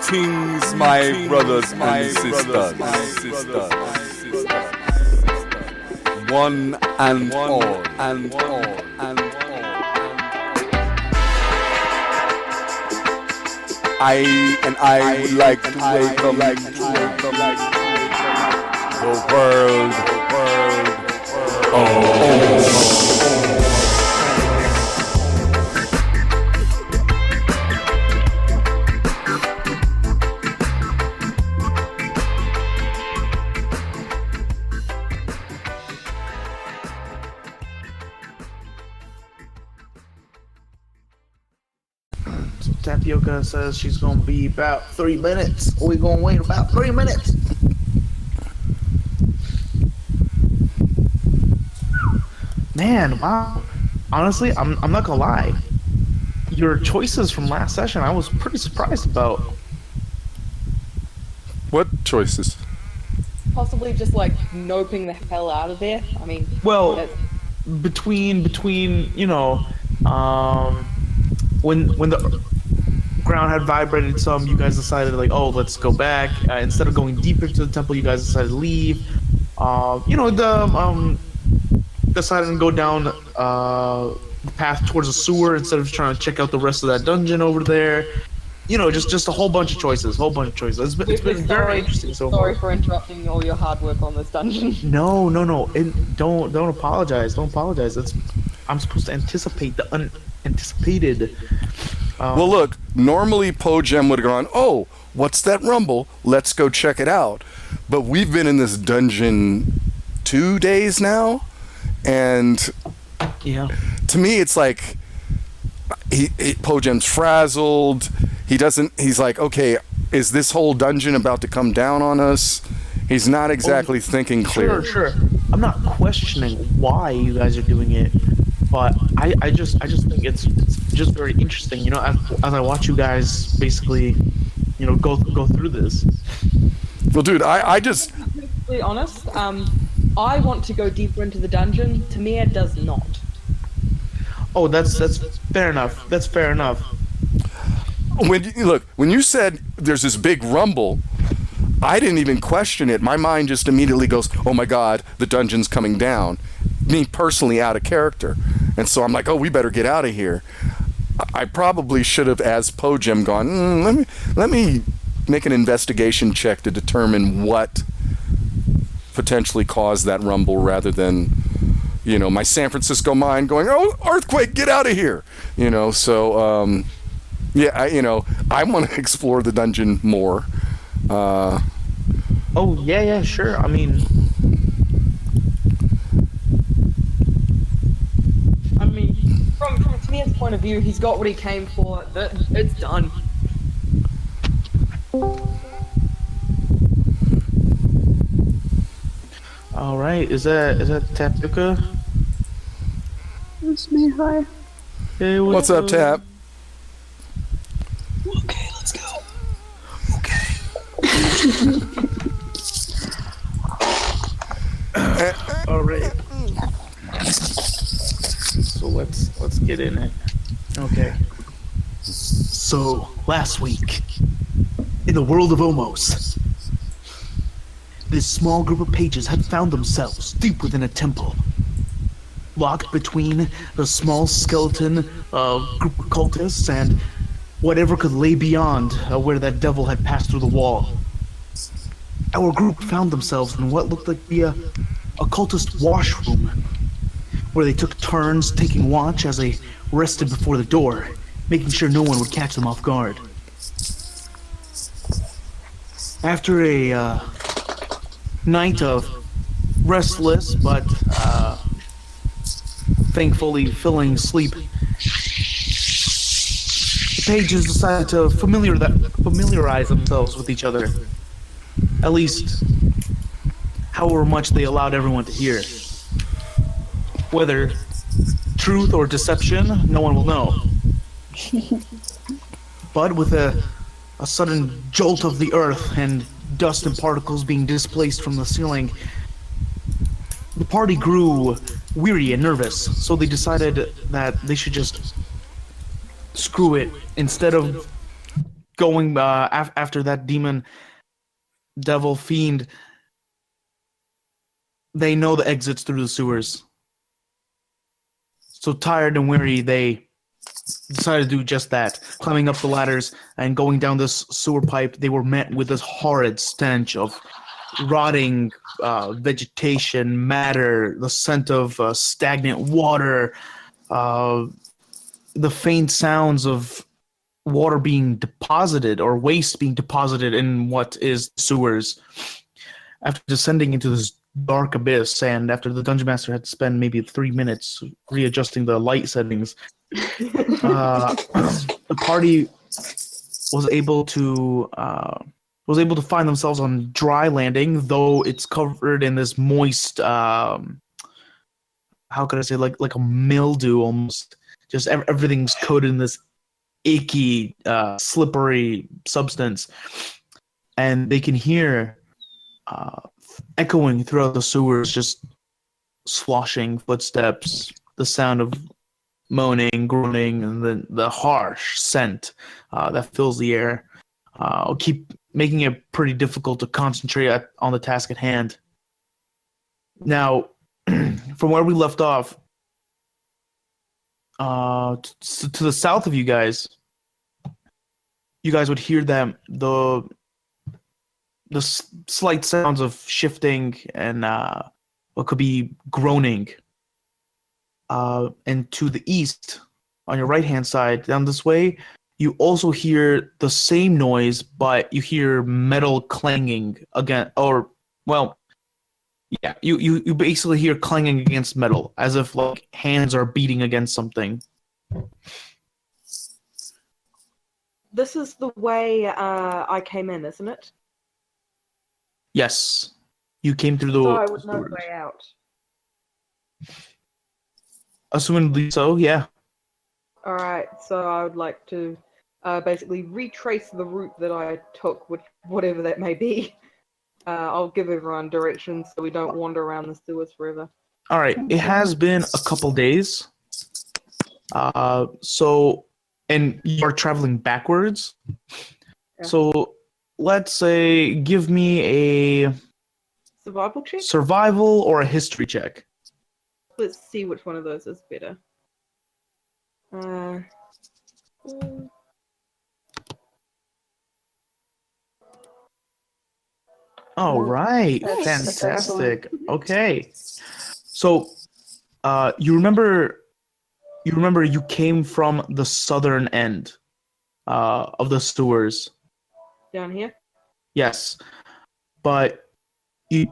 Greetings, my brothers and sisters. One and all. I would like to welcome the world. Oh. Tapioca says she's gonna be about 3 minutes. We're gonna wait about 3 minutes. Man, wow. Honestly, I'm not gonna lie. Your choices from last session, I was pretty surprised about. What choices? Possibly just like noping the hell out of there. I mean, Well, between you know, when the ground had vibrated some, you guys decided like, oh, let's go back. Instead of going deeper into the temple, you guys decided to leave. Decided to go down the path towards the sewer instead of trying to check out the rest of that dungeon over there. You know, just a whole bunch of choices. It's been very interesting so far. Sorry for interrupting all your hard work on this dungeon. No. And don't apologize. Don't apologize. I'm supposed to anticipate the unanticipated. Well, look, normally Pogem would have gone, oh, what's that rumble? Let's go check it out. But we've been in this dungeon 2 days now, and yeah, to me, it's like Pogem's frazzled. He's like, okay, is this whole dungeon about to come down on us? He's not exactly thinking clear. Sure. I'm not questioning why you guys are doing it, but I just think it's just very interesting, you know, as I watch you guys basically, you know, go through this. Well, dude, I just... To be perfectly honest, I want to go deeper into the dungeon. Tamir does not. Oh, that's fair enough. That's fair enough. When you said there's this big rumble, I didn't even question it. My mind just immediately goes, oh my God, the dungeon's coming down. Me personally out of character. And so I'm like, oh, we better get out of here. I probably should have, as Pogem, gone, let me make an investigation check to determine what potentially caused that rumble rather than, you know, my San Francisco mind going, oh, earthquake, get out of here. You know, so, I want to explore the dungeon more. Oh, yeah, sure. I mean, from Tamir's point of view, he's got what he came for. It's done. all right. Is that Tapioca? It's me, hi. Hey, What's up, Tap? Okay, let's go. All right. So let's get in it. Okay. So last week, in the world of OMOS, this small group of pages had found themselves deep within a temple, locked between the small skeleton group of cultists and whatever could lay beyond where that devil had passed through the wall. Our group found themselves in what looked like the occultist washroom, where they took turns taking watch as they rested before the door, making sure no one would catch them off guard. After a night of restless but thankfully filling sleep, the pages decided to familiarize themselves with each other. At least, however much they allowed everyone to hear. Whether truth or deception, no one will know. But with a sudden jolt of the earth and dust and particles being displaced from the ceiling, the party grew weary and nervous, so they decided that they should just screw it. Instead of going after that demon, devil, fiend. They know the exits through the sewers. So tired and weary, they decided to do just that. Climbing up the ladders and going down this sewer pipe, they were met with this horrid stench of rotting vegetation, matter, the scent of stagnant water, the faint sounds of water being deposited or waste being deposited in what is sewers. After descending into this dark abyss, and after the dungeon master had to spend maybe 3 minutes readjusting the light settings, the party was able to find themselves on dry landing, though it's covered in this moist, how could I say, like a mildew almost. Just everything's coated in this icky, slippery substance, and they can hear echoing throughout the sewers, just sloshing footsteps, the sound of moaning, groaning, and then the harsh scent that fills the air. Will keep making it pretty difficult to concentrate on the task at hand. Now, from where we left off, to the south of you guys would hear the slight sounds of shifting and what could be groaning. And to the east, on your right-hand side, down this way, you also hear the same noise, but you hear metal clanging again, or, well, yeah, you basically hear clanging against metal, as if like hands are beating against something. This is the way I came in, isn't it? Yes, you came through the. So I would know the way out. Assumedly so, yeah. Alright, so I would like to basically retrace the route that I took, with whatever that may be. I'll give everyone directions so we don't wander around the sewers forever. Alright, it has been a couple days. And you're traveling backwards. Yeah. So let's say give me a Survival check? survival or a history check. Let's see which one of those is better. All right, That's fantastic. Okay, so you remember you came from the southern end of the sewers. Down here? Yes, but it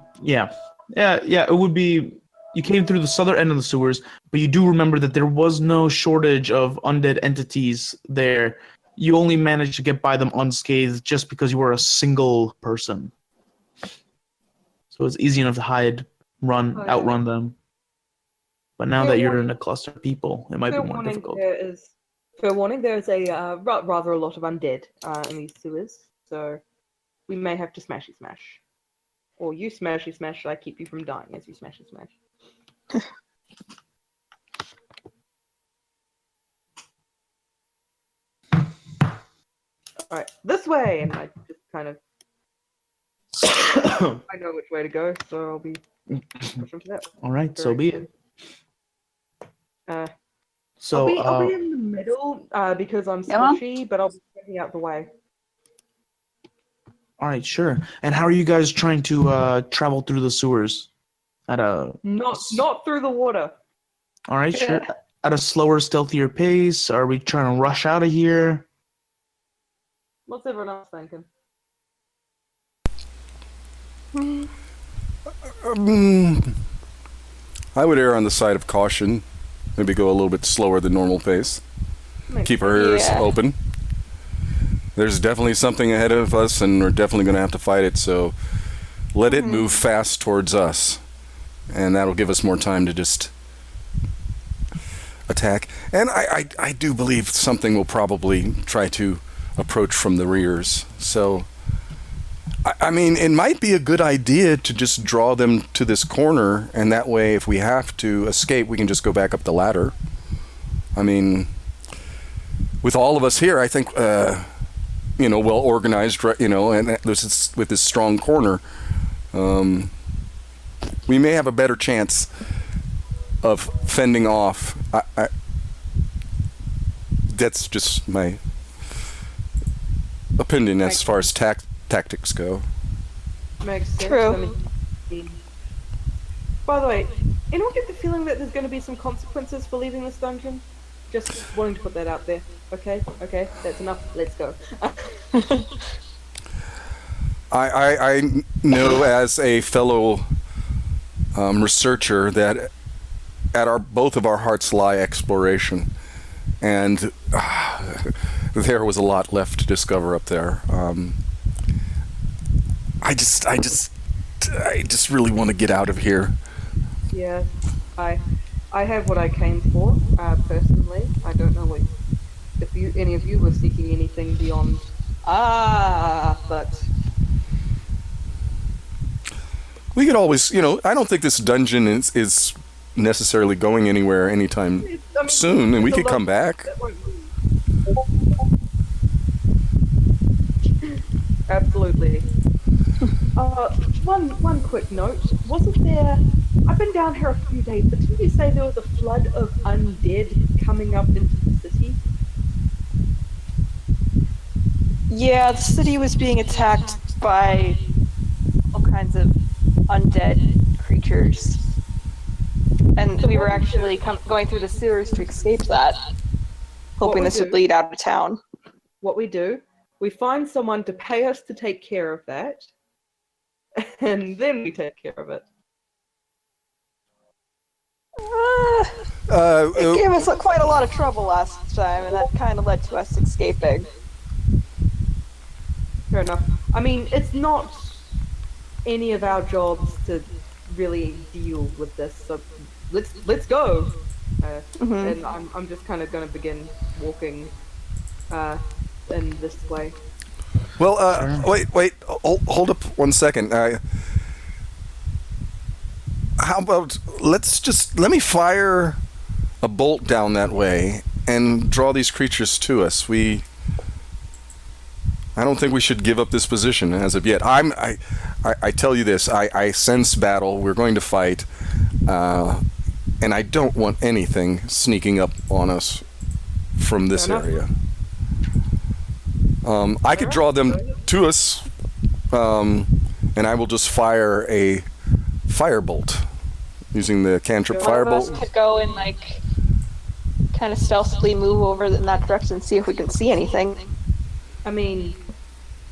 would be you came through the southern end of the sewers, but you do remember that there was no shortage of undead entities there. You only managed to get by them unscathed just because you were a single person. So it's easy enough to outrun them. But now that you're in a cluster of people, it might be more difficult. Fair warning, there is a rather a lot of undead in these sewers, so we may have to smashy smash. Or you smashy smash, I keep you from dying as you smashy smash. Alright, this way! And I just kind of I know which way to go, so I'll be pushing to that. Alright, so be it. I'll be in the middle because I'm squishy, but I'll be stepping out the way. Alright, sure. And how are you guys trying to travel through the sewers? Not through the water. Alright, sure. At a slower, stealthier pace? Are we trying to rush out of here? What's everyone else thinking? I would err on the side of caution. Maybe go a little bit slower than normal pace. Keep our ears open. There's definitely something ahead of us, and we're definitely going to have to fight it, so let it move fast towards us. And that'll give us more time to just attack. And I do believe something will probably try to approach from the rears. So, I mean, it might be a good idea to just draw them to this corner, and that way, if we have to escape, we can just go back up the ladder. I mean, with all of us here, I think well organized, and with this strong corner, we may have a better chance of fending off. That's just my opinion as far as tactics go. Makes sense. True. I mean, by the way, anyone get the feeling that there's going to be some consequences for leaving this dungeon? Just wanting to put that out there. Okay, that's enough. Let's go. I know as a fellow researcher that at both of our hearts lie exploration, and there was a lot left to discover up there. I just really want to get out of here. Yeah, I have what I came for. Personally, I don't know if any of you were seeking anything beyond. But We could always, I don't think this dungeon is necessarily going anywhere anytime soon, and we could come back. Absolutely. One quick note. Wasn't there... I've been down here a few days, but didn't you say there was a flood of undead coming up into the city? Yeah, the city was being attacked by all kinds of undead creatures. And we were actually going through the sewers to escape that, hoping this would lead out of town. What we do, we find someone to pay us to take care of that, and then we take care of it. It gave us quite a lot of trouble last time, and that kind of led to us escaping. Fair enough. I mean, it's not any of our jobs to really deal with this, so let's go. And I'm just kind of going to begin walking in this way. Well, wait, hold up 1 second. How about let me fire a bolt down that way and draw these creatures to us. I don't think we should give up this position as of yet. I tell you this. I sense battle. We're going to fight, and I don't want anything sneaking up on us from this area. I could draw them to us, and I will just fire a firebolt using the cantrip firebolt. One of us could go and kind of stealthily move over in that direction and see if we can see anything. I mean,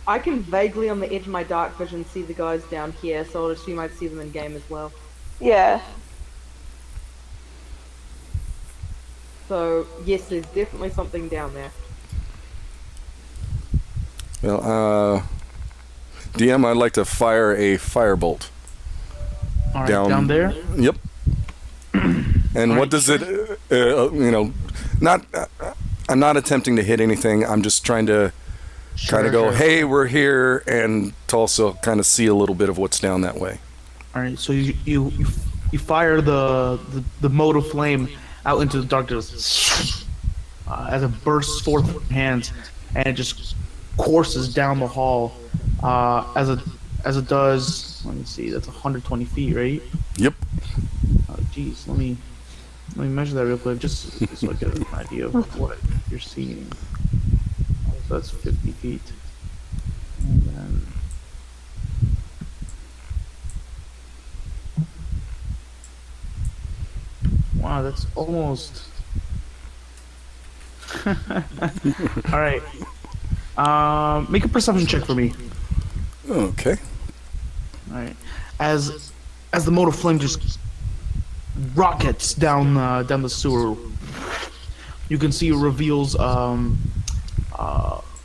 I can vaguely on the edge of my dark vision see the guys down here, so I'll assume I'd see them in game as well. Yeah. So, yes, there's definitely something down there. Well, DM, I'd like to fire a firebolt. All right, down there? Yep. And what does it, not, I'm not attempting to hit anything. I'm just trying to kind of go, hey, we're here, and to also kind of see a little bit of what's down that way. All right, so you fire the mote of flame out into the darkness as it bursts forth from your hands, and it just courses down the hall as it does. Let me see, that's 120 feet, right? Yep. Oh, jeez, let me measure that real quick, just so I get an idea of what you're seeing. So that's 50 feet. And then... Wow, that's almost... Alright. Make a perception check for me. Okay. Alright. As the mote of flame just rockets down the sewer, you can see it reveals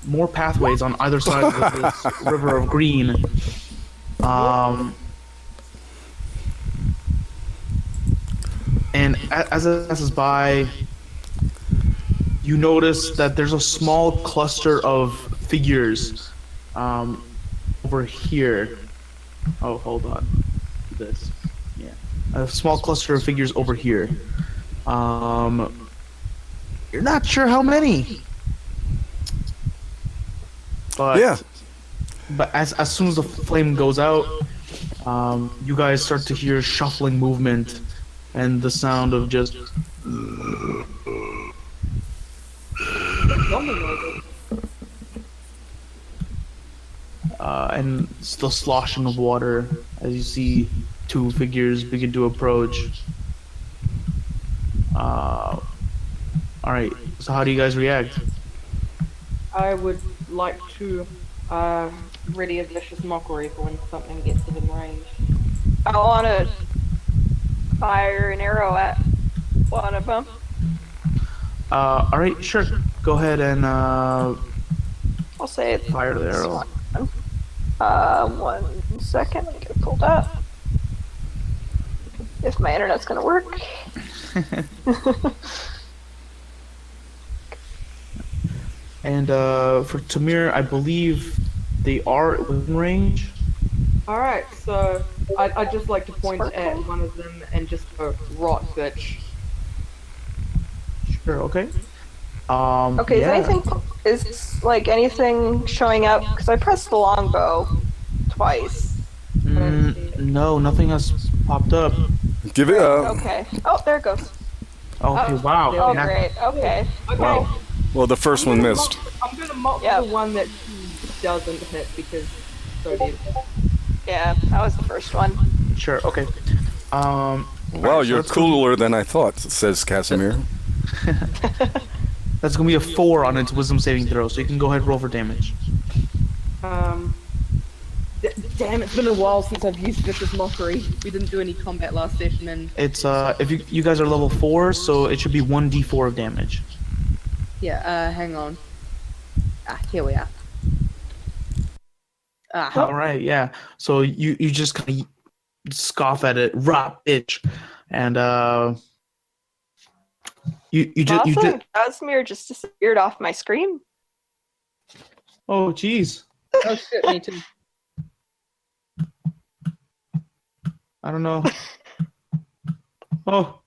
more pathways on either side of this river of green. And as it passes by, you notice that there's a small cluster of figures over here. Oh, hold on. This. Yeah. A small cluster of figures over here. You're not sure how many. But Yeah. as soon as the flame goes out, you guys start to hear shuffling movement and the sound of just Zombie noises. and the sloshing of water as you see two figures begin to approach. All right. So how do you guys react? I would like to ready a vicious mockery for when something gets within range. I want to fire an arrow at one of them. All right, sure. Go ahead and I'll say it's fire the arrow. 1 second. Get it pulled up. If my internet's gonna work. And for Tamir, I believe they are within range. Alright, so I'd just like to point at one of them and just go, rot, bitch. Sure. Okay. Okay, yeah. is like anything showing up? Because I pressed the longbow twice. No, nothing has popped up. Give it up. Okay. Oh, there it goes. Okay. Wow. Oh, Yeah. great. Okay. Okay, Wow. Well, the first one missed. I'm gonna mock Yeah. the one that doesn't hit because so did. Yeah, that was the first one. Sure. Okay. Wow, Alright, so you're that's gonna- cooler than I thought, says Casimir. That's gonna be a 4 on its wisdom saving throw, so you can go ahead and roll for damage. Damn, it's been a while since I've used vicious mockery. We didn't do any combat last session, and It's if you guys are level 4, so it should be 1d4 of damage. yeah, hang on. Here we are. All right. Yeah. So you just kind of scoff at it, rot bitch, and you just Awesome. Casimir just disappeared off my screen. oh jeez. Oh shit, me too. I don't know. Oh.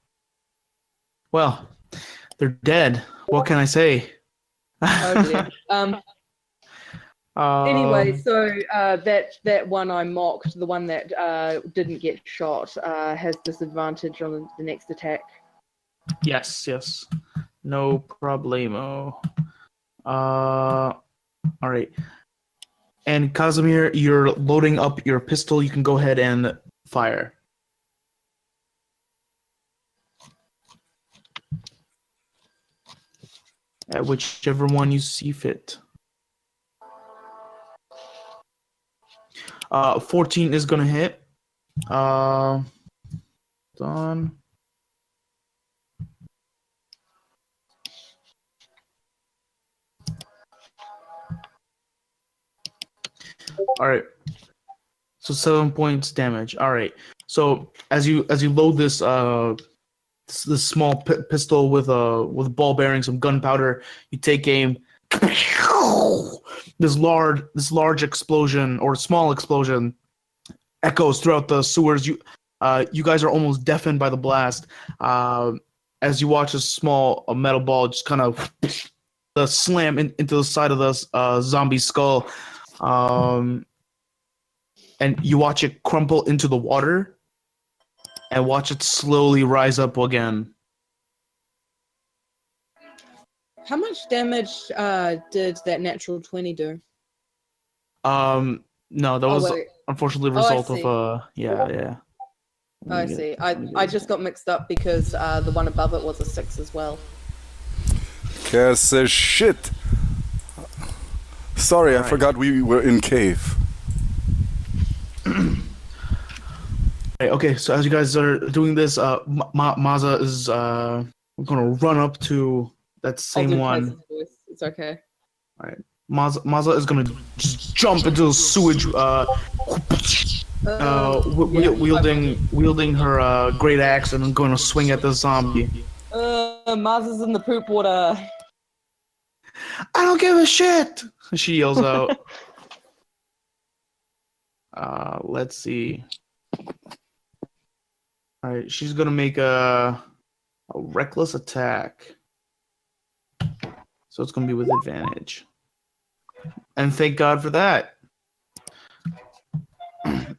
Well, they're dead. What can I say? Oh dear. Anyway, so that one I mocked, the one that didn't get shot, has disadvantage on the next attack. Yes. No problemo. All right. And Casimir, you're loading up your pistol. You can go ahead and fire. At whichever one you see fit. 14 is gonna hit. Done. All right. So 7 points damage. All right. So as you load this this small pistol with ball bearings, some gunpowder, you take aim. This large explosion or small explosion echoes throughout the sewers. You guys are almost deafened by the blast as you watch a metal ball just kind of slam into the side of the zombie skull. And you watch it crumple into the water and watch it slowly rise up again. How much damage did that natural 20 do? No, that Oh, was wait. unfortunately a Oh, I result see. of yeah. I see. I just got mixed up because the one above it was a 6 as well. Cass says shit. Sorry, I forgot we were in cave. Right, okay, so as you guys are doing this, Maza is gonna run up to that I'll same do one. Tyson voice. It's okay. All right, Maza is gonna just jump into the sewage, wielding her great axe and going to swing at the zombie. Mars is in the poop water. I don't give a shit! She yells out. Let's see. All right, she's gonna make a reckless attack. So it's gonna be with advantage. And thank God for that.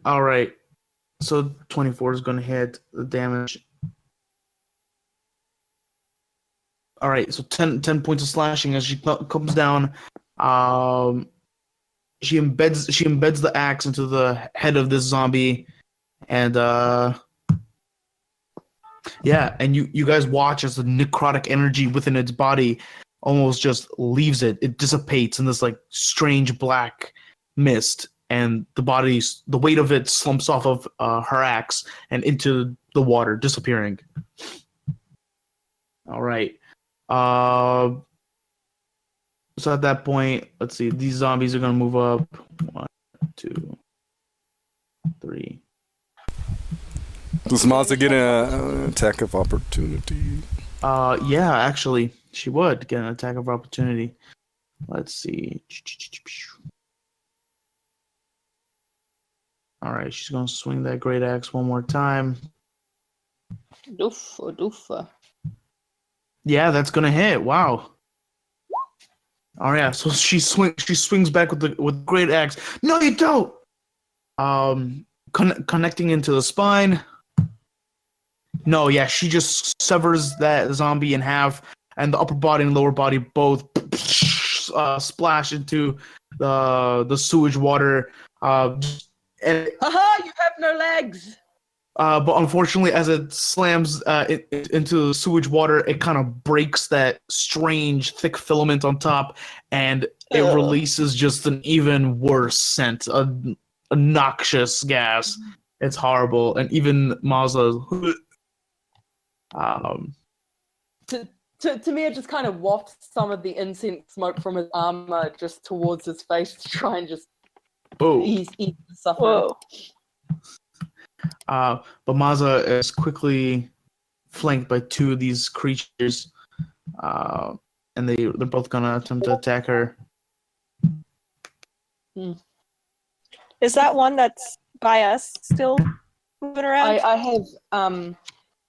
All right. So 24 is going to hit the damage. All right. So 10 points of slashing as she comes down. She embeds the axe into the head of this zombie, and yeah, and you guys watch as the necrotic energy within its body almost just leaves it. It dissipates in this like strange black mist, and the weight of it slumps off of her axe and into the water, disappearing. All right. So at that point, let's see. These zombies are gonna move up. 1, 2, 3. Does Mazda get an attack of opportunity? Yeah, actually, she would get an attack of opportunity. Let's see. All right, she's gonna swing that great axe one more time. Doofa. Yeah, that's gonna hit. Wow. All right, so she swings back with the great axe. No, you don't. Connecting into the spine. No, yeah, she just severs that zombie in half, and the upper body and lower body both splash into the sewage water. And Haha! You have no legs. but unfortunately, as it slams into the sewage water, it kind of breaks that strange thick filament on top, and it releases just an even worse scent, a noxious gas. It's horrible, and even Mazda. Tamir just kind of wafts some of the incense smoke from his armor just towards his face to try and just ease the suffering. Whoa. But Maza is quickly flanked by two of these creatures, and they're both gonna attempt to attack her. Is that one that's by us still moving around? I have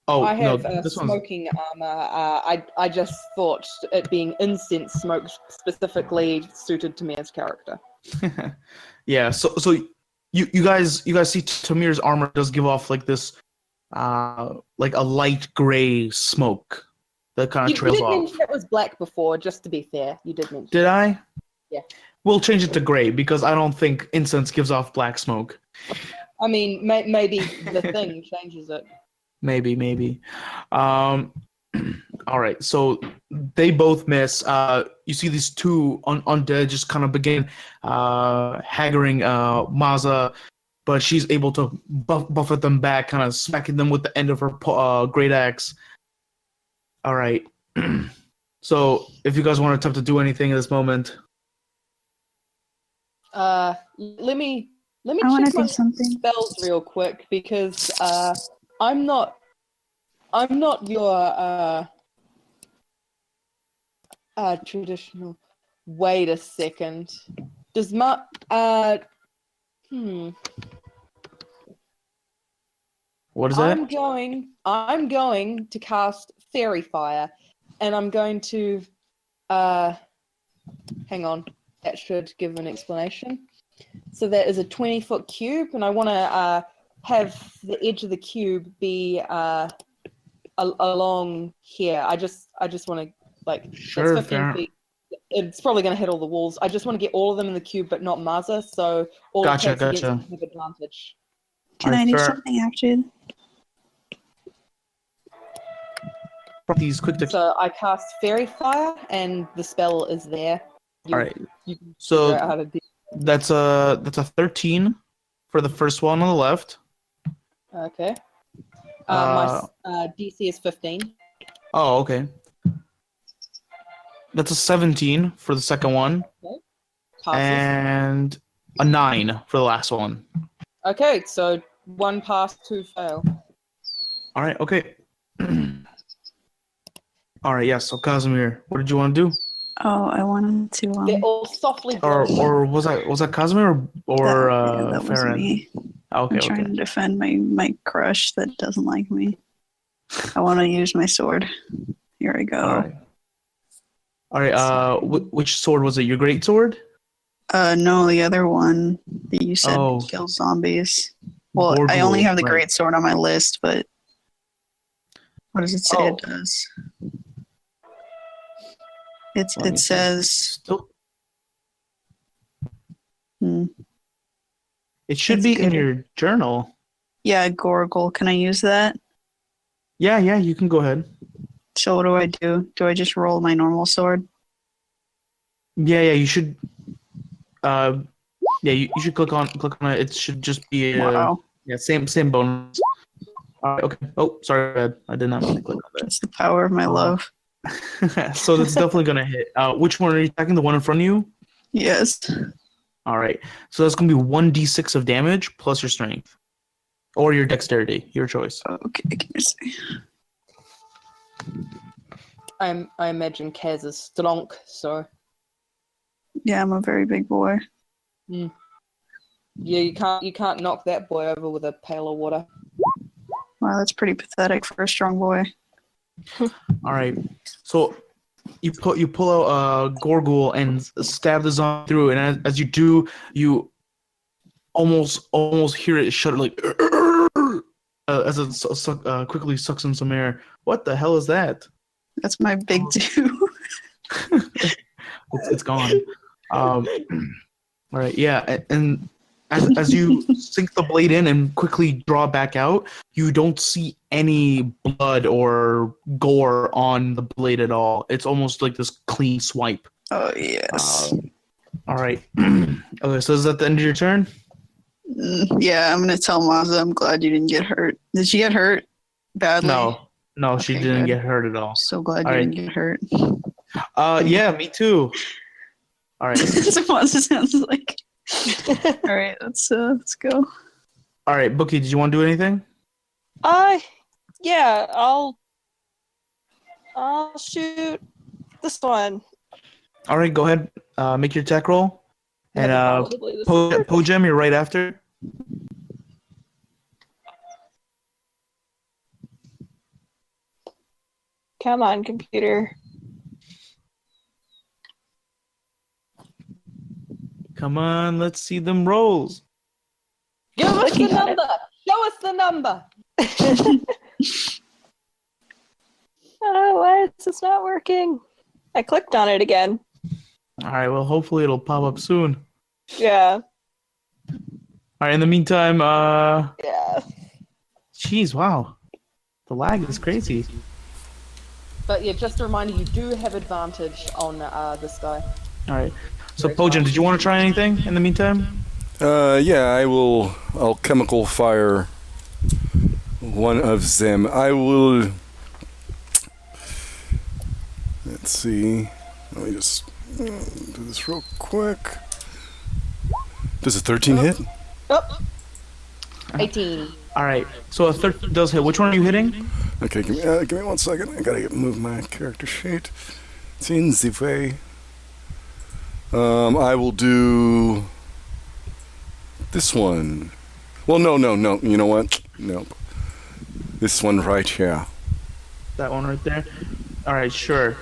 I have this one's smoking armor. I just thought it being incense smoke specifically suited Tamir's character. yeah. So you guys see Tamir's armor does give off like this, like a light gray smoke that kind of You trails did off. mention it was black before, just to be fair. You did mention. Did I? Yeah. We'll change it to gray because I don't think incense gives off black smoke. I mean, maybe the thing changes it. Maybe. All right, so they both miss. You see these two undead just kind of begin haggling Maza, but she's able to buffet them back, kind of smacking them with the end of her great axe. All right. So if you guys want to attempt to do anything at this moment. Let me I want check to my do something. spells real quick because I'm not your traditional. Wait a second. Does my What is that? I'm going to cast Fairy Fire, and I'm going to hang on. That should give an explanation. So that is a 20-foot cube, and I want to have the edge of the cube be along here. I just want to Sure, that's 15 feet. It's probably going to hit all the walls. I just want to get all of them in the cube, but not Maza. So all Gotcha, attacks against gotcha. him have advantage. Can Alright, I do fair. something active? These quick tips. So I cast Fairy Fire, and the spell is there. All right. You can So figure out how to do. that's a 13 for the first one on the left. Okay. My DC is 15. Oh, okay. That's a 17 for the second one, Passes. and a 9 for the last one. Okay, so 1 pass, 2 fail. All right. Okay. All right. Yes. So Casimir, what did you want to do? Oh, I wanted to. They're all softly Or glowing. was that Casimir or that was Farron? me. Okay. I'm trying Okay. to defend my crush that doesn't like me. I want to use my sword. Here I go. All right. All right. Which sword was it? Your great sword? No, the other one that you said Oh. kills zombies. Well, I Gorgul, only have the right. great sword on my list, but what does it say it does? Let me It see. says Still, hmm, it should It's be in good. your journal. yeah, Gorgle. Can I use that? Yeah, you can go ahead. So what do I do? Do I just roll my normal sword? Yeah, you should. You should click on it. It should just be Wow, same bonus. Okay. Oh, sorry, bad. I did not mean to click on that's the power of my love. that. So that's definitely gonna hit. Which one are you attacking? The one in front of you? Yes. All right. So that's gonna be 1d6 of damage plus your strength, or your dexterity, your choice. Okay, can you see? I imagine Kaz is strong, so Yeah, I'm a very big boy. yeah, you can't knock that boy over with a pail of water. Wow, that's pretty pathetic for a strong boy. All right. So you pull out a Gorgul and stab the zombie through, and as you do, you almost hear it shudder like as it quickly sucks in some air. What the hell is that? That's my big two. It's gone. All right, yeah, and as you sink the blade in and quickly draw back out, you don't see any blood or gore on the blade at all. It's almost like this clean swipe. Oh yes. All right. Okay, so is that the end of your turn? Yeah, I'm gonna tell Mazda I'm glad you didn't get hurt. Did she get hurt badly? No, she Okay, didn't good. get hurt at all. So glad All you right. didn't get hurt. Yeah, me too. All right. That's what Mazda sounds like. All right, let's go. All right, Bookie, did you want to do anything? Yeah, I'll shoot this one. All right, go ahead. Make your attack roll. And Possibly this one. Pojem, you're right after. Come on, computer. Come on, let's see them rolls. Give us the Looking at it. number. Show us the number. Oh, why is this not working? I clicked on it again. All right, well, hopefully it'll pop up soon. Yeah. All right, in the meantime, Yeah. geez, wow. The lag is crazy. But yeah, just a reminder, you do have advantage on this guy. All right. So, Pojem, did you want to try anything in the meantime? Yeah, I'll chemical fire one of them. I will. Let's see. Let me just do this real quick. Does a 13 hit? Oh. 18. All right. So a 13 does hit. Which one are you hitting? Okay, give me 1 second. I gotta move my character sheet. It's in the way. I will do this one. Well, no. You know what? Nope. This one right here. That one right there. All right, sure.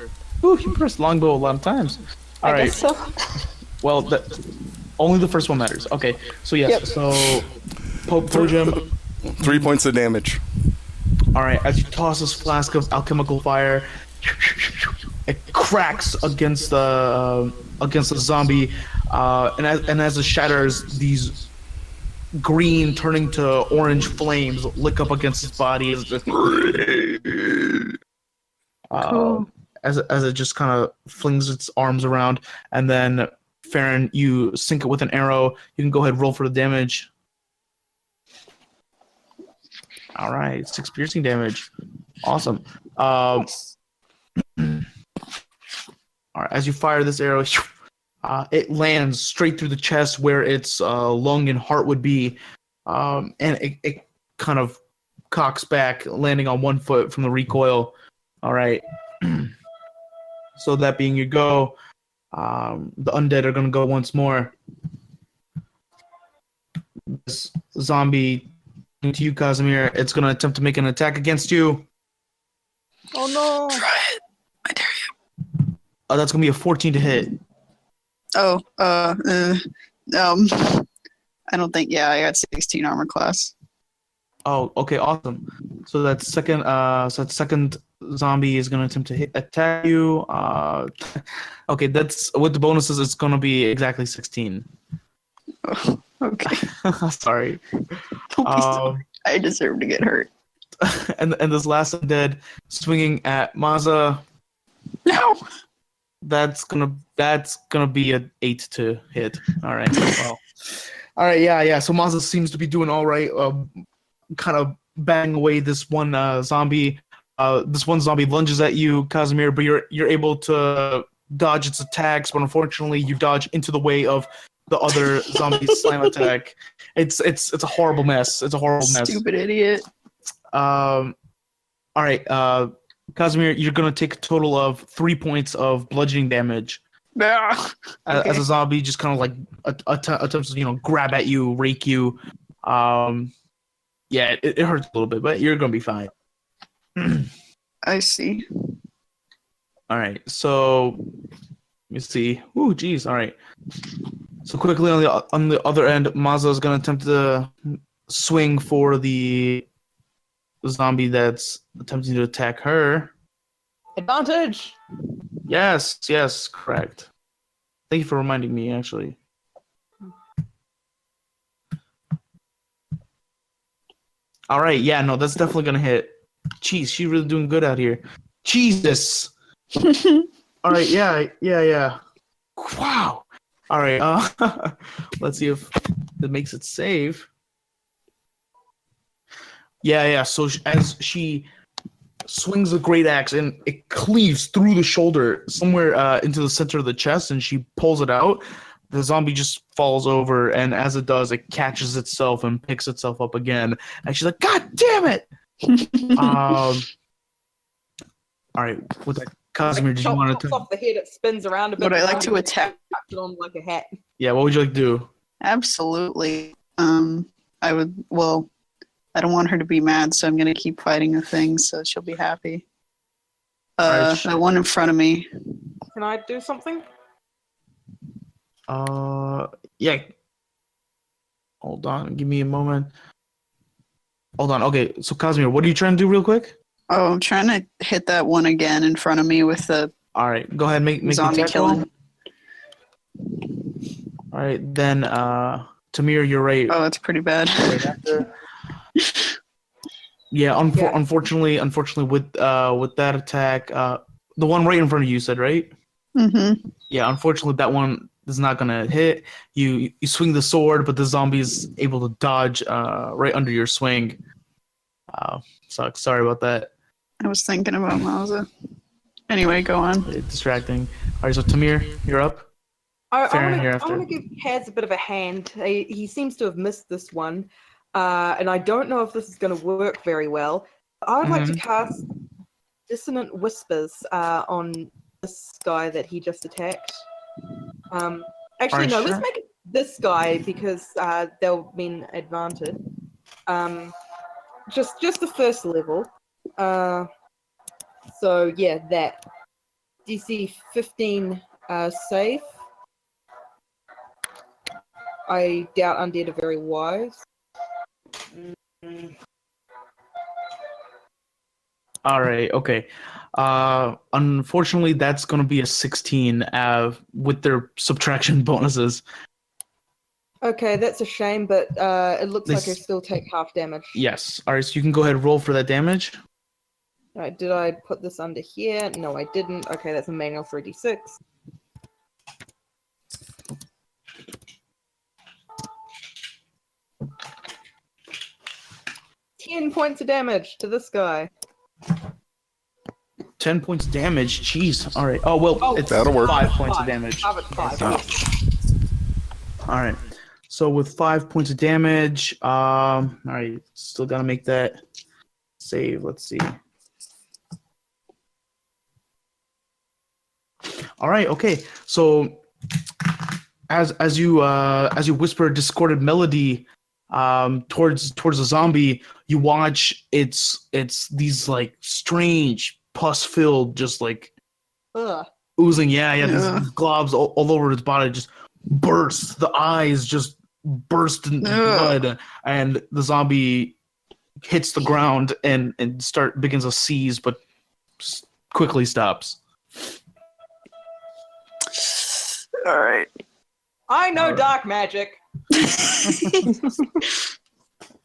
Ooh, you pressed longbow a lot of times. All I right. guess so. Well, only the first one matters. Okay. So yes. Yep. So Pojem. 3 points of damage. All right. As you toss this flask of alchemical fire, it cracks against the zombie, and as it shatters, these green turning to orange flames lick up against its body. Cool. As it just kind of flings its arms around, and then Farron, you sink it with an arrow. You can go ahead and roll for the damage. All right, 6 piercing damage. Awesome. All right, as you fire this arrow, it lands straight through the chest where its lung and heart would be, and it kind of cocks back, landing on 1 foot from the recoil. All right. So that being your go, the undead are going to go once more. This zombie to you, Casimir. It's going to attempt to make an attack against you. Oh no. Try it. I dare you. That's going to be a 14 to hit. Oh, I don't think. Yeah, I got 16 armor class. Oh, okay, awesome. So that second zombie is gonna attempt to attack you. Okay, that's with the bonuses. It's gonna be exactly 16. Oh, okay. Sorry. Don't be sorry. I deserve to get hurt. And this last undead swinging at Maza. No. That's gonna be an 8 to hit. All right. Well. All right. Yeah. So Maza seems to be doing all right. Kind of bang away this one zombie. This one zombie lunges at you, Casimir, but you're able to dodge its attacks. But unfortunately, you dodge into the way of the other zombie's slam attack. It's a horrible mess. It's a horrible mess. Stupid idiot. All right, Casimir, you're gonna take a total of 3 points of bludgeoning damage Ah, okay. as a zombie just kind of like attempts to grab at you, rake you. Yeah, it hurts a little bit, but you're gonna be fine. I see. All right, so let me see. Ooh, geez. All right. So quickly on the other end, Maza is gonna attempt to swing for the zombie that's attempting to attack her. Advantage. Yes, correct. Thank you for reminding me, actually. All right, yeah, no, that's definitely gonna hit. Jeez, she's really doing good out here. Jesus. All right, yeah. Wow. All right, let's see if it makes it save. Yeah. So as she swings the great axe and it cleaves through the shoulder somewhere into the center of the chest, and she pulls it out, the zombie just falls over, and as it does, it catches itself and picks itself up again, and she's like, God damn it. All right, with that, Casimir, did you want to off the head, it spins around a bit. Would I like to attack? It on like a hat. Yeah, what would you like to do? Absolutely. I would. Well, I don't want her to be mad, so I'm gonna keep fighting the thing, so she'll be happy. Right, the one in front of me. Can I do something? Yeah. Hold on, give me a moment. Hold on. Okay, so Casimir, what are you trying to do real quick? Oh, I'm trying to hit that one again in front of me with the All right, go ahead, make zombie the attack roll. killing. All right, then Tamir, you're right. Oh, that's pretty bad. Right after. Yeah, unfortunately, with that attack, the one right in front of you, said, right? Mm-hmm. Yeah, unfortunately, that one is not gonna hit. You swing the sword, but the zombie is able to dodge right under your swing. Sucks. Sorry about that. I was thinking about Mauza. Anyway, go on. It's distracting. All right, so Tamir, you're up. I Farron want to give Kaz a bit of a hand. He seems to have missed this one, and I don't know if this is going to work very well. I would like to cast Dissonant Whispers on this guy that he just attacked. Actually, no, let's make it this guy because they'll mean advantage. Just the first level. So yeah, that DC 15 save. I doubt undead are very wise. All right. Okay. Unfortunately, that's going to be a 16 with their subtraction bonuses. Okay, that's a shame, but it looks like I still take half damage. Yes. All right, so you can go ahead and roll for that damage. All right, did I put this under here? No, I didn't. Okay, that's a manual 3d6. $10 points of damage to this guy. 10 points damage. Jeez. All right. Oh well, it's that'll work. 5 points of damage. Have it 5. All right. So with 5 points of damage, all right, still gotta make that save. Let's see. All right. Okay. So as you whisper a discordant melody towards the zombie, you watch it's these like strange pus filled, just like Ugh. oozing. Yeah. Ugh. These globs all over its body just burst. The eyes just burst in blood, and the zombie hits the ground and begins to seize, but quickly stops. All right. I know dark magic.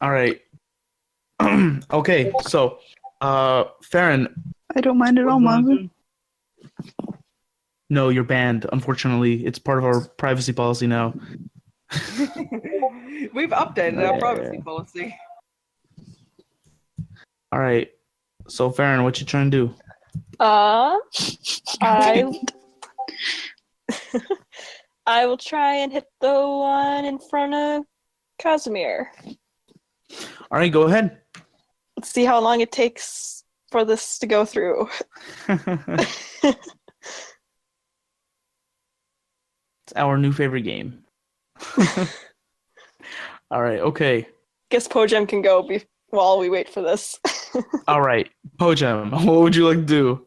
All right. Okay, so Farron. I don't mind at all, Mom. No, you're banned. Unfortunately, it's part of our privacy policy now. We've updated our privacy policy. All right. So Farron, what you trying to do? I will try and hit the one in front of Casimir. All right, go ahead. Let's see how long it takes for this to go through. It's our new favorite game. All right, okay. Guess Pojam can go while we wait for this. All right, Pojam, what would you like to do?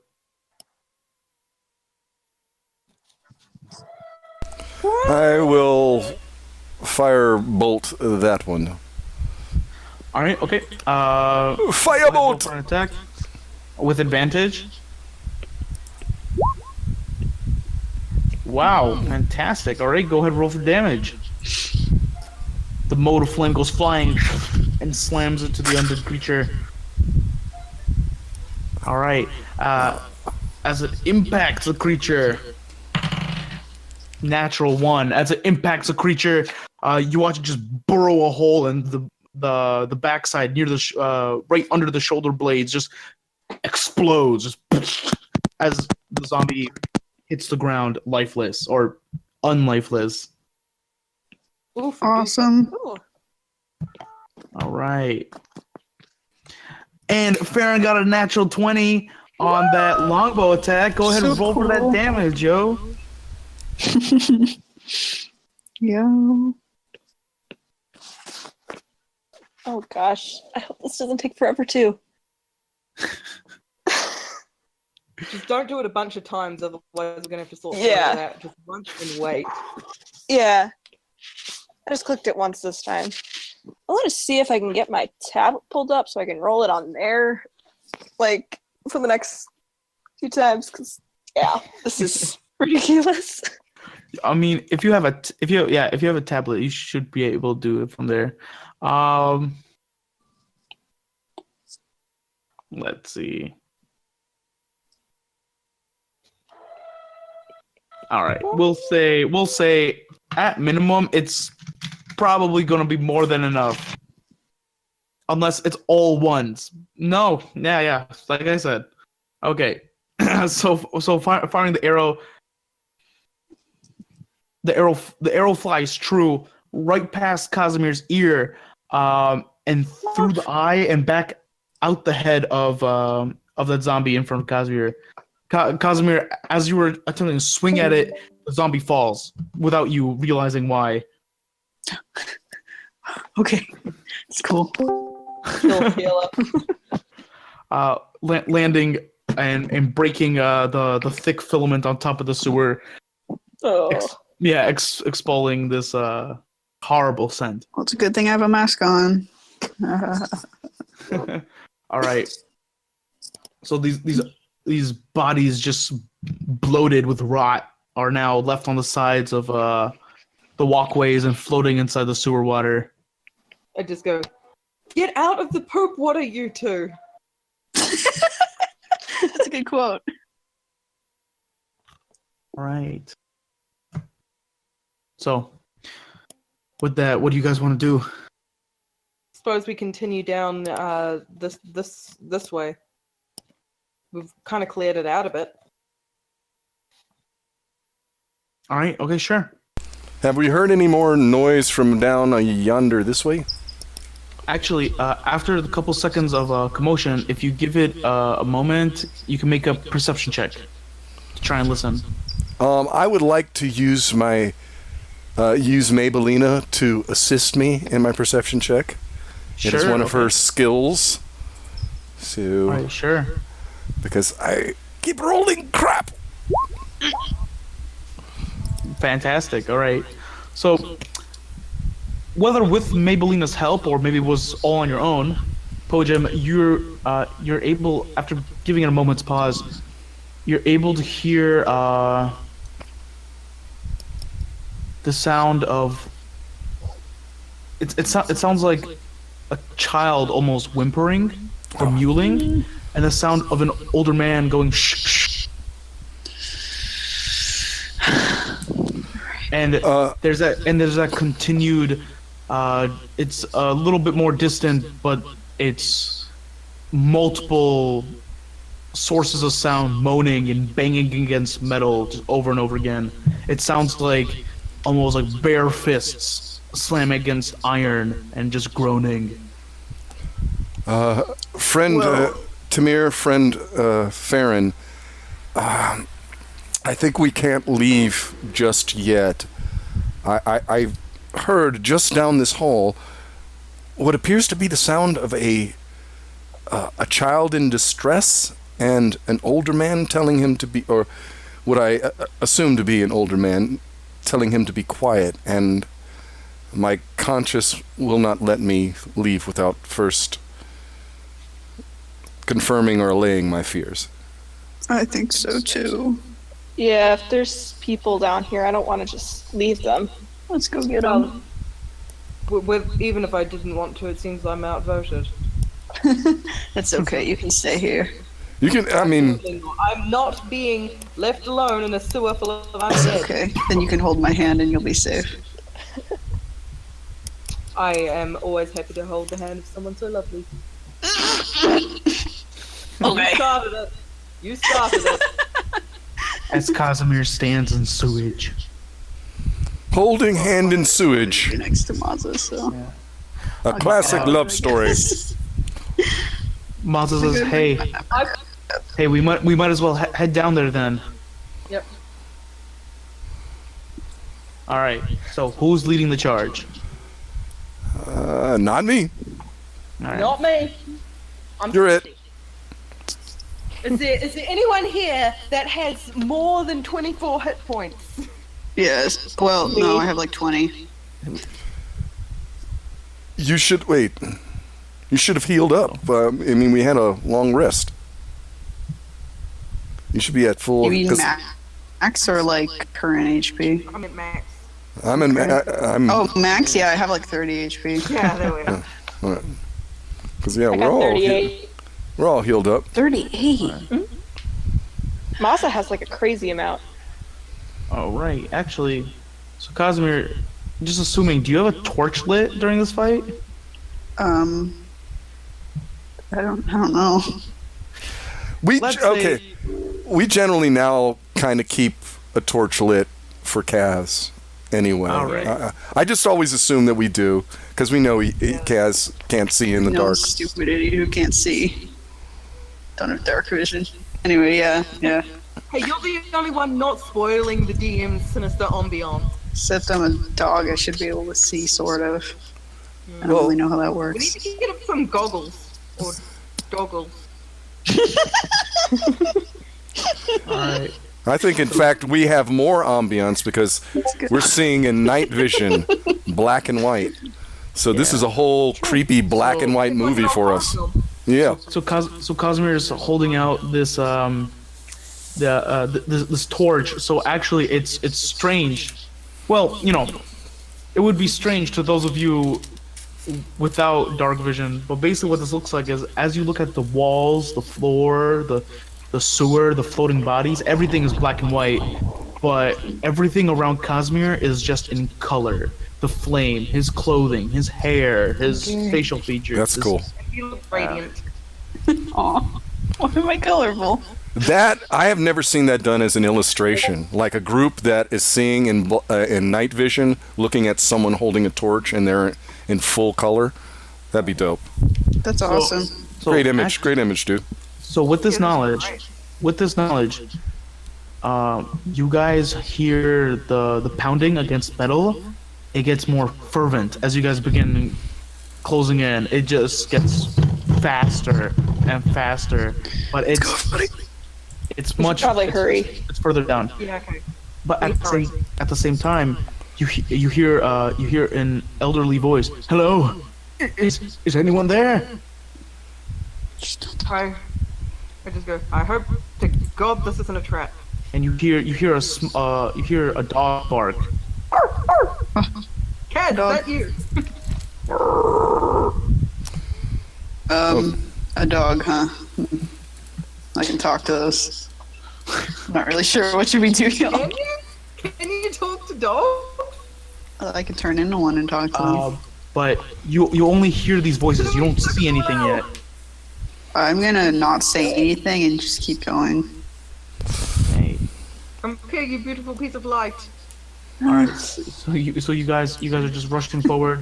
I will firebolt that one. All right, okay. Firebolt! For an attack with advantage. Wow, fantastic. All right, go ahead, roll for damage. The mote of flame goes flying and slams into the undead creature. All right, as it impacts the creature, natural 1. As it impacts the creature, you watch it just burrow a hole in the backside near the right under the shoulder blades, just explodes just as the zombie hits the ground lifeless or unlifeless. Oof, Awesome. Ooh. All right. And Farron got a natural 20 on that longbow attack. Go ahead and So roll for that cool. damage, yo. Yeah. Oh gosh, I hope this doesn't take forever too. Just don't do it a bunch of times, otherwise we're gonna have to sort Yeah. it out. Just once and wait. Yeah, I just clicked it once this time. I want to see if I can get my tablet pulled up so I can roll it on there, like for the next few times. Because yeah, this is ridiculous. I mean, if you have a tablet, you should be able to do it from there. Let's see. All right, we'll say at minimum it's probably going to be more than enough, unless it's all ones. No, yeah, like I said. Okay, so firing the arrow. The arrow flies true right past Casimir's ear, and through the eye and back out the head of that zombie in front of Casimir. Casimir, as you were attempting to swing at it, the zombie falls without you realizing why. Okay. It's cool. Landing and breaking the thick filament on top of the sewer. Oh. Expelling this horrible scent. Well, it's a good thing I have a mask on. All right. So these bodies just bloated with rot are now left on the sides of the walkways and floating inside the sewer water. I just go, get out of the poop water, you two. That's a good quote. All right. So, with that, what do you guys want to do? Suppose we continue down this way. We've kind of cleared it out a bit. All right. Okay. Sure. Have we heard any more noise from down yonder this way? Actually, after the couple seconds of commotion, if you give it a moment, you can make a perception check to try and listen. I would like to use my use Maybellina to assist me in my perception check. It is one of her skills. So, All right. Sure. because I keep rolling crap. Fantastic. All right. So, whether with Mabelina's help or maybe it was all on your own, Pojem, you're able, after giving it a moment's pause, you're able to hear the sound of. It sounds like a child almost whimpering or mewling, and the sound of an older man going shh shh. And there's that continued. It's a little bit more distant, but it's multiple sources of sound moaning and banging against metal just over and over again. It sounds like almost like bare fists slamming against iron and just groaning. Friend Tamir, friend Farron, I think we can't leave just yet. I heard just down this hall what appears to be the sound of a child in distress and an older man telling him to be, or what I assume to be an older man telling him to be quiet, and my conscience will not let me leave without first confirming or allaying my fears. I think so too. Yeah, if there's people down here, I don't want to just leave them. Let's go get them. Even if I didn't want to, it seems I'm outvoted. That's okay. You can stay here. You can, I mean... I'm not being left alone in a sewer full of It's undead. okay. Then you can hold my hand and you'll be safe. I am always happy to hold the hand of someone so lovely. Okay. You started it. You started it. As Casimir stands in sewage. Holding hand in sewage. You're next to Mazza, so. A classic love story. Mazza says, "Hey, we might as well head down there then." Yep. All right. So who's leading the charge? Not me. All right. Not me. You're it. Is there anyone here that has more than 24 hit points? Yes. Well, no, I have like 20. You should wait. You should have healed up. I mean, we had a long rest. You should be at full. You mean max or like current HP? I'm at max. I'm in. I'm. Oh, max? Yeah, I have like 30 HP. Yeah, there we are. Because yeah, I got 38. we're all healed up. 38. Masa has like a crazy amount. Oh, right. Actually, so Casimir, just assuming, do you have a torch lit during this fight? I don't know. Let's We generally now kind of keep a torch lit for Kaz. Anyway, All right. I just always assume that we do because we know Kaz can't see in the No dark. stupid idiot who can't see. Don't have dark vision. Anyway, yeah. Hey, you're the only one not spoiling the DM's sinister ambiance. Except I'm a dog, I should be able to see, sort of. I don't Well- really know how that We works. need to get him some goggles. Or doggles. All right. I think, in fact, we have more ambiance because we're seeing in night vision, black and white. So this is a whole creepy black and white movie for us. Yeah. So Casimir is holding out this this torch. So actually, it's strange. Well, it would be strange to those of you without dark vision. But basically, what this looks like is, as you look at the walls, the floor, the sewer, the floating bodies, everything is black and white. But everything around Casimir is just in color. The flame, his clothing, his hair, his facial features. That's cool. You look radiant. Aw. Why am I colorful? That I have never seen that done as an illustration, like a group that is seeing in night vision, looking at someone holding a torch and they're in full color. That'd be dope. That's awesome. So Great image, dude. So with this knowledge, you guys hear the pounding against metal. It gets more fervent as you guys begin closing in. It just gets faster and faster, but It's We should much. probably it's, hurry. It's further down. Yeah, okay. But at the same time, you hear an elderly voice. Hello, is anyone there? I just go, I hope to God this isn't a trap. And you hear a dog bark. Cat, is Dog. that you? A dog, huh? I can talk to those. Not really sure what should be doing. Can you? Can you talk to dogs? I can turn into one and talk to them. But you only hear these voices. You don't see anything yet. I'm gonna not say anything and just keep going. Hey. I'm here, you beautiful piece of light. All right. So you guys are just rushing forward.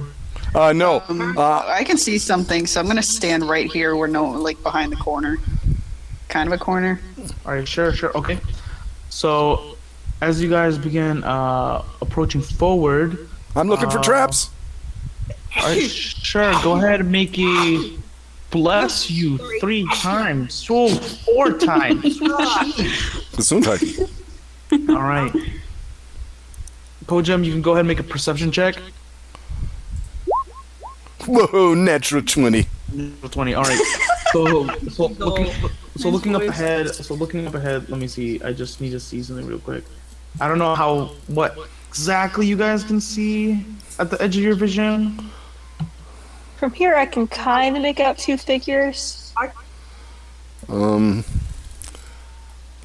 No. I can see something, so I'm gonna stand right here where like behind the corner. Kind of a corner. All right. Sure. Okay. So as you guys begin approaching forward, I'm looking for traps. all right, sure. Go ahead and make a bless you 3 times. So 4 times. Gesundheit. All right. Pojem, you can go ahead and make a perception check. Whoa, natural 20. 20. All right. So looking up ahead. Let me see. I just need to see something real quick. I don't know what exactly you guys can see at the edge of your vision. From here, I can kind of make out 2 figures. I'm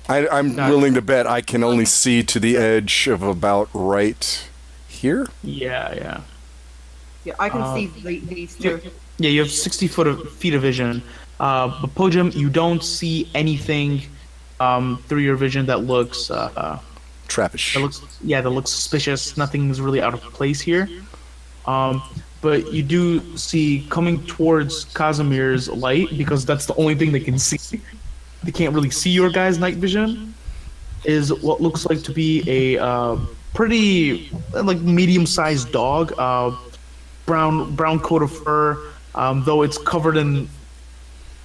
willing to bet I can only see to the edge of about right here. Yeah. Yeah, I can see these two. Yeah, you have 60 feet of vision. But Pojem, you don't see anything through your vision that looks Trappish. that looks suspicious. Nothing's really out of place here. But you do see coming towards Casimir's light, because that's the only thing they can see. They can't really see your guys' night vision. Is what looks like to be a pretty medium-sized dog. Brown coat of fur, though it's covered in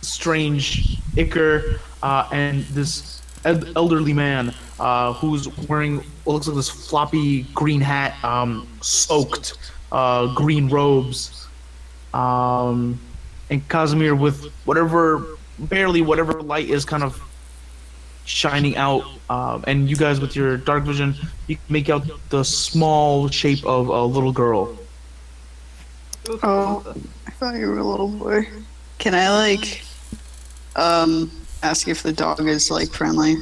strange ichor, and this elderly man who's wearing what looks like this floppy green hat, soaked green robes, and Casimir with whatever light is kind of shining out, and you guys with your dark vision, you can make out the small shape of a little girl. Oh, I thought you were a little boy. Can I ask if the dog is friendly?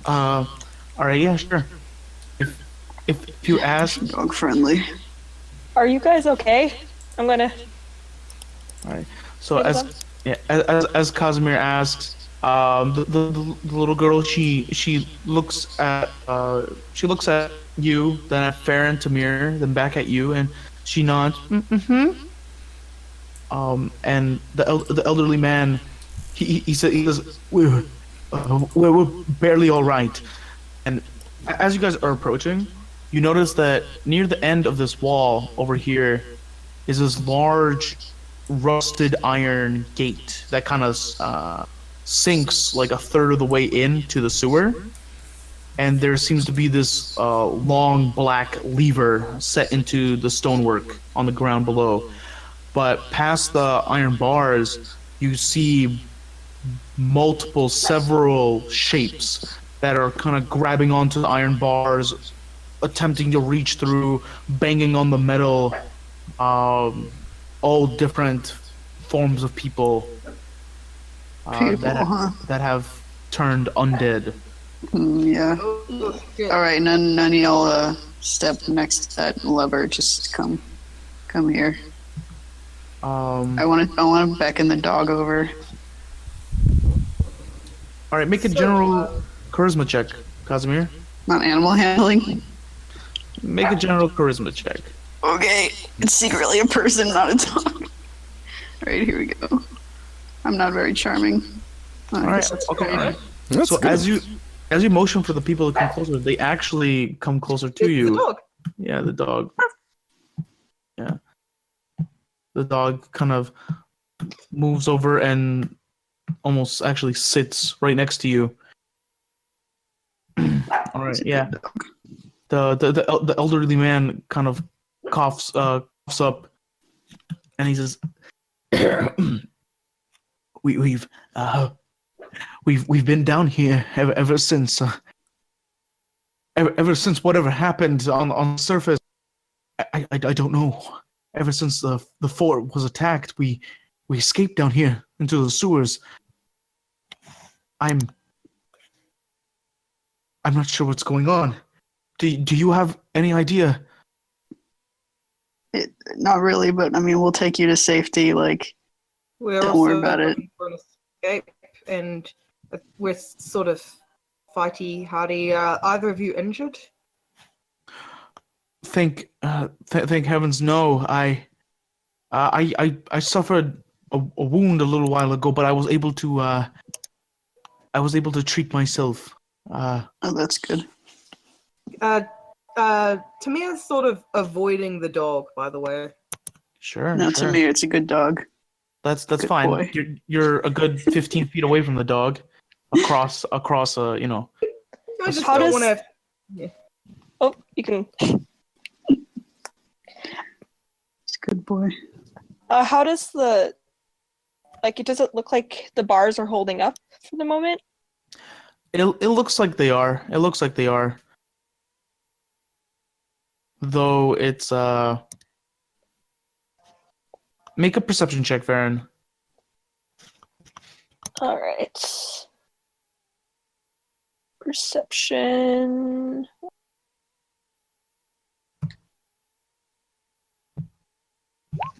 All right, yeah, sure. If you ask, Dog friendly. Are you guys okay? I'm gonna. all right. So Think as Casimir asks, the little girl she looks at you, then at Farron, Tamir, then back at you, and she nods. Mm-hmm. And the elderly man, he says we're barely all right. And as you guys are approaching, you notice that near the end of this wall over here is this large rusted iron gate that kind of sinks like a third of the way into the sewer. And there seems to be this long black lever set into the stonework on the ground below. But past the iron bars, you see several shapes that are kind of grabbing onto the iron bars, attempting to reach through, banging on the metal, all different forms of people, that have turned undead. Yeah. Oh, shit. All right, none of y'all step next to that lever. Just come here. I want to beckon the dog over. All right, make a general charisma check, Casimir. Not animal handling. Make a general charisma check. Okay, it's secretly a person, not a dog. Alright, here we go. I'm not very charming. All right, okay. That's So good. as you motion for the people to come closer, they actually come closer to It's you. the dog. Yeah, the dog. Yeah. The dog kind of moves over and almost actually sits right next to you. All right, yeah. The elderly man kind of coughs up, and he says, "We've been down here ever since ever since whatever happened on the surface. I don't know. Ever since the fort was attacked, we escaped down here into the sewers. I'm not sure what's going on. Do you have any idea?" Not really, but I mean, we'll take you to safety. Like, We're don't worry also about it. looking for an escape, and we're sort of fighty, hardy. Either of you injured? Thank heavens, no. I suffered a wound a little while ago, but I was able to treat myself. Oh, that's good. Tamiya's sort of avoiding the dog, by the way. Sure. No, sure. to me, it's a good dog. That's Good fine. boy. You're a good 15 feet away from the dog, across you know. I just How don't does- want to. Oh, you can. It's a good boy. How does does it look like the bars are holding up for the moment? It looks like they are. It looks like they are. Though it's make a perception check, Varen. All right. Perception.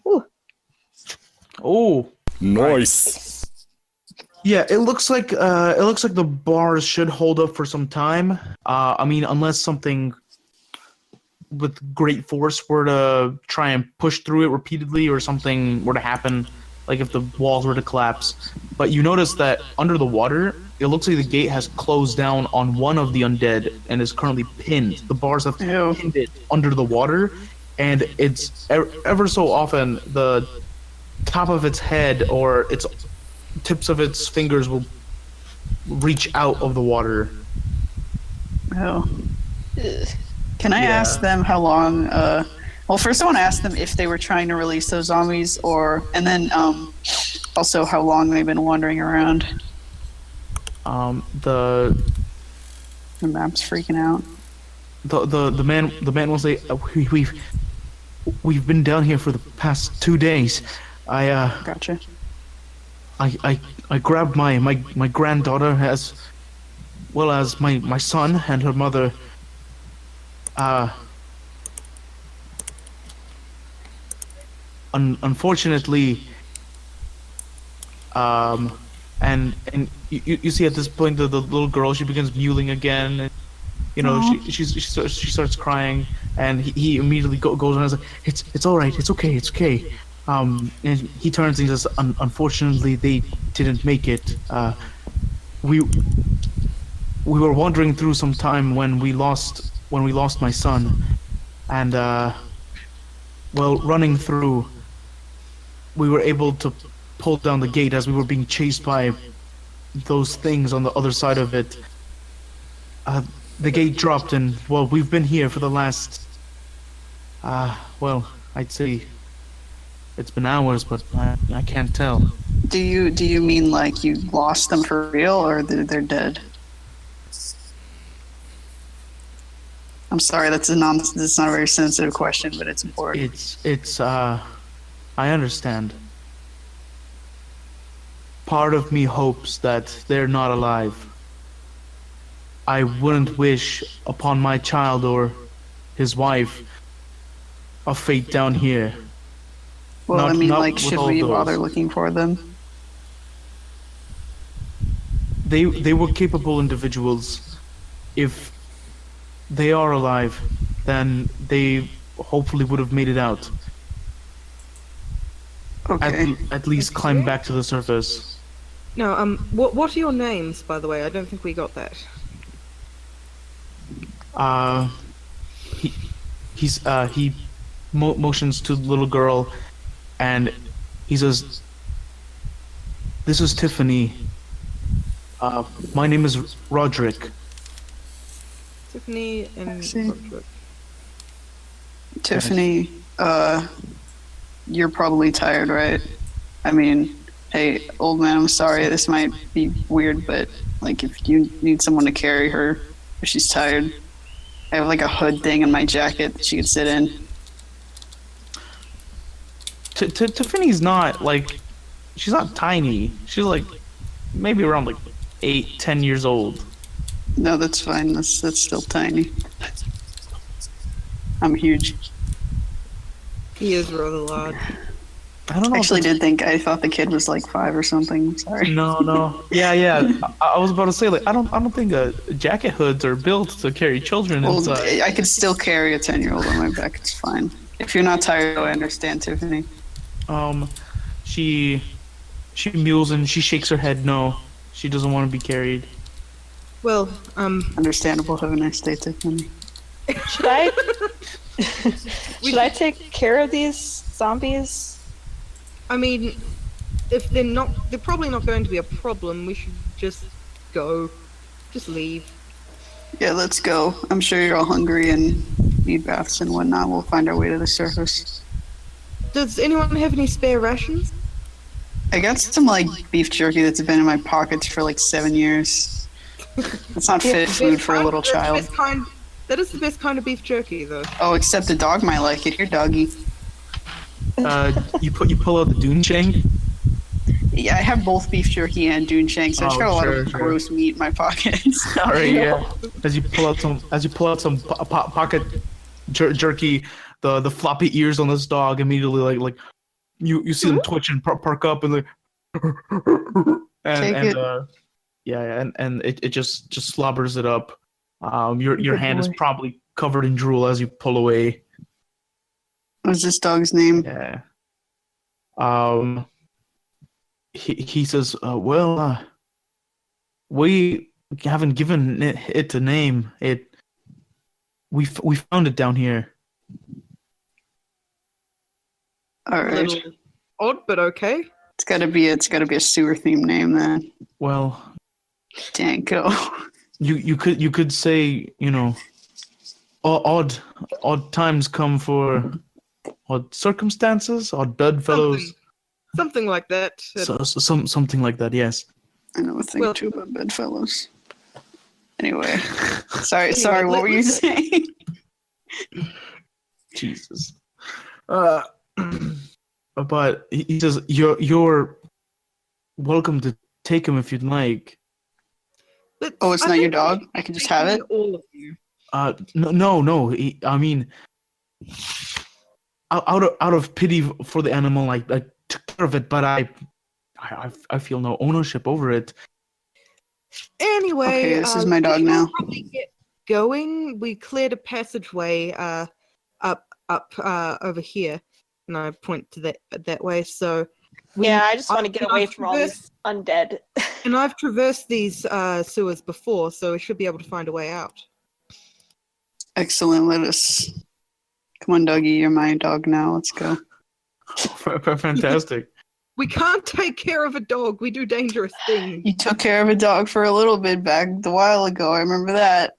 Ooh. Oh. Nice. Yeah, it looks like the bars should hold up for some time. I mean, unless something with great force were to try and push through it repeatedly, or something were to happen, like if the walls were to collapse. But you notice that under the water, it looks like the gate has closed down on one of the undead and is currently pinned. The bars have Ew. pinned it under the water, and it's ever so often the top of its head or its tips of its fingers will reach out of the water. Oh. Ugh. Can I Yeah. ask them how long? Well, first I want to ask them if they were trying to release those zombies, and then also how long they've been wandering around. The map's freaking out. the man will say, we've been down here for the past 2 days. Gotcha. I grabbed my granddaughter as well as my son and her mother. Unfortunately, and you see at this point the little girl, she begins mewling again, and you know she starts crying, and he immediately goes on and says, it's all right, it's okay. And he turns and he says, unfortunately they didn't make it. We were wandering through some time when we lost my son, and well, running through, we were able to pull down the gate as we were being chased by those things on the other side of it. The gate dropped, and well, we've been here for the last well, I'd say it's been hours, but I can't tell. Do you mean like you lost them for real, or they're dead? I'm sorry, that's not a very sensitive question, but it's important. It's I understand. Part of me hopes that they're not alive. I wouldn't wish upon my child or his wife a fate down here. Well, I mean, not like, with should all we those. bother looking for them? They were capable individuals. If they are alive, then they hopefully would have made it out. Okay. At least climb back to the surface. No, what are your names, by the way? I don't think we got that. He motions to the little girl, and he says, This is Tiffany. My name is Roderick. Tiffany and See. Roderick. Tiffany, you're probably tired, right? I mean, hey, old man, I'm sorry. This might be weird, but like, if you need someone to carry her if she's tired, I have like a hood thing in my jacket that she could sit in. Tiffany's not like, she's not tiny. She's like maybe around like 8, 10 years old. No, that's fine. That's still tiny. I'm huge. He is rather large. I don't know. I actually I thought the kid was like 5 or something. I'm sorry. No. Yeah. I was about to say like I don't think jacket hoods are built to carry children Well, inside. I could still carry a 10-year-old on my back. It's fine. If you're not tired, though, I understand, Tiffany. She mews and she shakes her head no. She doesn't want to be carried. Well, Understandable. Have a nice day, Tiffany. Should I? Should I take care of these zombies? I mean, if they're probably not going to be a problem. We should just go. Just leave. Yeah, let's go. I'm sure you're all hungry and need baths and whatnot. We'll find our way to the surface. Does anyone have any spare rations? I got some like beef jerky that's been in my pockets for like 7 years. It's not fit food for a little child. That is the best kind of beef jerky, though. Oh, except the dog might like it. Here, doggy. You pull out the Dune Shank. Yeah, I have both beef jerky and dune shank, so I just got a lot of gross meat in my pockets. All right, yeah. As you pull out some pocket jerky, the floppy ears on this dog immediately like you see them twitch and perk up and like and it just slobbers it up. Your hand is probably covered in drool as you pull away. What's this dog's name? Yeah. He says, we haven't given it a name. We found it down here. All A right. little odd, but okay. It's gotta be a sewer themed name then. Well, Danko. you could say, odd times come for odd circumstances, odd dud fellows. Something like that. Something like that, yes. I know a thing or two about bedfellows. Anyway, sorry. Anyway, What were you saying? Jesus. But he says you're welcome to take him if you'd like. Oh, it's not your dog? I can just have it? All of you. No. I mean, out of pity for the animal, I took care of it, but I feel no ownership over it. Anyway, Okay, this is my dog we should now. Probably get going. We cleared a passageway up over here, and I point to that way. So I just want to get away from all these undead. And I've traversed these sewers before, so we should be able to find a way out. Excellent. Come on, doggy. You're my dog now. Let's go. Fantastic. We can't take care of a dog. We do dangerous things. You took care of a dog for a little bit back a while ago. I remember that.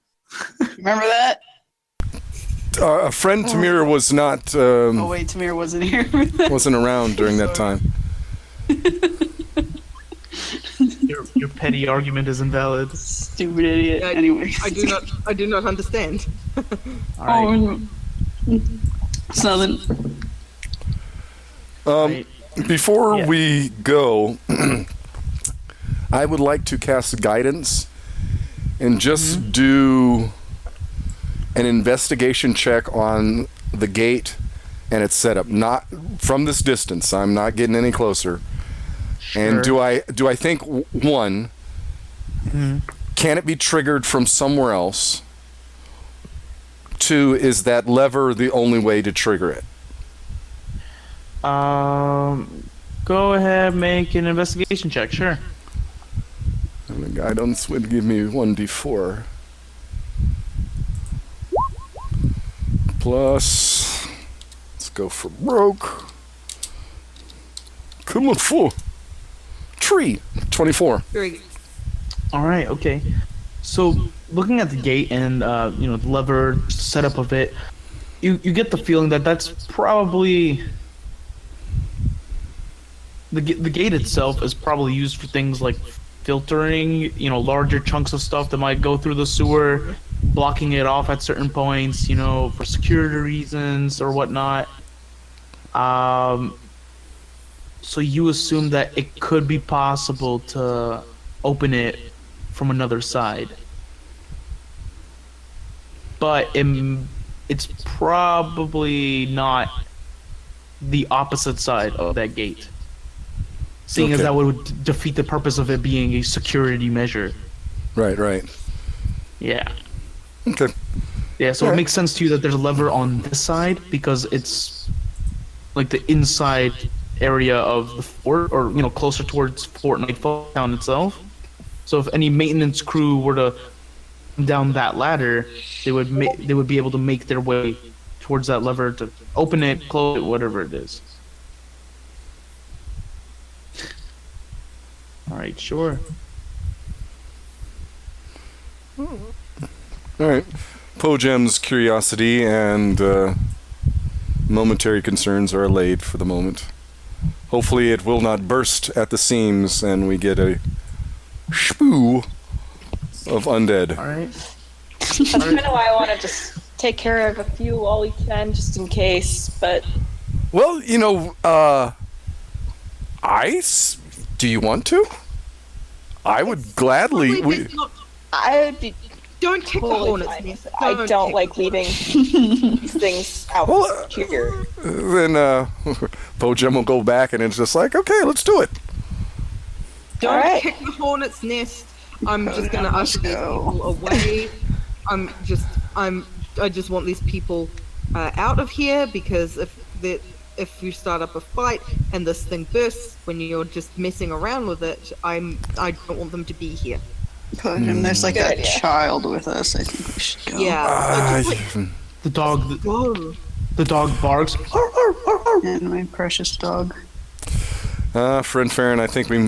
Remember that? A friend Tamir was not. Oh wait, Tamir wasn't here. Wasn't around during that time. Your petty argument is invalid. Stupid idiot. Yeah, Anyway, I do not understand. All right. It's nothing. Before we go, I would like to cast guidance and just do an investigation check on the gate and its setup. Not from this distance. I'm not getting any closer. Sure. And do I think one, can it be triggered from somewhere else? 2, is that lever the only way to trigger it? Go ahead, make an investigation check. Sure. And the guidance would give me 1d4 plus. Let's go for broke. Come on, 4. free. 24. Very good. All right, okay. So looking at the gate and the lever setup of it, you get the feeling that that's probably the gate itself is probably used for things like filtering, larger chunks of stuff that might go through the sewer, blocking it off at certain points, for security reasons or whatnot. So you assume that it could be possible to open it from another side. But it's probably not the opposite side of that gate. Seeing as Okay. that would defeat the purpose of it being a security measure. Right. Yeah. Okay. Yeah, so Alright. it makes sense to you that there's a lever on this side because it's like the inside area of the fort, or closer towards Fort Nightfall town itself. So if any maintenance crew were to come down that ladder, they would be able to make their way towards that lever to open it, close it, whatever it is. All right, sure. All right. Pojem's curiosity and momentary concerns are allayed for the moment. Hopefully it will not burst at the seams and we get a shpoo of undead. All right. That's kind of why I want to just take care of a few while we can, just in case. But Well, do you want to? I would gladly. I would be Don't kick the totally hornet's fine nest. with it. I don't kick like the leaving these things out here. Then Pojem will go back and it's just like, okay, let's do it. Don't Alright. kick the hornet's nest. I'm just gonna usher these go. people away. I just want these people out of here because if you start up a fight and this thing bursts when you're just messing around with it, I don't want them to be here. And there's like Good a idea. child with us. I think we should go. Yeah. Just, like, The dog. go. The dog barks. And my precious dog. Friend Farron, I think we,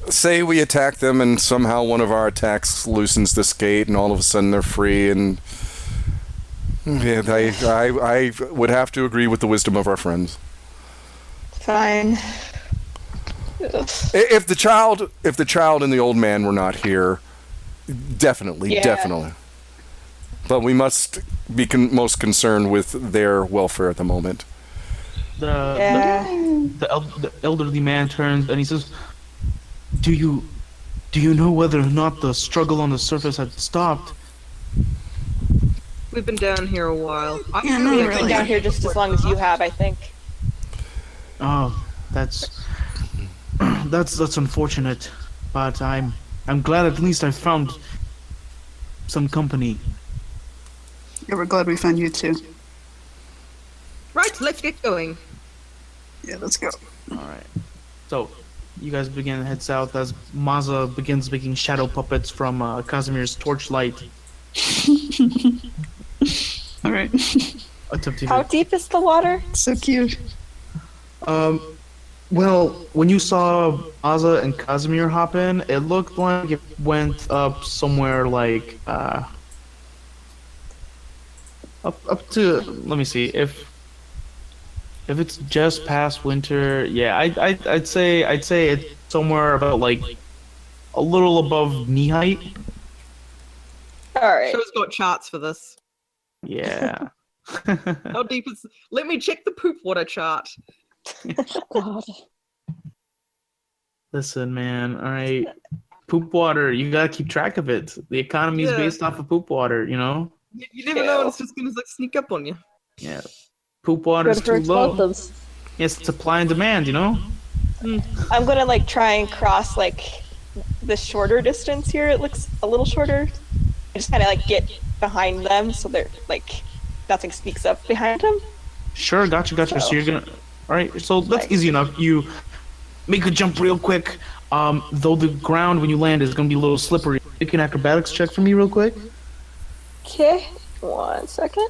say we attack them and somehow one of our attacks loosens this gate and all of a sudden they're free and yeah, I would have to agree with the wisdom of our friends. Fine. If the child and the old man were not here, definitely. But we must be most concerned with their welfare at the moment. The elderly man turns and he says, Do you know whether or not the struggle on the surface had stopped?" We've been down here a while. Yeah, no, We've really. been down here just as long as you have, I think. Oh, that's unfortunate, but I'm glad at least I found some company. Yeah, we're glad we found you too. Right, let's get going. Yeah, let's go. All right. So, you guys begin to head south as Maza begins making shadow puppets from Casimir's torchlight. All right. How deep is the water? So cute. Well, when you saw Maza and Casimir hop in, it looked like it went up somewhere like up to, let me see, if it's just past winter, yeah, I'd say it's somewhere about like a little above knee height. Alright. Show's got charts for this. Yeah. How deep is? Let me check the poop water chart. God. Listen, man, all right. Poop water, you gotta keep track of it. The economy is Yeah. based off of poop water, you know? You never know when it's just gonna like sneak up on you. Yeah. Poop water is Good too for low. explosives. Yes, supply and demand, you know? I'm gonna like try and cross like the shorter distance here. It looks a little shorter. I just kind of like get behind them so they're like nothing speaks up behind them. Sure, gotcha. So So- you're gonna. All right, so that's Right. easy enough. You make a jump real quick. Though the ground when you land is gonna be a little slippery. Make an acrobatics check for me, real quick. Okay, 1 second.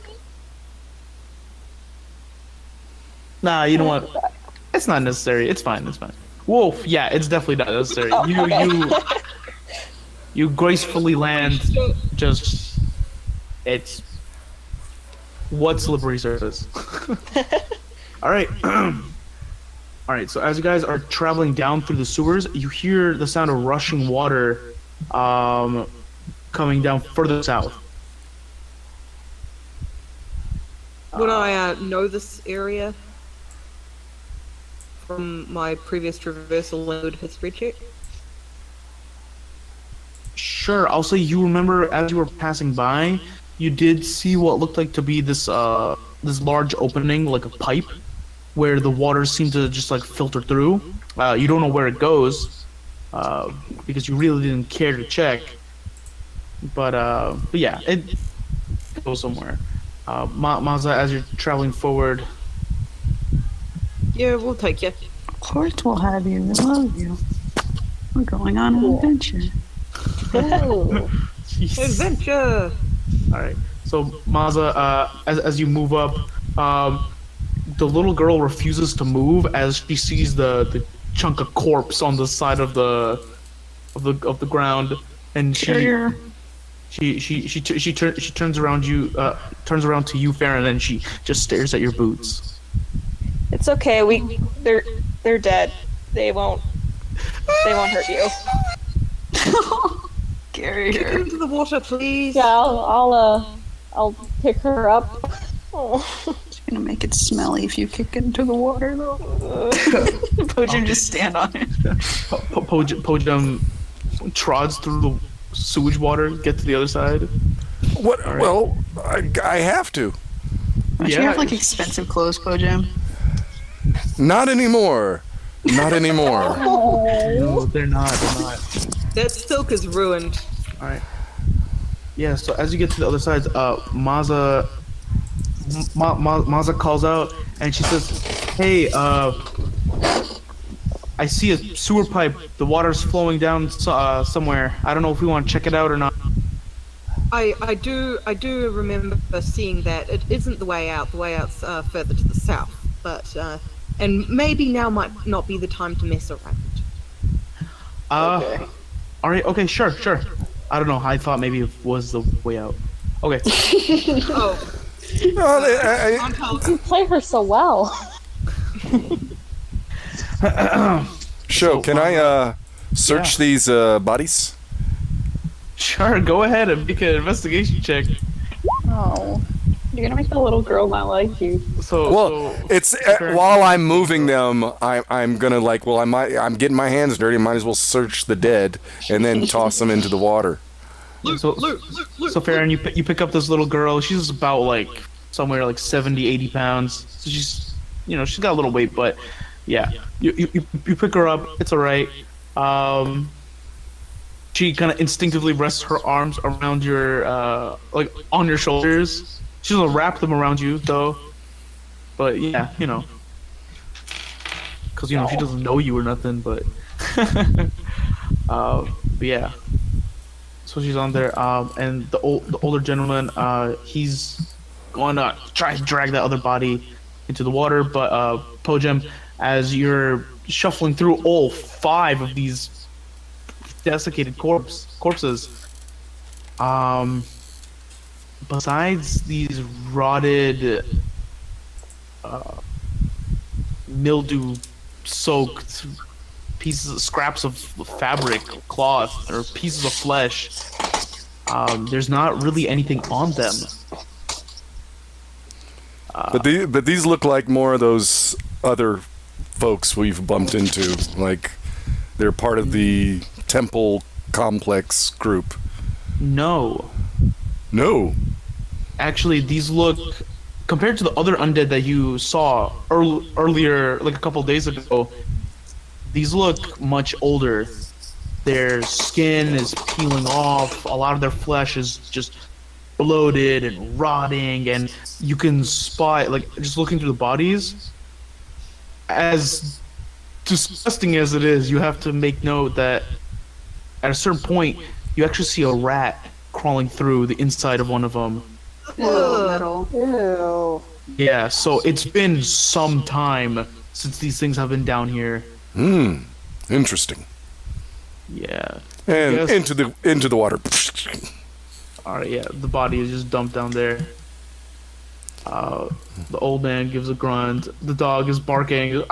Nah, you know what? It's not necessary. It's fine. Wolf, yeah, it's definitely not necessary. Oh, okay. You gracefully land. Just it's what slippery surface. All right. All right. So as you guys are traveling down through the sewers, you hear the sound of rushing water, coming down further south. Would I know this area from my previous traversal and good history check? Sure. I'll say you remember as you were passing by, you did see what looked like to be this this large opening, like a pipe, where the water seemed to just like filter through. You don't know where it goes, because you really didn't care to check. But yeah, it goes somewhere. Maza, as you're traveling forward, Yeah, we'll take you. Of course we'll have you. We love you. We're going on an adventure. Ooh. Adventure! all right. So Maza, as you move up, the little girl refuses to move as she sees the chunk of corpse on the side of the ground, and Carrier. she turns around to you, Farron, and she just stares at your boots. It's okay. They're dead. They won't hurt you. Carrier. Get into the water, please. Yeah, I'll pick her up. Oh. It's gonna make it smelly if you kick it into the water, though. Pojum just stand on it. Pojum trods through the sewage water, get to the other side. What? All right. Well, I have to. Don't you have like expensive clothes, Pojum? Not anymore. Not anymore. No, they're not. That silk is ruined. All right. Yeah. So as you get to the other side, Maza calls out and she says, "Hey, I see a sewer pipe. The water's flowing down somewhere. I don't know if we want to check it out or not." I do remember seeing that. It isn't the way out. The way out's further to the south. But and maybe now might not be the time to mess around. Okay. All right. Okay. Sure. I don't know. I thought maybe it was the way out. Okay. Oh, Well, You play her so well. Sure. Can I search these bodies? Sure. Go ahead and make an investigation check. Oh, you're gonna make the little girl not like you. Well, it's while I'm moving them, I'm gonna like. Well, I'm getting my hands dirty. I might as well search the dead and then toss them into the water. So Farron, you pick up this little girl. She's about like somewhere like 70, 80 pounds. So she's she's got a little weight, but yeah, you pick her up. It's all right. She kind of instinctively rests her arms around your like on your shoulders. She doesn't wrap them around you though. But yeah, because she doesn't know you or nothing. But yeah. So she's on there, and the older gentleman, he's going to try to drag that other body into the water. But Pojum, as you're shuffling through all 5 of these desiccated corpses, besides these rotted, mildew-soaked scraps of fabric, cloth, or pieces of flesh, there's not really anything on them. But these look like more of those other folks we've bumped into. Like they're part of the temple complex group. No. Actually, these look, compared to the other undead that you saw earlier, like a couple days ago, these look much older. Their skin is peeling off. A lot of their flesh is just bloated and rotting, and you can spot, like, just looking through the bodies, as disgusting as it is, you have to make note that at a certain point, you actually see a rat crawling through the inside of one of them. Metal. Ew. Yeah, so it's been some time since these things have been down here. Interesting. Yeah. And Yes. into the water. All right. Yeah. The body is just dumped down there. The old man gives a grunt. The dog is barking.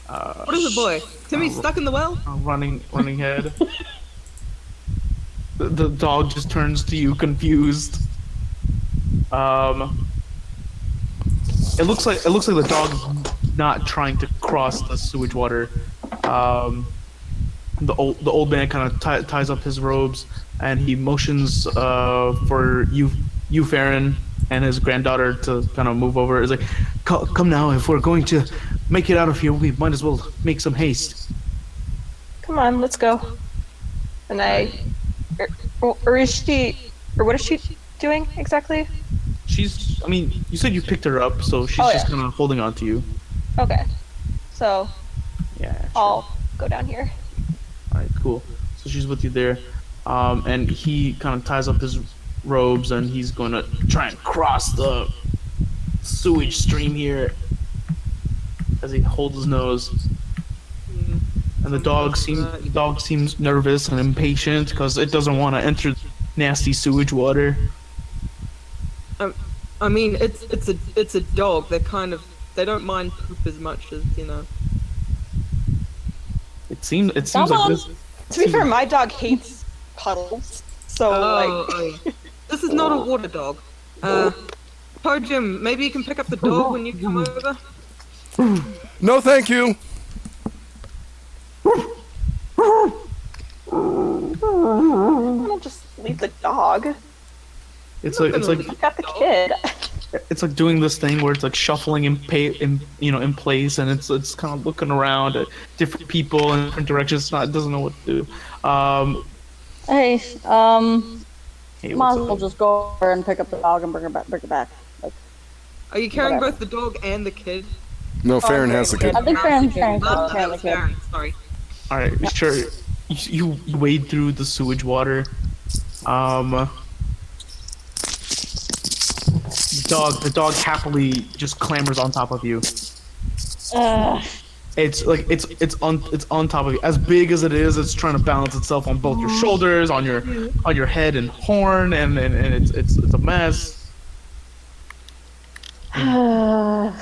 What is it, boy? Timmy's stuck in the well? Running head. The dog just turns to you confused. It looks like the dog is not trying to cross the sewage water. The old man kind of ties up his robes and he motions for you Farron and his granddaughter to kind of move over. It's like, come now, if we're going to make it out of here, we might as well make some haste. Come on, let's go. And or is she, or what is she doing exactly? I mean, you said you picked her up, so she's Oh, just yeah. kind of holding on to you. Okay. So, Yeah, sure. I'll go down here. Alright, cool. So she's with you there. And he kind of ties up his robes and he's going to try and cross the sewage stream here as he holds his nose. And the dog seems nervous and impatient because it doesn't want to enter nasty sewage water. I mean, it's a dog. They don't mind poop as much as, you know. It seems like Come this. on. To be fair, my dog hates puddles. So, Oh, yeah. This is not a water dog. Jim, maybe you can pick up the dog when you come over? No, thank you. I'm gonna just leave the dog. It's like I got the kid. it's like doing this thing where it's like shuffling in place, and it's kind of looking around at different people in different directions. It doesn't know what to do. Hey, Hey, might what's as well up? just go over and pick up the dog and bring it back. Like, Are you carrying Whatever. both the dog and the kid? No, Farron has the kid. I think Farron's That carrying the was kid. Farron, sorry. All right, sure. You wade through the sewage water. The dog happily just clambers on top of you. It's on top of you. As big as it is, it's trying to balance itself on both your shoulders, on your head and horn, and it's a mess. I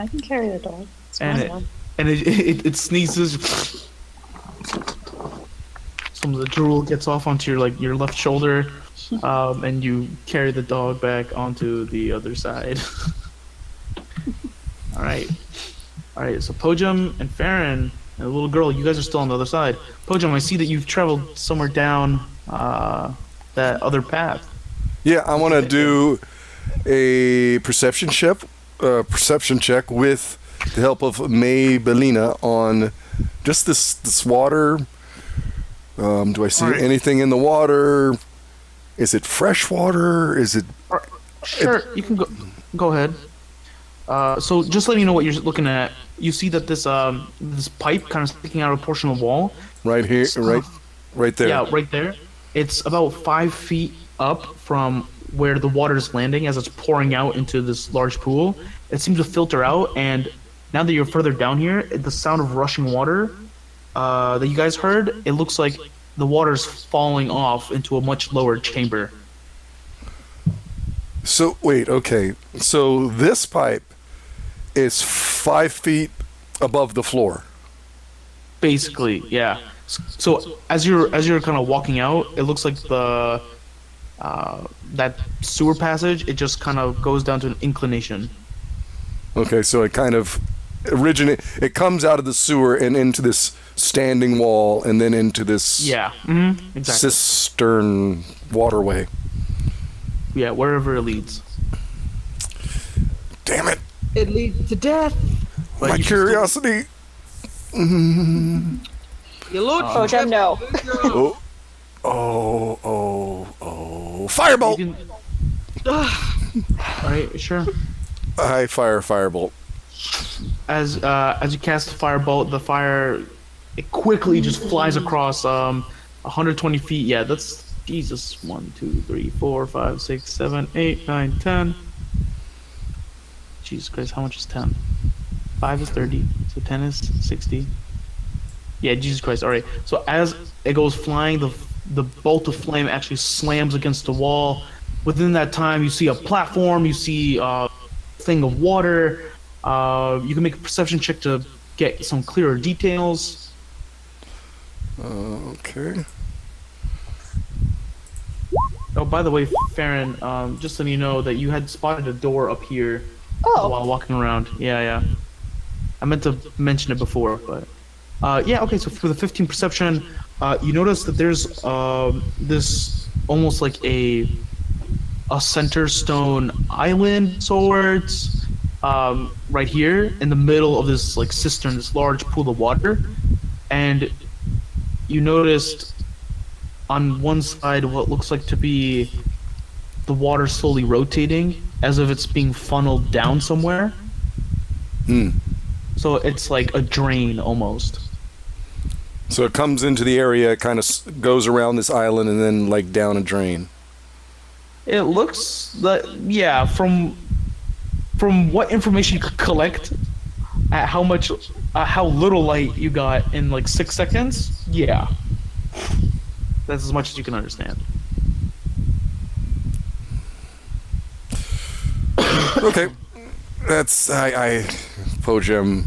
can carry the dog. It's And fine. it sneezes. Some of the drool gets off onto your left shoulder, and you carry the dog back onto the other side. All right. So Pojum and Farron and the little girl, you guys are still on the other side. Pojum, I see that you've traveled somewhere down that other path. Yeah, I want to do a perception check with the help of Maybellina on just this water. Do I see Alright. anything in the water? Is it fresh water? Is it? Sure, you can go ahead. So just letting you know what you're looking at, you see that this pipe kind of sticking out of a portion of the wall. Right here, right there. Yeah, right there. It's about 5 feet up from where the water is landing as it's pouring out into this large pool. It seems to filter out, and now that you're further down here, the sound of rushing water that you guys heard, it looks like the water's falling off into a much lower chamber. So wait, okay. So this pipe is 5 feet above the floor. Basically, yeah. So as you're kind of walking out, it looks like the that sewer passage, it just kind of goes down to an inclination. Okay, so it kind of it comes out of the sewer and into this standing wall and then into this Yeah, exactly. cistern waterway. Yeah, wherever it leads. Damn it. It leads to death. But My you can curiosity. Your lordship. Pojum, no. Oh. Firebolt! You can... Alright, sure. I fire firebolt. As you cast the firebolt, the fire it quickly just flies across 120 feet. Yeah, that's Jesus. 1, 2, 3, 4, 5, 6, 7, 8, 9, 10. Jesus Christ, how much is 10? 5 is 30, so 10 is 60. Yeah, Jesus Christ. All right. So as it goes flying, the bolt of flame actually slams against the wall. Within that time, you see a platform. You see a thing of water. You can make a perception check to get some clearer details. Okay. Oh, by the way, Farron, just letting you know that you had spotted a door up here Oh. while walking around. Yeah. I meant to mention it before, but yeah. Okay, so for the 15 perception, you notice that there's this almost like a center stone island sorts right here in the middle of this like cistern, this large pool of water, and you noticed on one side what looks like to be the water slowly rotating as if it's being funneled down somewhere. So it's like a drain almost. So it comes into the area, kind of goes around this island, and then like down a drain. It looks like, yeah, from what information you could collect at how much how little light you got in like 6 seconds, yeah. That's as much as you can understand. Okay. That's I Pojam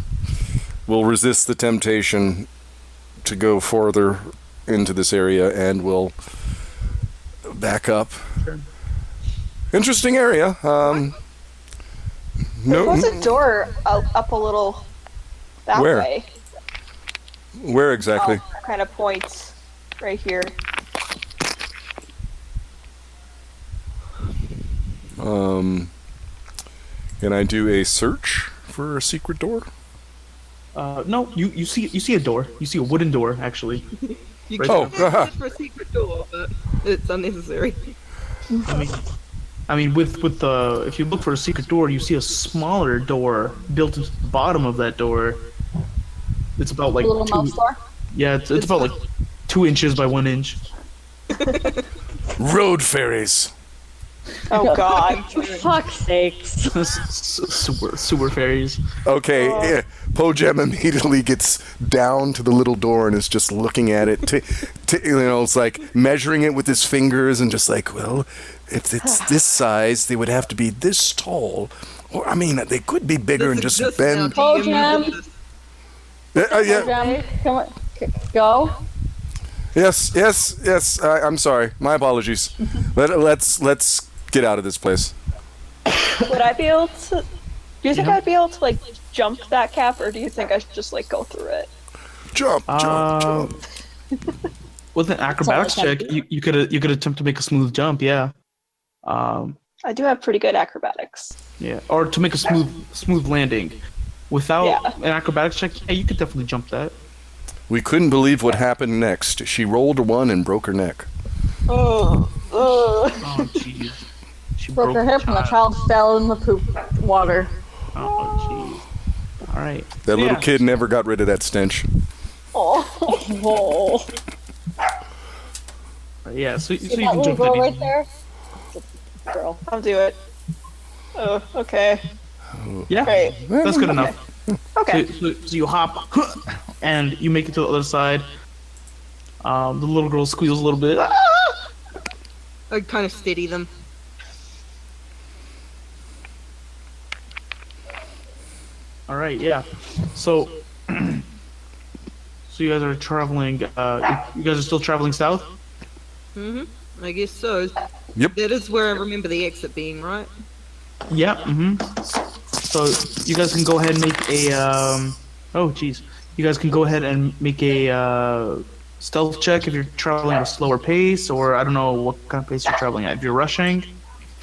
will resist the temptation to go farther into this area and will back up. Sure. Interesting area. There was a door up a little that Where? way. Where exactly? Kind of points right here. Can I do a search for a secret door? No, you see a door. You see a wooden door actually. You Right. can Oh, search for a secret door, but it's unnecessary. I mean, with the if you look for a secret door, you see a smaller door built into the bottom of that door. It's about like A little mouse door. yeah, it's about like 2 inches by 1 inch. Road fairies. Oh God. For fuck's sakes. Sewer fairies. Okay, yeah. Pojam immediately gets down to the little door and is just looking at it. It's like measuring it with his fingers and just like, well, if it's this size, they would have to be this tall. Or, I mean, they could be bigger and just bend. Pojam. Yeah. Jam, come on. Go. Yes. I'm sorry. My apologies. Let's get out of this place. Would I be able to? Do you think I'd be able to like jump that cap, or do you think I should just like go through it? Jump. With an acrobatics Sorry, check, you could attempt to make a smooth jump. Yeah. I do have pretty good acrobatics. Yeah. Or to make a smooth landing. Without Yeah. an acrobatics check, yeah, you could definitely jump that. We couldn't believe what happened next. She rolled a 1 and broke her neck. Oh. Oh jeez. She Broke her hip and the child. child fell in the poop water. Oh jeez. All right. That little Yeah. kid never got rid of that stench. Oh. Yeah. So you See can that little jump girl that right easy. there? Girl. I'll do it. Oh, okay. Yeah. Great. That's good enough. Okay. So you hop and you make it to the other side. The little girl squeals a little bit. I kind of steady them. All right, yeah. So, so you guys are traveling. You guys are still traveling south. I guess so. Yep. That is where I remember the exit being, right? Yeah. So you guys can go ahead and make a. Oh, jeez. You guys can go ahead and make a stealth check if you're traveling at a slower pace, or I don't know what kind of pace you're traveling at. If you're rushing.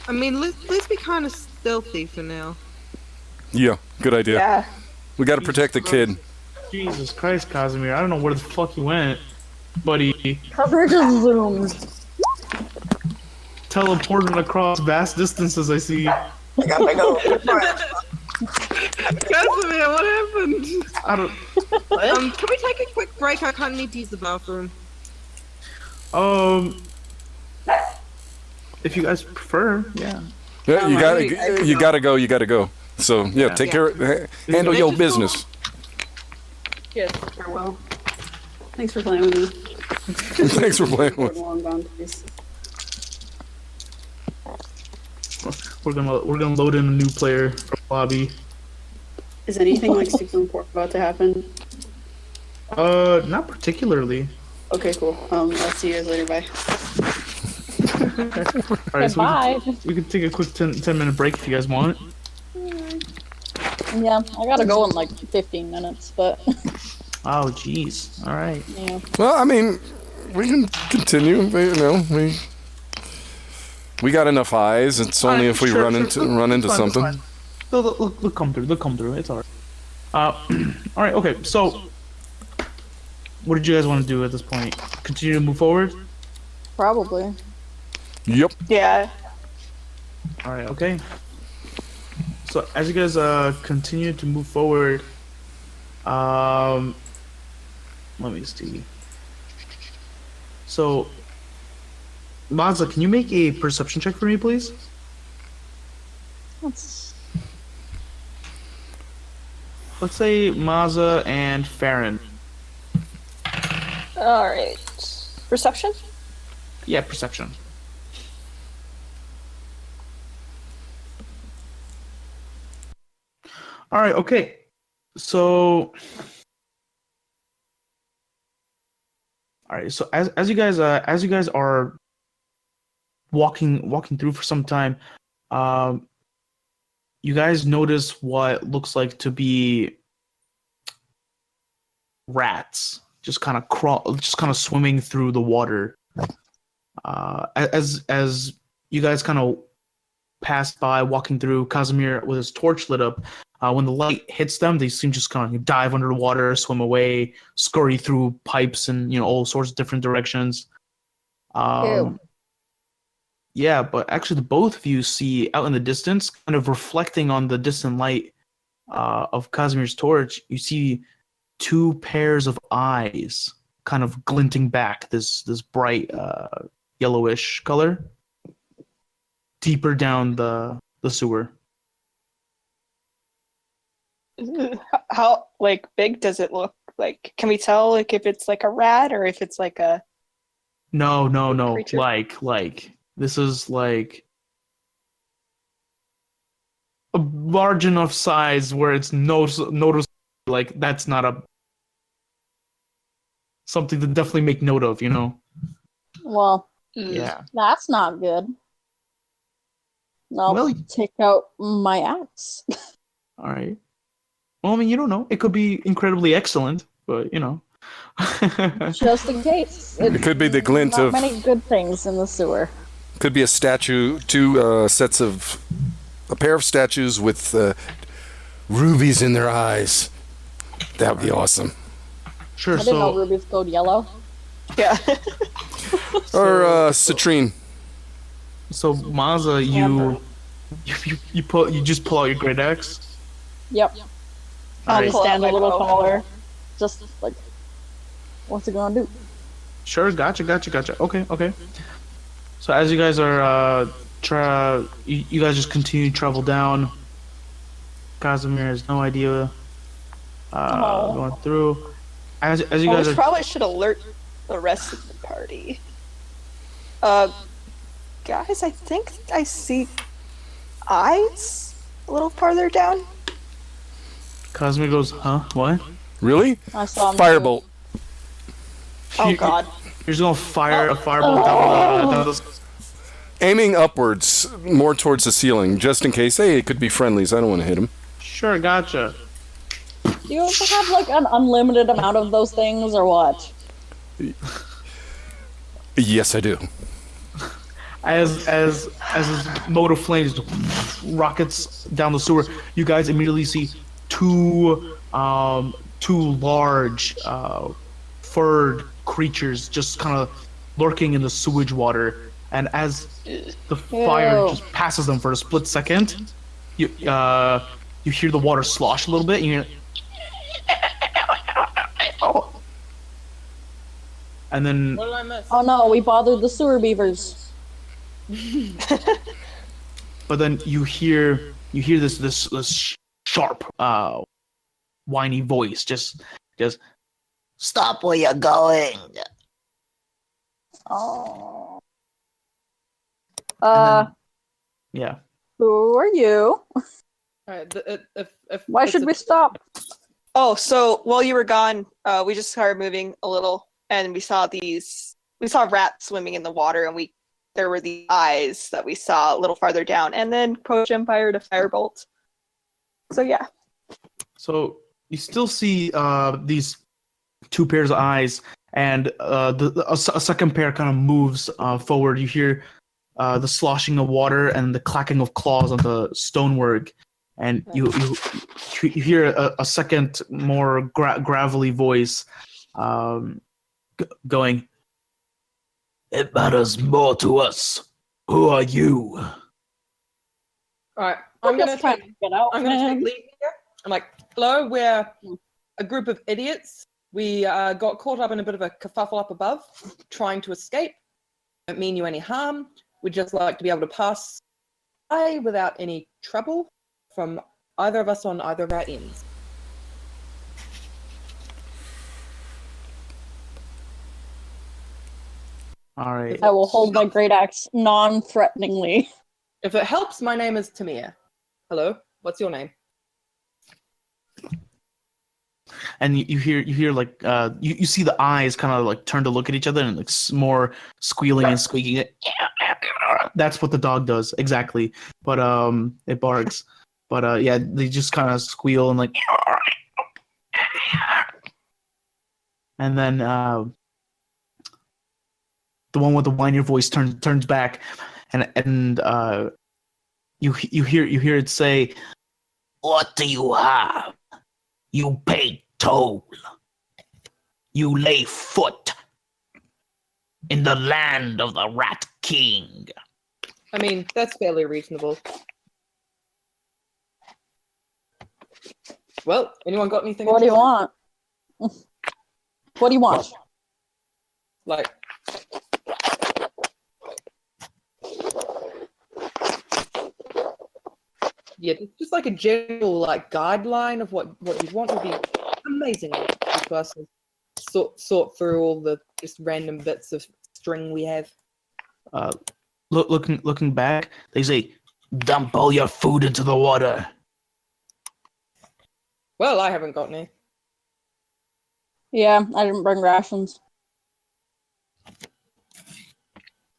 I mean, let's be kind of stealthy for now. Yeah, good idea. Yeah. We got to protect the kid. Jesus Christ, Casimir! I don't know where the fuck you went, buddy. Cover just zoomed. Teleported across vast distances. I see. Casimir, what happened? I don't. Can we take a quick break? I kind of need to use the bathroom. If you guys prefer, yeah. Yeah, you gotta go. So yeah, take care. Handle your business. Yes. Farewell. Thanks for playing with me. Thanks for playing with. Long gone, please. We're gonna load in a new player from lobby. Is anything like super important about to happen? Not particularly. Okay, cool. I'll see you guys later. Bye. All right, so Bye. we can take a quick 10-minute break if you guys want. Yeah, I gotta go in like 15 minutes, but Oh, jeez. All right. yeah. Well, I mean, we can continue. You know, we got enough eyes. It's only if we run into It's fine, something. it's fine. They'll come through. They'll come through. It's all right. All right. Okay. So, what did you guys want to do at this point? Continue to move forward. Probably. Yep. Yeah. All right. Okay. So as you guys continue to move forward, let me see. So, Mazda, can you make a perception check for me, please? That's Let's say Mazda and Farron. All right. Perception? Yeah, perception. All right. Okay. So. All right. So as you guys are walking through for some time, you guys notice what looks like to be rats just kind of swimming through the water. As you guys kind of pass by, walking through, Casimir with his torch lit up. When the light hits them, they seem just kind of dive under the water, swim away, scurry through pipes and all sorts of different directions. Ew. Yeah, but actually, the both of you see out in the distance, kind of reflecting on the distant light of Casimir's torch. You see two pairs of eyes, kind of glinting back. This bright yellowish color, deeper down the sewer. How like big does it look? Like, can we tell like if it's like a rat or if it's like a No. creature? Like this is like a large enough size where it's noticeable. Like that's not something to definitely make note of. well, Yeah. that's not good. I'll Well, take out my axe. all right. Well, I mean, you don't know. It could be incredibly excellent, but Just in case. It could be the glint Not of. many good things in the sewer. Could be a statue. A pair of statues with rubies in their eyes. That would be awesome. Sure. I didn't know So, rubies glowed yellow. Yeah. Or citrine. so Maza, you just pull out your great axe. Yep. All I'll right. stand a Pull out little my bow. taller. Just like, what's it gonna do? Sure. Gotcha. Okay. So as you guys are you guys just continue to travel down. Casimir has no idea going through. As you guys We are probably should alert the rest of the party. Guys, I think I see eyes a little farther down. Casimir goes, huh? What? Really? I saw him Firebolt. Oh You- God. You're just gonna fire a firebolt down the Aiming upwards, more towards the ceiling, just in case. Hey, it could be friendlies. I don't want to hit him. Sure, gotcha. Do you have like an unlimited amount of those things or what? Yes, I do. As his mote of flames rockets down the sewer, you guys immediately see two large furred creatures just kind of lurking in the sewage water. And as the fire Ew. just passes them for a split second, you hear the water slosh a little bit, and you hear, and then What did I miss? Oh no, we bothered the sewer beavers. but then you hear this sharp, whiny voice, just stop where you're going. Oh. And then, yeah. Who are you? Alright, if Why it's should a- we stop? Oh, so while you were gone, we just started moving a little, and we saw rats swimming in the water, and there were the eyes that we saw a little farther down, and then Pojem fired a firebolt. So yeah. So you still see these two pairs of eyes, and a second pair kind of moves forward. You hear the sloshing of water and the clacking of claws on the stonework, and you hear a second more gravelly voice going, "It matters more to us. Who are you?" Alright, I'm just trying to get out, I'm gonna take man. lead here. I'm like, hello, we're a group of idiots. We got caught up in a bit of a kerfuffle up above, trying to escape. Don't mean you any harm. We'd just like to be able to pass by without any trouble from either of us on either of our ends. All right. I will hold my great axe non-threateningly. If it helps, my name is Tamir. Hello, what's your name? And you hear like you see the eyes kind of like turn to look at each other and like more squealing and squeaking. That's what the dog does exactly, but it barks. But yeah, they just kind of squeal and like, and then the one with the whinier voice turns back, and you hear it say, "What do you have? You pay toll. You lay foot in the land of the Rat King." I mean, that's fairly reasonable. Well, anyone got anything? What do you interesting? want? What do you want? Like, yeah, just like a general like guideline of what you'd want would be amazing to us to sort through all the just random bits of string we have. Looking back, they say, "Dump all your food into the water." Well, I haven't got any. Yeah, I didn't bring rations.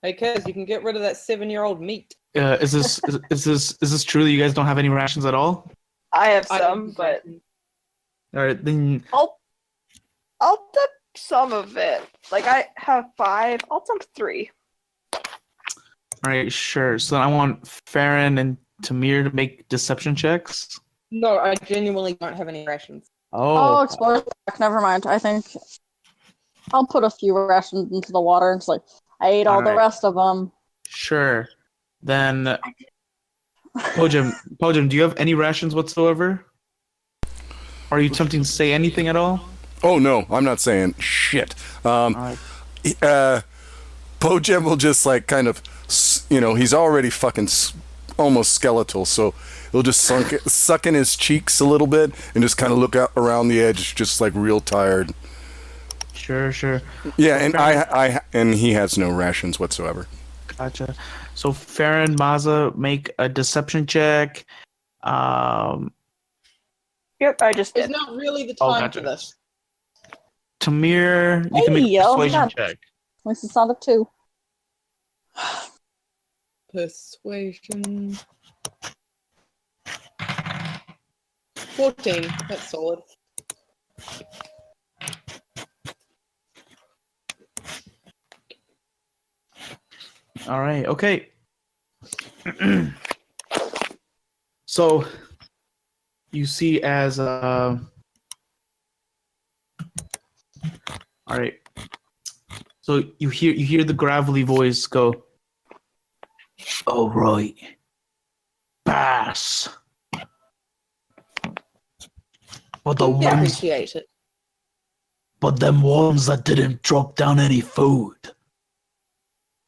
Hey, Kez, you can get rid of that 7-year-old meat. Is this true that you guys don't have any rations at all? I have I some, don't- but All right, then. I'll dump some of it. Like I have 5. I'll dump 3. All right, sure. So then I want Farron and Tamir to make deception checks. No, I genuinely don't have any rations. Oh, Oh, explore the back. Never mind. I think I'll put a few rations into the water. It's like I ate all the Alright. rest of them. sure. Then, Pojem, do you have any rations whatsoever? Are you attempting to say anything at all? Oh no, I'm not saying shit. Alright. Pojem will just like kind of, he's already fucking almost skeletal, so he'll just suck in his cheeks a little bit and just kind of look out around the edge, just like real tired. Sure. Yeah, and and he has no rations whatsoever. Gotcha. So Farron, Maza, make a deception check. Yep, I just It's did. not really the Oh, time gotcha. for this. Tamir, you can make Hey, a oh, persuasion God. check. At least it's not a 2. Persuasion. 14. That's solid. All right. Okay. So you see as all right. So you hear the gravelly voice go, "All right. Pass." But the Yeah, ones appreciate it. But them ones that didn't drop down any food,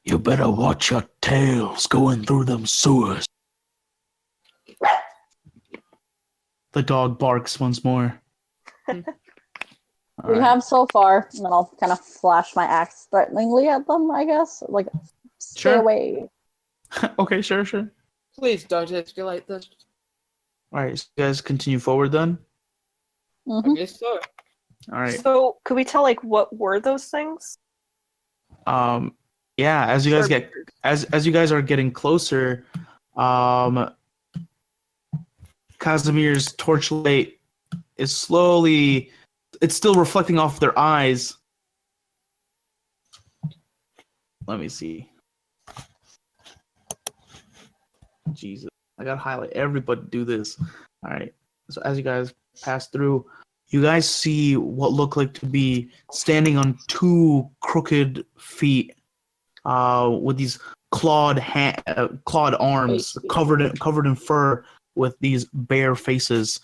you better watch your tails going through them sewers. The dog barks once more. We Alright. have so far, and then I'll kind of flash my axe threateningly at them, I guess. Like, stay Sure. away. Okay, sure. Please don't escalate this. Alright, so you guys continue forward then? I hmm guess so. Alright. So, could we tell like what were those things? Yeah, as you guys Sure. get as you guys are getting closer, Casimir's torchlight is slowly, it's still reflecting off their eyes. Let me see. Jesus, I gotta highlight everybody. Do this. All right. So as you guys pass through, you guys see what look like to be standing on two crooked feet, with these clawed arms, covered in fur, with these bare faces,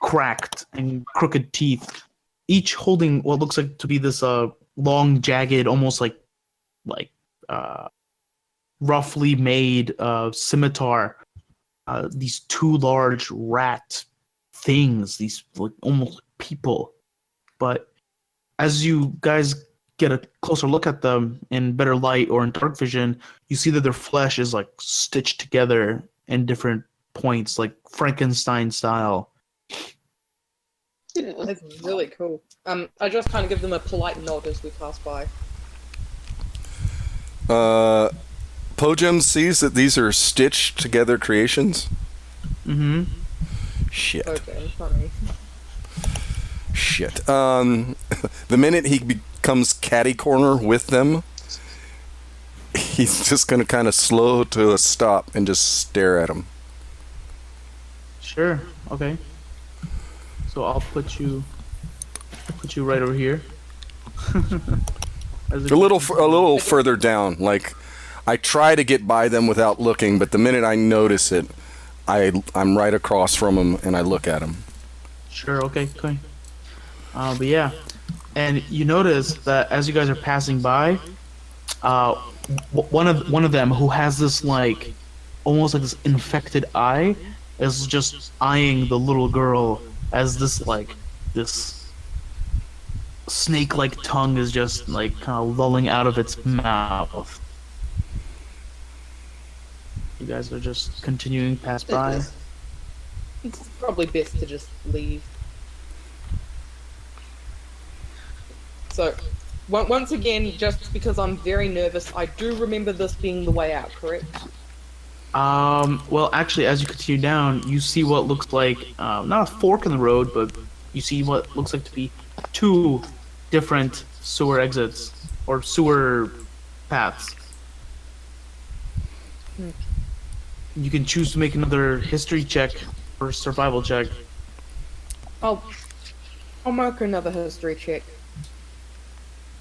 cracked and crooked teeth, each holding what looks like to be this long, jagged, almost like roughly made scimitar. These two large rat things, these like almost people. But as you guys get a closer look at them in better light or in dark vision, you see that their flesh is like stitched together in different points, like Frankenstein style. That's really cool. I just kind of give them a polite nod as we pass by. Pojem sees that these are stitched together creations. Mm-hmm. Shit. Okay, funny. Shit. The minute he becomes catty corner with them, he's just gonna kind of slow to a stop and just stare at them. Sure. Okay. So I'll put you right over here. A little further down. Like, I try to get by them without looking, but the minute I notice it, I'm right across from them and I look at them. Sure. Okay. But yeah, and you notice that as you guys are passing by, one of them who has this like almost like this infected eye is just eyeing the little girl as this snake-like tongue is just like kind of lolling out of its mouth. You guys are just continuing past by. It's probably best to just leave. So, once again, just because I'm very nervous, I do remember this being the way out, correct? Well, actually, as you continue down, you see what looks like, not a fork in the road, but you see what looks like to be two different sewer exits, or sewer paths. You can choose to make another history check or survival check. I'll mark another history check.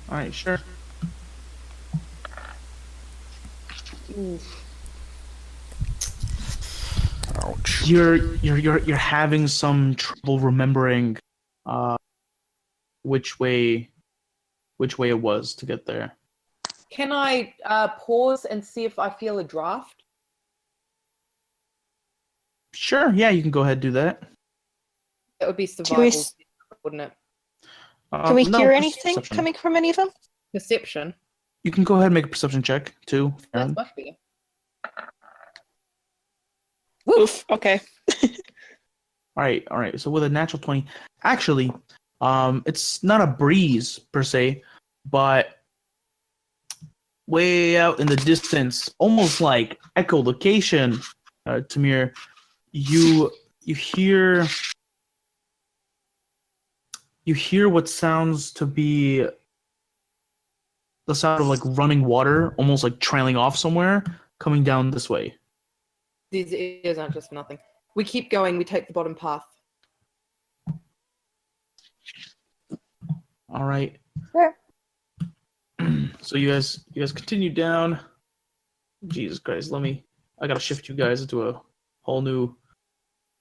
Alright, sure. Oof. Ouch. You're having some trouble remembering which way it was to get there. Can I pause and see if I feel a draft? Sure, yeah, you can go ahead and do that. That would be Can survival, we, wouldn't it? can we No, hear anything perception. coming from any of them? Perception. You can go ahead and make a perception check too. That's much better. Oof. Okay. All right. So with a natural 20, actually, it's not a breeze per se, but way out in the distance, almost like echolocation, Tamir, you hear what sounds to be the sound of like running water, almost like trailing off somewhere, coming down this way. These ears aren't just for nothing. We keep going, we take the bottom path. All right. Sure. So you guys continue down. Jesus Christ, I gotta shift you guys into a whole new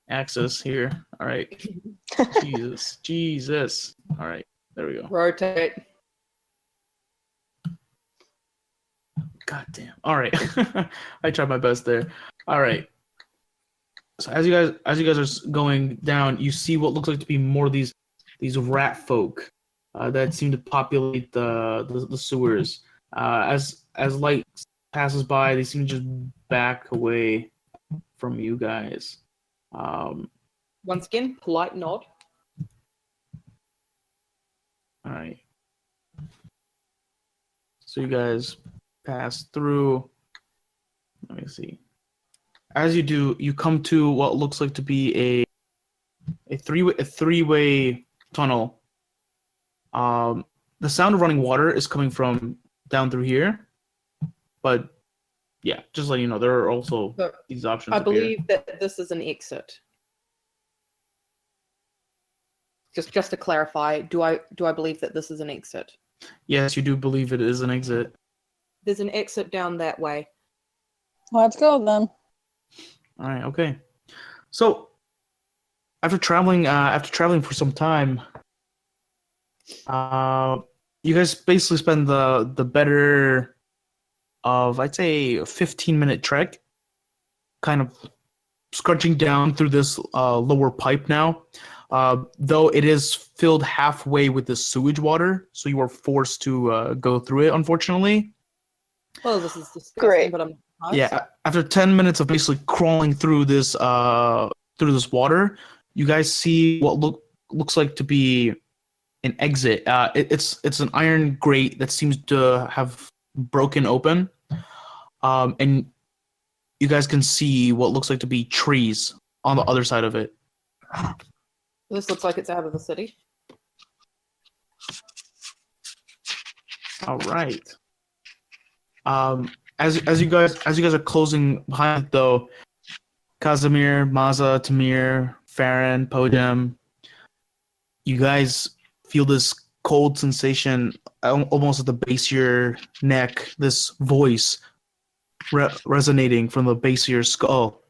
axis here. All right. Jesus. All right, there we go. Rotate. God damn. All right. I tried my best there. All right. So as you guys are going down, you see what looks like to be more of these rat folk that seem to populate the sewers. As light passes by, they seem to just back away from you guys. Once again, polite nod. All right. So you guys pass through. Let me see. As you do, you come to what looks like to be a three-way tunnel. The sound of running water is coming from down through here, but yeah, just letting you know, there are also So, these options. I up here. believe that this is an exit. Just to clarify, do I believe that this is an exit? Yes, you do believe it is an exit. There's an exit down that way. Let's go then. All right, okay. So after traveling for some time, you guys basically spend the better of, I'd say, a 15-minute trek, kind of scrunching down through this lower pipe now. Though it is filled halfway with the sewage water, so you are forced to go through it, unfortunately. Well, this is disgusting, Great. but I'm nice. Yeah, after 10 minutes of basically crawling through this water, you guys see what looks like to be an exit. It's an iron grate that seems to have broken open, and you guys can see what looks like to be trees on the other side of it. This looks like it's out of the city. All right. As you guys are closing behind it, though, Casimir, Maza, Tamir, Farron, Podem, you guys feel this cold sensation almost at the base of your neck. This voice resonating from the base of your skull,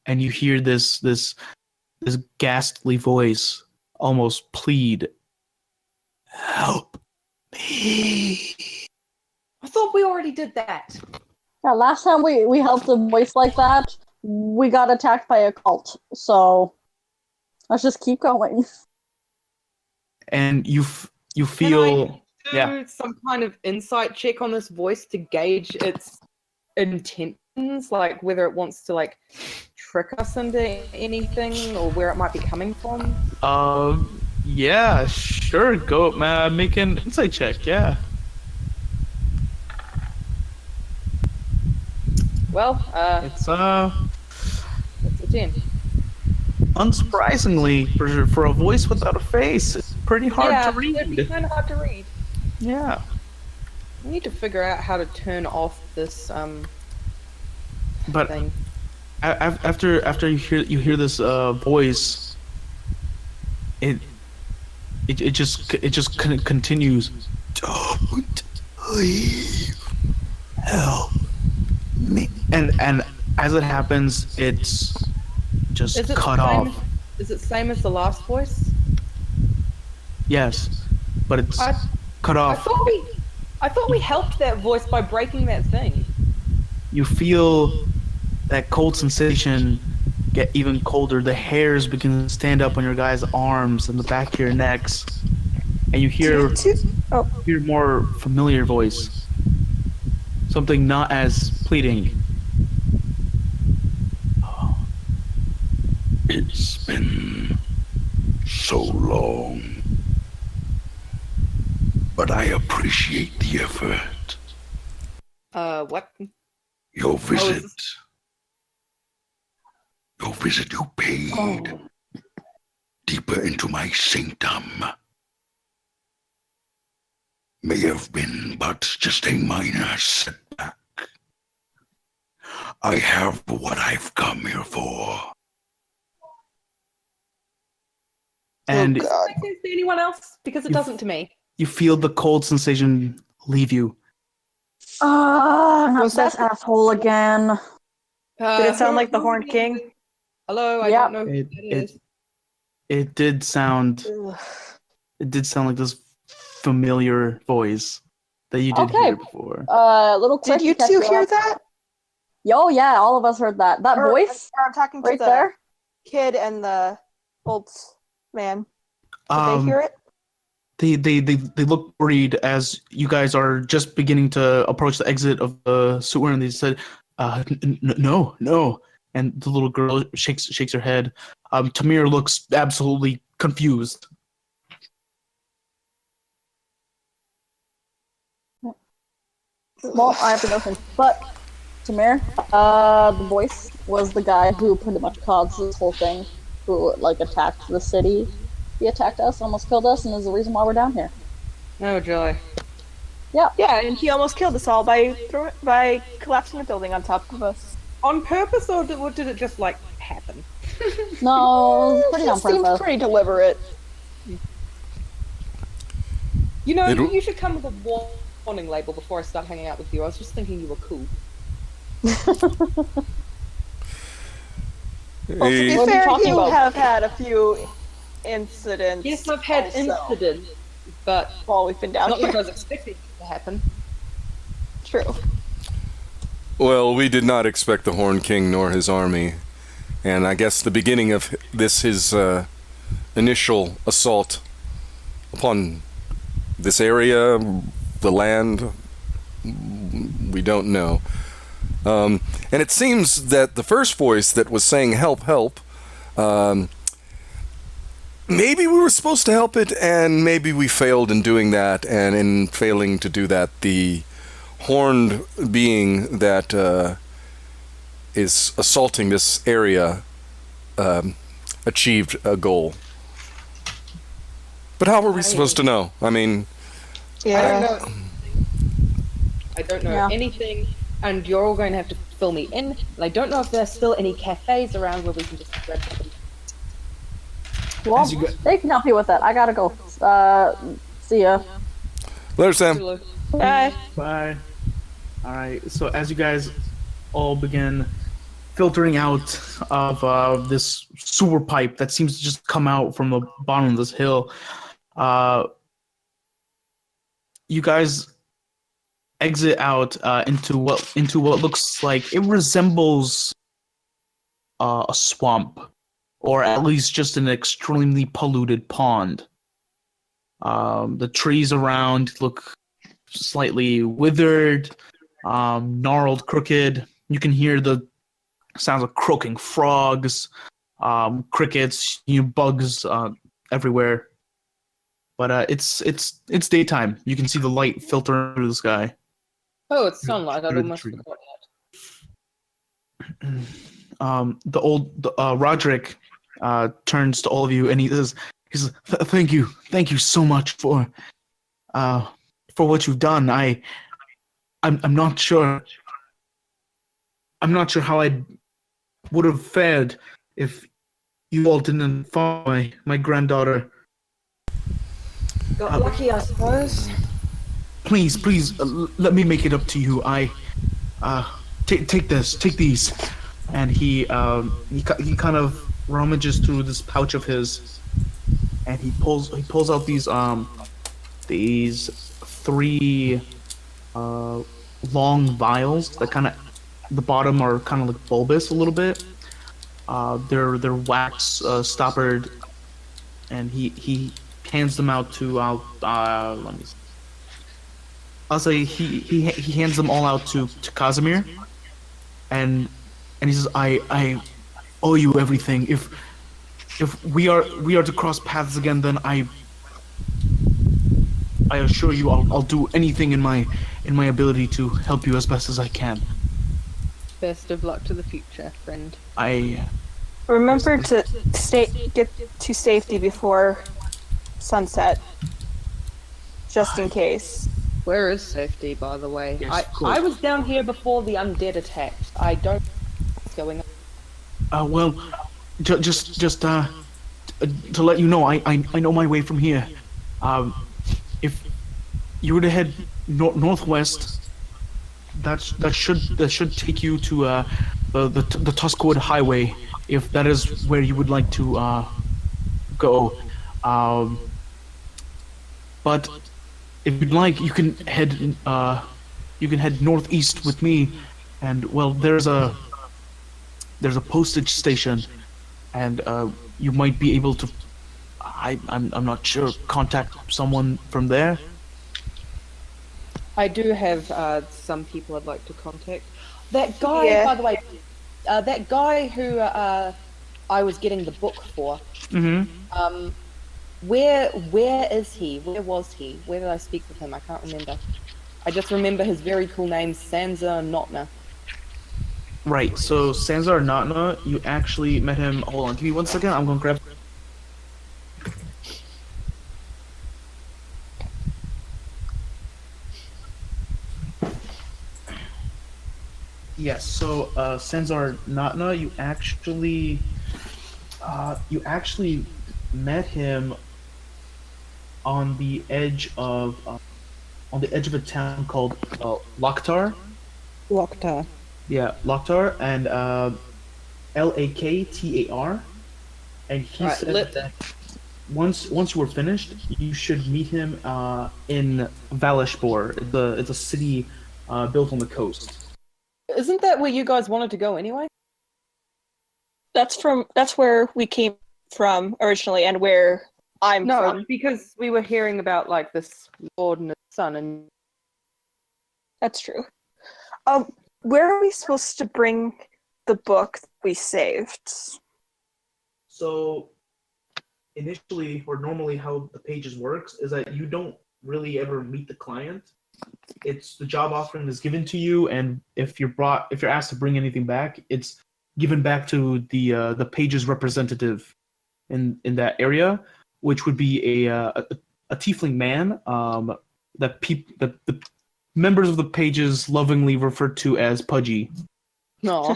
and you hear this ghastly voice almost plead, "Help me." I thought we already did that. Yeah, last time we helped a voice like that, we got attacked by a cult. So let's just keep going. And you feel Do some kind of insight check on this voice to gauge its intentions, like whether it wants to like trick us into anything or where it might be coming from. Yeah, sure. Go, make an insight check. Yeah. Well, It's it's a 10. unsurprisingly for a voice without a face, it's pretty hard yeah, to read. it'd be kind of hard to read. Yeah. We need to figure out how to turn off this But thing. after you hear this voice, it just continues. Don't leave. Help me. And as it happens, it's just Is it cut the same- off. Is it same as the last voice? Yes, but it's I cut I off. thought we helped that voice by breaking that thing. You feel that cold sensation get even colder. The hairs begin to stand up on your guys' arms and the back of your necks, and you hear more familiar voice. Something not as pleading. It's been so long, but I appreciate the effort. What? Your visit. this- Your visit you paid deeper into my sanctum may have been but just a minor setback. I have what I've come here for. And Does that make sense to anyone else? Because it doesn't to me. you feel the cold sensation leave you. Not Was this that- asshole again. Did it sound who- like the who Horned is King? it? Hello, I Yep. don't know who It- that is. It did sound. It did sound like this familiar voice that you did Okay. hear before. Little quick. Did you to catch two you hear up. that? Yo, yeah, all of us heard that. That voice I'm talking to right the there. kid and the old man? Did they hear it? They look worried as you guys are just beginning to approach the exit of the sewer, and they said, "No, no." And the little girl shakes her head. Tamir looks absolutely confused. Well, I have to go soon. But, Tamir, the voice was the guy who pretty much caused this whole thing, who, like, attacked the city. He attacked us, almost killed us, and is the reason why we're down here. Oh, joy. Yeah. Yeah, and he almost killed us all by collapsing a building on top of us. On purpose, or did it just, like, happen? No, it was pretty on It seemed purpose. pretty deliberate. You know, It'll- you should come with a warning label before I start hanging out with you. I was just thinking you were cool. To be What are you fair, talking you about? have had a few incidents. Yes, I've had also, incidents, but while we've been down not here. like I was expecting it to happen. True. Well, we did not expect the Horn King nor his army, and I guess the beginning of his initial assault upon this area, the land, we don't know. And it seems that the first voice that was saying "help, help," maybe we were supposed to help it, and maybe we failed in doing that, and in failing to do that, the horned being that is assaulting this area achieved a goal. But how were we supposed to know? I mean, I don't know Yeah. anything, and you're all going to have to fill me in. And I don't know if there's still any cafes around where we can just grab something. Well, As you go- they can help you with that. I gotta go. See ya. later, Sam. Bye. Bye. All right. So as you guys all begin filtering out of this sewer pipe that seems to just come out from the bottom of this hill, you guys exit out into what looks like it resembles a swamp, or at least just an extremely polluted pond. The trees around look slightly withered, gnarled, crooked. You can hear the sounds of croaking frogs, crickets, bugs everywhere. But it's daytime. You can see the light filter through the sky. Oh, it's sunlight. I'd Under the almost tree. forgotten that. Roderick turns to all of you and he says, "Thank you so much for what you've done. I'm not sure how I would have fared if you all didn't find my granddaughter. Got lucky, I suppose. Please, let me make it up to you. Take these." And he kind of rummages through this pouch of his, and he pulls out these three long vials that kind of, the bottom are kind of like bulbous a little bit. They're wax stoppered, and he hands them out to let me see. I'll say he hands them all out to Casimir, and he says, I owe you everything. If we are to cross paths again, then I assure you I'll do anything in my ability to help you as best as I can. Best of luck to the future, friend. Remember to get to safety before sunset, just in case. Where is safety, by the way? Yes, of course. I was down here before the undead attacked. I don't know what's going on. Well, just to let you know, I know my way from here. If you were to head northwest, that should take you to the Tuskwood Highway, if that is where you would like to go. But if you'd like, you can head northeast with me, and well, there's a postage station and you might be able to. I'm not sure. Contact someone from there. I do have some people I'd like to contact. That guy, Yeah. by the way, that guy who I was getting the book for. Mm-hmm. Where is he? Where was he? Where did I speak with him? I can't remember. I just remember his very cool name, Sansa Notna. Right. So Sanzar Natna, you actually met him. Hold on. Give me 1 second. I'm gonna grab. Yes. So Sanzar Natna, you actually met him on the edge of a town called Laktar. Lokta. Yeah, Laktar, and Laktar, and he Right, said that once you were finished, you should meet him in Valishbor. It's a city built on the coast. Isn't that where you guys wanted to go anyway? That's where we came from originally, and where I'm No, from. because we were hearing about like this lord and his son, and That's true. Where are we supposed to bring the book we saved? So initially, or normally how the pages works is that you don't really ever meet the client. It's the job offering is given to you, and if you're asked to bring anything back, it's given back to the pages representative in that area, which would be a tiefling man that the members of the pages lovingly referred to as Pudgy. no,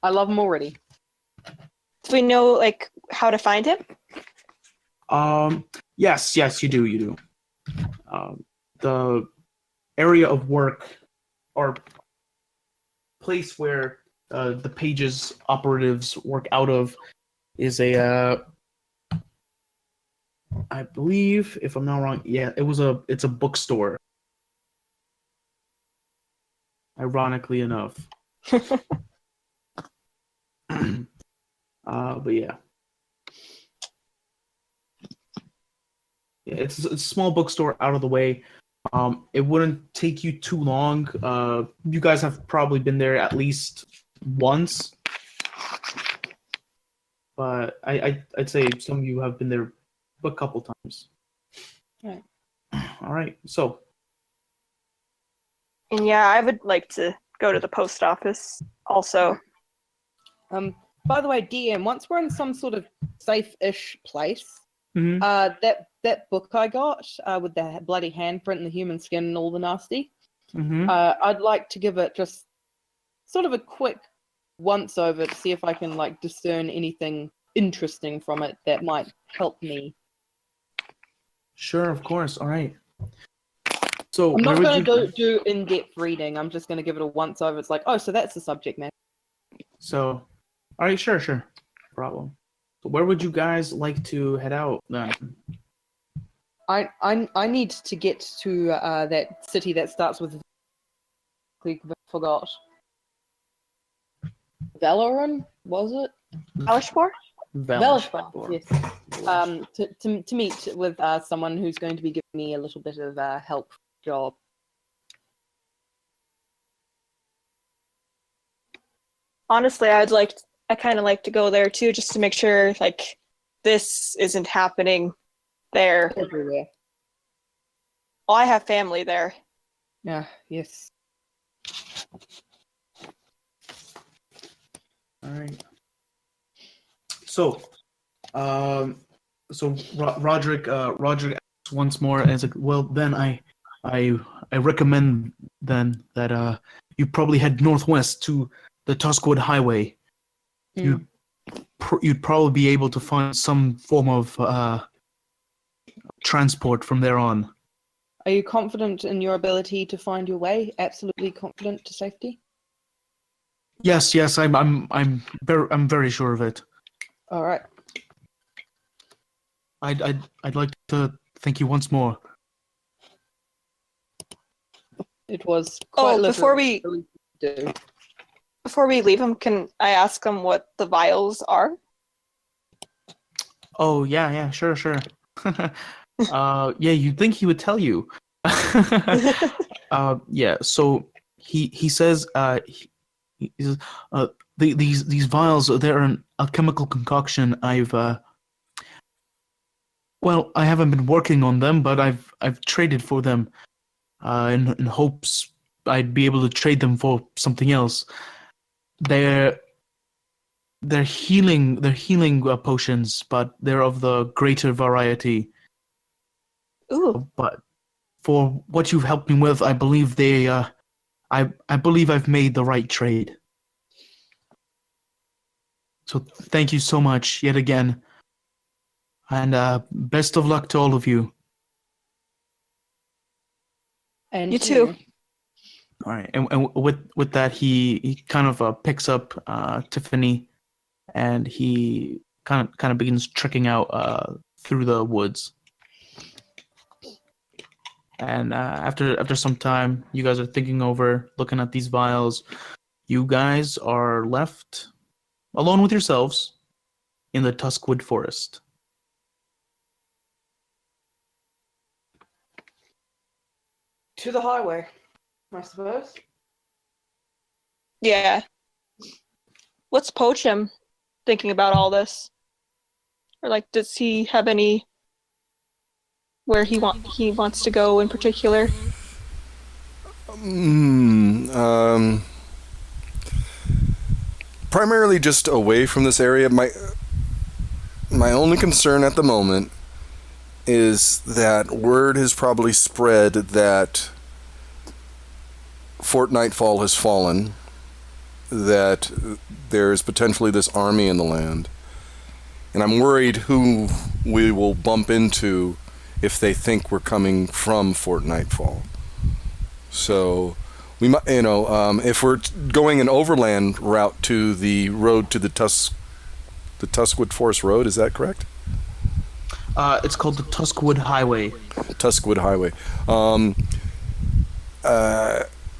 I love him already. Do we know like how to find him? Yes, you do. The area of work or place where the pages operatives work out of is I believe, if I'm not wrong, yeah, it's a bookstore. Ironically enough. But yeah. Yeah, it's a small bookstore out of the way. It wouldn't take you too long. You guys have probably been there at least once. But I'd say some of you have been there a couple times. Right. All right. So And yeah, I would like to go to the post office also. By the way, DM, once we're in some sort of safe-ish place, mhm. that book I got with the bloody handprint and the human skin and all the nasty, Mhm. I'd like to give it just sort of a quick once over to see if I can like discern anything interesting from it that might help me. Sure, of course. All right. So I'm not where going would to do in-depth reading. I'm just going to give it a once over. It's like, oh, so that's the subject matter. So, all right, sure. No problem. So where would you guys like to head out then? I need to get to that city that starts with forgot. Valoran, was it? Valishbor? Velishbar, yes. To meet with someone who's going to be giving me a little bit of help job. Honestly, I kind of like to go there too, just to make sure like this isn't happening there. Everywhere. Well, I have family there. Yeah, yes. All right. So, Roderick asks once more, and it's like, well, then I recommend then that you probably head northwest to the Tuskwood Highway. You'd probably be able to find some form of transport from there on. Are you confident in your ability to find your way? Absolutely confident to safety? Yes, I'm very sure of it. All right. I'd like to thank you once more. It was quite before we leave him, can I ask him what the vials are? Oh yeah, sure. Yeah, you'd think he would tell you. Yeah. So he says he says these vials, they're an alchemical concoction. Well, I haven't been working on them, but I've traded for them in hopes I'd be able to trade them for something else. They're they're healing potions, but they're of the greater variety. Ooh. But for what you've helped me with, I believe I believe I've made the right trade. So thank you so much yet again, and best of luck to all of you. And You too. All right, and with that, he kind of picks up Tiffany, and he kind of begins trekking out through the woods. And after some time, you guys are thinking over, looking at these vials. You guys are left alone with yourselves in the Tuskwood Forest. To the highway, I suppose. Yeah. What's Pochum thinking about all this? Or like, does he have any where he wants to go in particular? Primarily just away from this area. My only concern at the moment is that word has probably spread that Fort Nightfall has fallen, that there's potentially this army in the land, and I'm worried who we will bump into if they think we're coming from Fort Nightfall. So we might, if we're going an overland route to the road to the Tuskwood Forest Road, is that correct? It's called the Tuskwood Highway. Tuskwood Highway.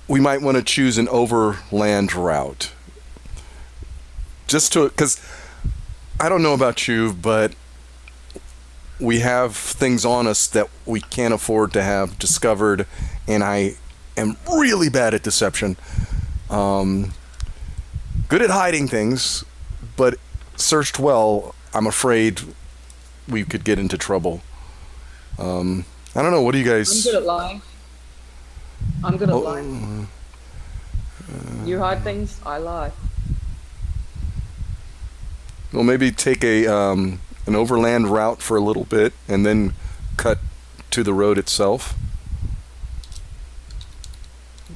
We might want to choose an overland route. Just to, because I don't know about you, but we have things on us that we can't afford to have discovered, and I am really bad at deception. Good at hiding things, but searched well, I'm afraid we could get into trouble. I don't know. What do you guys? I'm good at lying. I'm good at lying. You hide things, I lie. Well, maybe take an overland route for a little bit, and then cut to the road itself.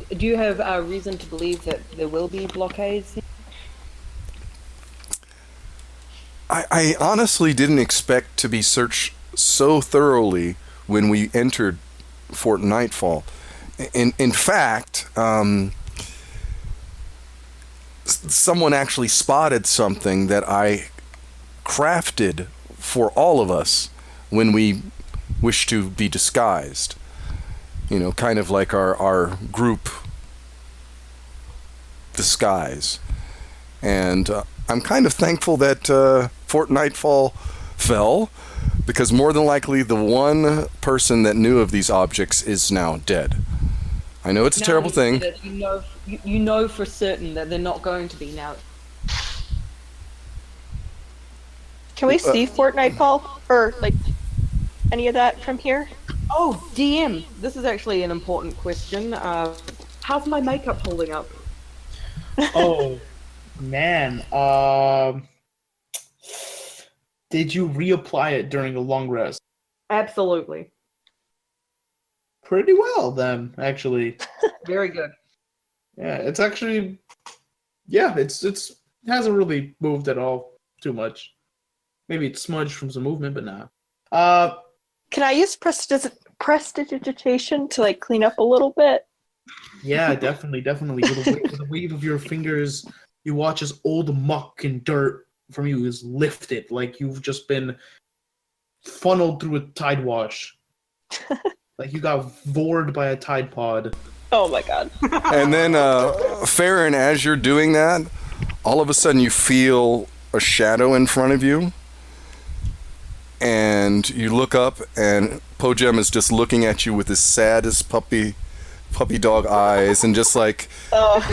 Do you have reason to believe that there will be blockades? I honestly didn't expect to be searched so thoroughly when we entered Fort Nightfall. In fact, someone actually spotted something that I crafted for all of us when we wish to be disguised. Kind of like our group disguise. And I'm kind of thankful that Fort Nightfall fell, because more than likely the one person that knew of these objects is now dead. I know it's a terrible thing. You know for certain that they're not going to be now. Can we see Fort Nightfall? Or, like, any of that from here? Oh, DM, this is actually an important question. How's my makeup holding up? Oh, man. Did you reapply it during a long rest? Absolutely. Pretty well, then, actually. Very good. Yeah, it's actually... Yeah, it hasn't really moved at all too much. Maybe it's smudged from some movement, but nah. Can I use prestidigitation to, like, clean up a little bit? Yeah, definitely. With a wave of your fingers, you watch as old muck and dirt from you is lifted, like you've just been funneled through a tide wash. Like you got vored by a Tide Pod. Oh my god. And then, Farron, as you're doing that, all of a sudden you feel a shadow in front of you. and you look up, and Pojem is just looking at you with his saddest puppy dog eyes, and just like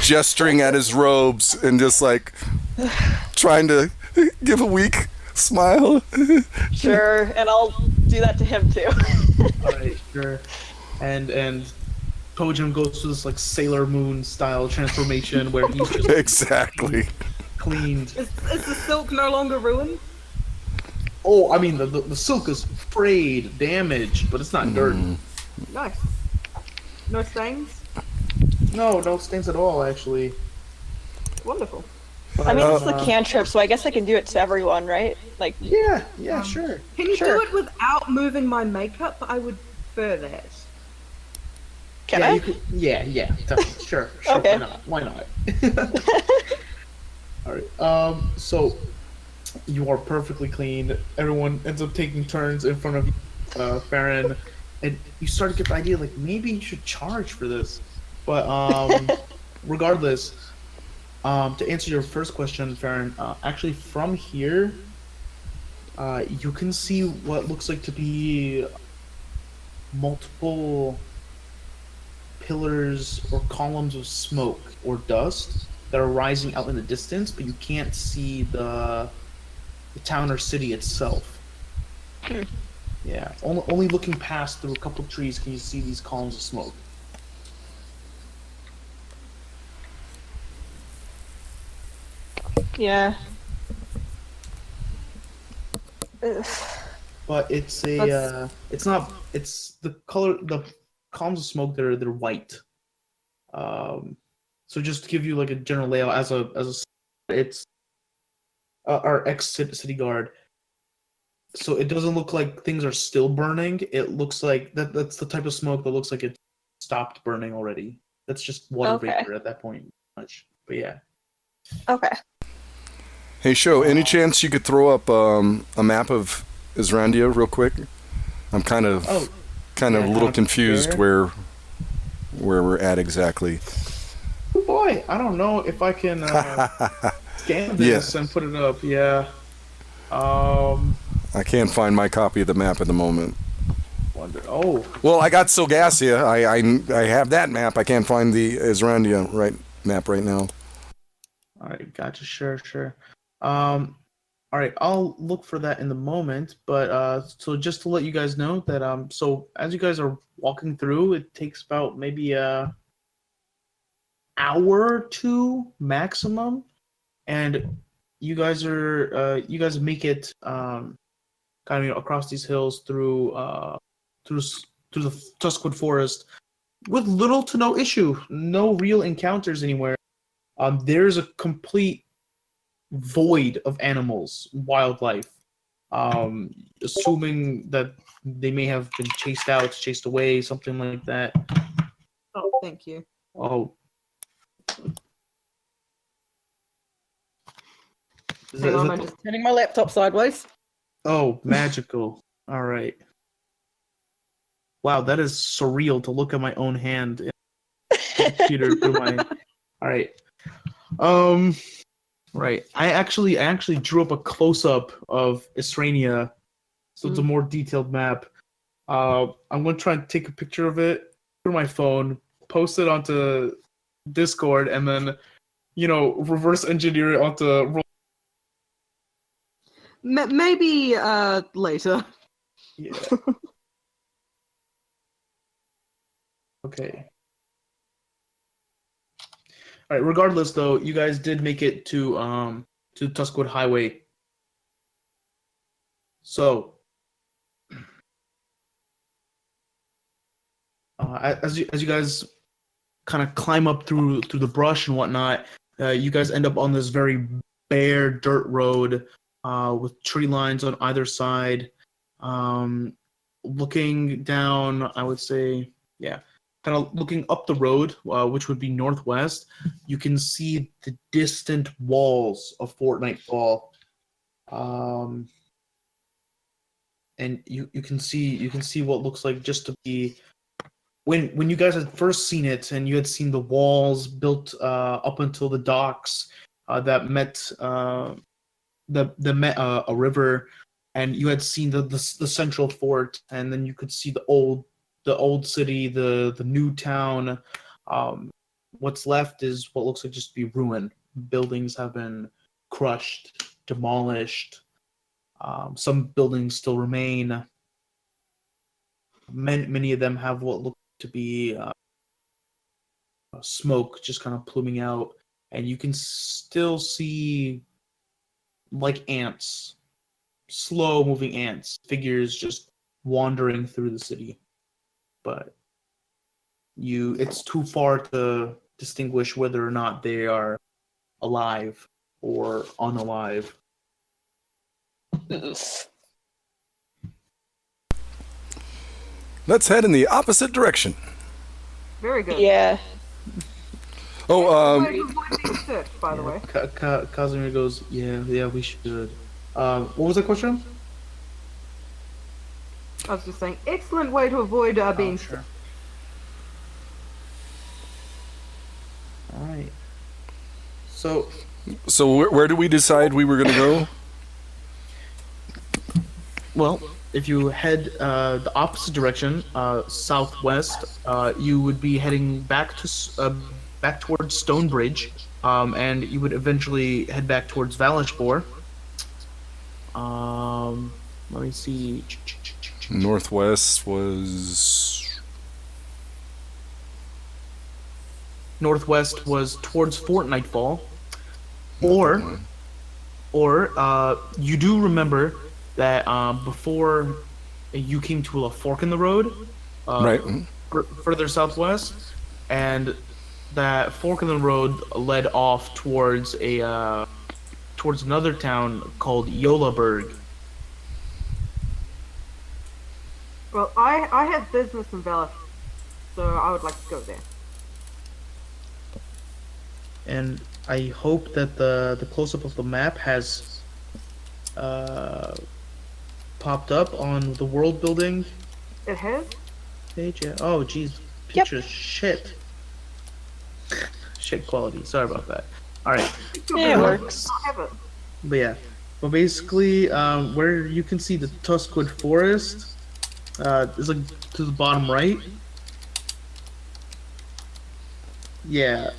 gesturing at his robes, and just like trying to give a weak smile. Sure, and I'll do that to him too. All right, sure. And Pojem goes through this like Sailor Moon style transformation where he's just Exactly. cleaned. Is the silk no longer ruined? Oh, I mean the silk is frayed, damaged, but it's not dirty. Nice. No stains? No stains at all, actually. Wonderful. I mean, it's the cantrip, so I guess I can do it to everyone, right? Like, Yeah, sure. Can you Sure. do it without moving my makeup? I would prefer that. can yeah, I? you could, yeah, definitely. Sure. Okay. Why not? All right. So you are perfectly clean. Everyone ends up taking turns in front of you, Farron, and you start to get the idea like maybe you should charge for this. But regardless, to answer your first question, Farron, actually from here, you can see what looks like to be multiple pillars or columns of smoke or dust that are rising out in the distance, but you can't see the town or city itself. Yeah, only looking past through a couple of trees can you see these columns of smoke. Yeah. Ugh. But it's it's not, it's the columns of smoke, they're white. So just to give you like a general layout it's our ex-city guard. So it doesn't look like things are still burning. It looks like that's the type of smoke that looks like it stopped burning already. That's just water Okay. vapor at that point. Much. But yeah. Okay. Hey, Sho, any chance you could throw up a map of Israndia real quick? I'm kind of yeah, a little not confused there. where we're at exactly. Oh boy, I don't know if I can scan this and put it up. Yeah. I can't find my copy of the map at the moment. Wonder. Oh. Well, I got Sogasia. I have that map. I can't find the Israndia map right now. All right. Gotcha. Sure. All right. I'll look for that in the moment. But so just to let you guys know that so as you guys are walking through, it takes about maybe a hour or two maximum, and you guys make it kind of across these hills through the Tuskwood Forest with little to no issue, no real encounters anywhere. There's a complete void of animals, wildlife. Assuming that they may have been chased away, something like that. Oh, thank you. Oh. Hang on, I'm just turning my laptop sideways. Oh, magical. All right. Wow, that is surreal to look at my own hand in the computer through my. All right. Right. I actually drew up a close up of Isrania, so it's a more detailed map. I'm gonna try and take a picture of it through my phone, post it onto Discord, and then reverse engineer it onto. Maybe later. Yeah. Okay. All right. Regardless, though, you guys did make it to Tuskwood Highway. So, as you guys kind of climb up through the brush and whatnot, you guys end up on this very bare dirt road with tree lines on either side. Looking down, I would say, yeah, kind of looking up the road, which would be northwest, you can see the distant walls of Fort Nightfall. And you can see what looks like just to be when you guys had first seen it, and you had seen the walls built up until the docks that met a river, and you had seen the central fort, and then you could see the old city, the new town. What's left is what looks like just be ruin. Buildings have been crushed, demolished. Some buildings still remain. Many of them have what look to be smoke just kind of pluming out, and you can still see like ants, slow moving ants, figures just wandering through the city. But it's too far to distinguish whether or not they are alive or unalive. Let's head in the opposite direction. Very good. Yeah. Oh, Way to avoid being searched, by the way. Casimir goes, yeah, we should. What was the question? I was just saying, excellent way to avoid being Sure. All right. So where do we decide we were going to go? well, if you head the opposite direction, southwest, you would be heading back towards Stonebridge, and you would eventually head back towards Valishbor. Let me see. Northwest was... Northwest was towards Fort Nightfall, or you do remember that before you came to a fork in the road, right. further southwest, and that fork in the road led off towards towards another town called Yolaberg. Well, I have business in Vela, so I would like to go there. And I hope that the close-up of the map has popped up on the world building It has? page. Yeah. Oh, geez, pictures. Shit. Shit quality. Sorry about that. All right. Yeah, it works. I have it. But yeah. But basically, where you can see the Tuskwood Forest is like to the bottom right. Yeah.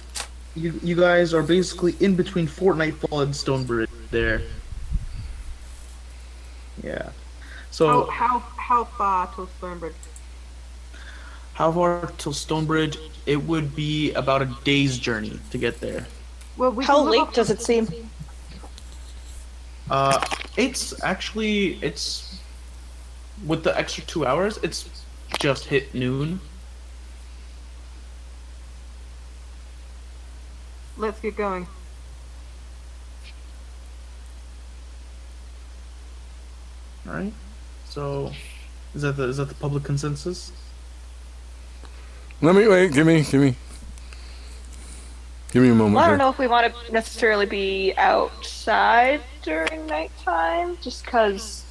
You guys are basically in between Fort Nightfall and Stonebridge there. Yeah. So How far till Stonebridge? how far till Stonebridge? It would be about a day's journey to get there. Well, we How can look late up- does it seem? It's with the extra 2 hours, it's just hit noon. Let's get going. All right. So, is that the public consensus? Let me wait. Give me a moment. Well, I here. don't know if we want to necessarily be outside during nighttime, just because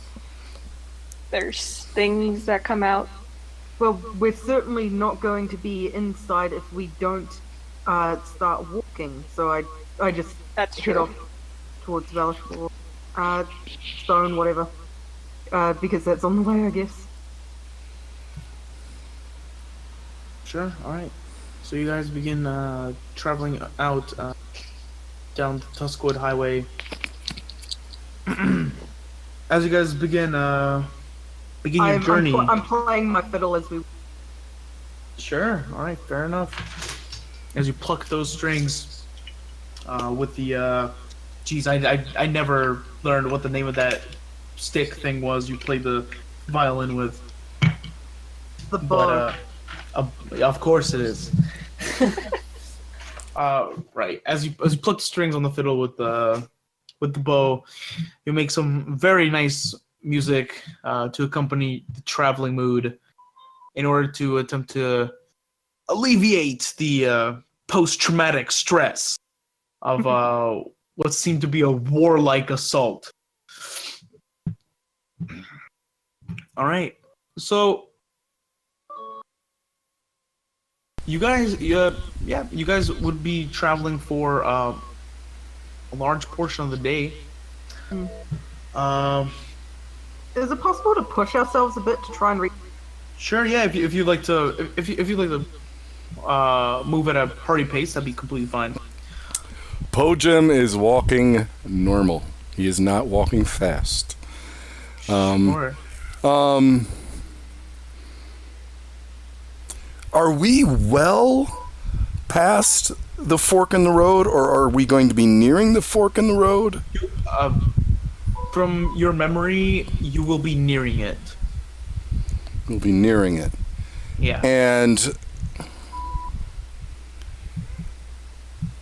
there's things that come out. Well, we're certainly not going to be inside if we don't start walking. So I just That's head true. off towards Valishbor, Stone, whatever, because that's on the way, I guess. Sure. All right. So you guys begin traveling out down the Tuskwood Highway. As you guys begin your journey. I'm playing my fiddle as we. Sure. All right. Fair enough. As you pluck those strings with the geez, I never learned what the name of that stick thing was you played the violin with. The bow. But of course it is. Right. As you pluck the strings on the fiddle with the bow, you make some very nice music to accompany the traveling mood in order to attempt to alleviate the post-traumatic stress of what seemed to be a warlike assault. All right. So you guys would be traveling for a large portion of the day. Is it possible to push ourselves a bit to try and reach? Sure, yeah. If you like to, if you like to, move at a hurry pace, that'd be completely fine. Pojem is walking normal. He is not walking fast. Sure. Are we well past the fork in the road, or are we going to be nearing the fork in the road? From your memory, you will be nearing it. We'll be nearing it. Yeah. And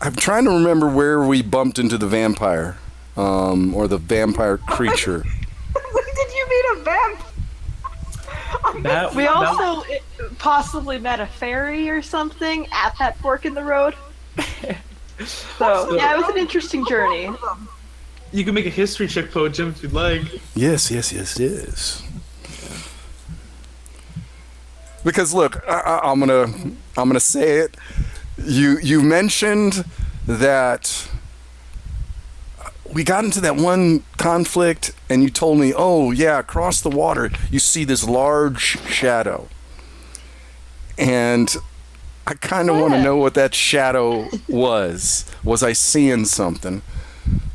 I'm trying to remember where we bumped into the vampire, or the vampire creature. Did you meet a vamp? We also possibly met a fairy or something at that fork in the road. So, yeah, it was an interesting journey. You can make a history check, Pojem, if you'd like. Yes. Because look, I'm gonna say it. You mentioned that we got into that one conflict, and you told me, oh yeah, across the water you see this large shadow, and I kind of want to know what that shadow was. Was I seeing something?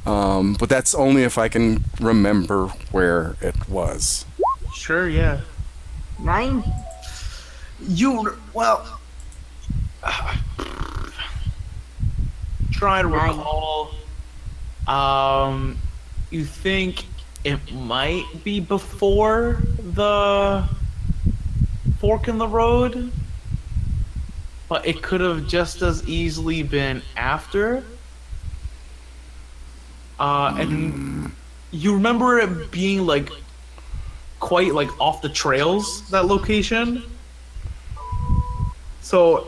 But that's only if I can remember where it was. Sure, yeah. 9. Try to recall. You think it might be before the fork in the road, but it could have just as easily been after. And you remember it being like quite like off the trails, that location. So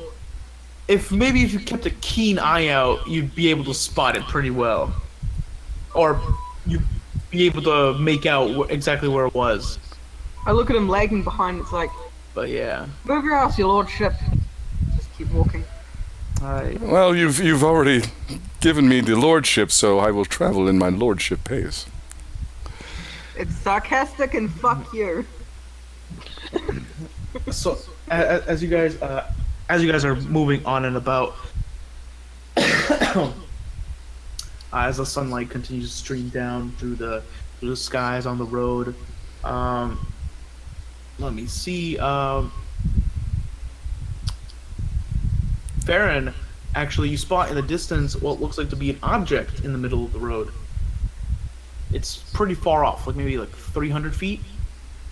if you kept a keen eye out, you'd be able to spot it pretty well, or you'd be able to make out exactly where it was. I look at him lagging behind. It's like, But yeah. move your ass, your lordship. Just keep walking. Alright. Well, you've already given me the lordship, so I will travel in my lordship pace. It's sarcastic and fuck you. So as you guys are moving on and about, as the sunlight continues to stream down through the skies on the road, let me see. Farron, actually, you spot in the distance what looks like to be an object in the middle of the road. It's pretty far off, like maybe like 300 feet,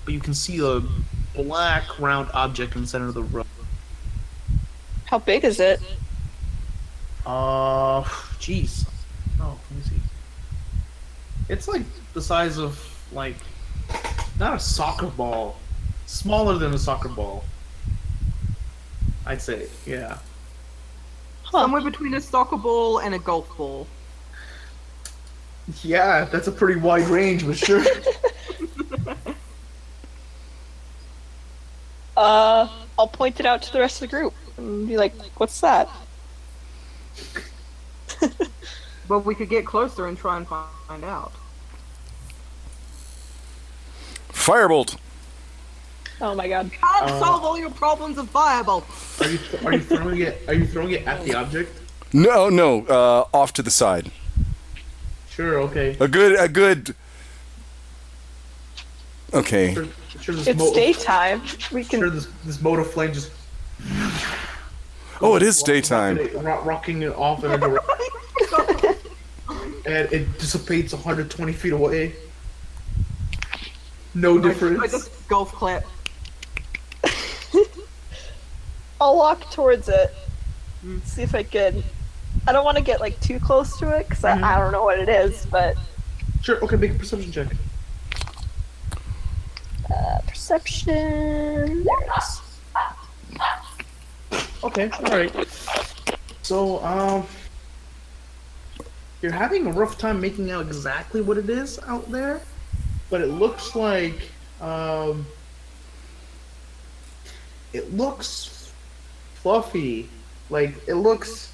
but you can see a black round object in the center of the road. How big is it? Jeez. Oh, let me see. It's like the size of, like, not a soccer ball. Smaller than a soccer ball. I'd say, yeah. Somewhere between a soccer ball and a golf ball. Yeah, that's a pretty wide range, but sure. I'll point it out to the rest of the group and be like, what's that? But we could get closer and try and find out. Firebolt. Oh my god. Can't solve all your problems with firebolt. Are you throwing it? Are you throwing it at the object? No, off to the side. Sure. Okay. A good. Okay. Sure It's daytime. We can. Sure, this mote of flame just. Oh, it is daytime. Rocking it off in a direction, and it dissipates 120 feet away. No difference. I just golf clap. I'll walk towards it. See if I can. I don't want to get like too close to it because I don't know what it is, but. Sure. Okay. Make a perception check. Perception. There it is. Okay. All right. So, you're having a rough time making out exactly what it is out there, but it looks like, it looks fluffy. Like it looks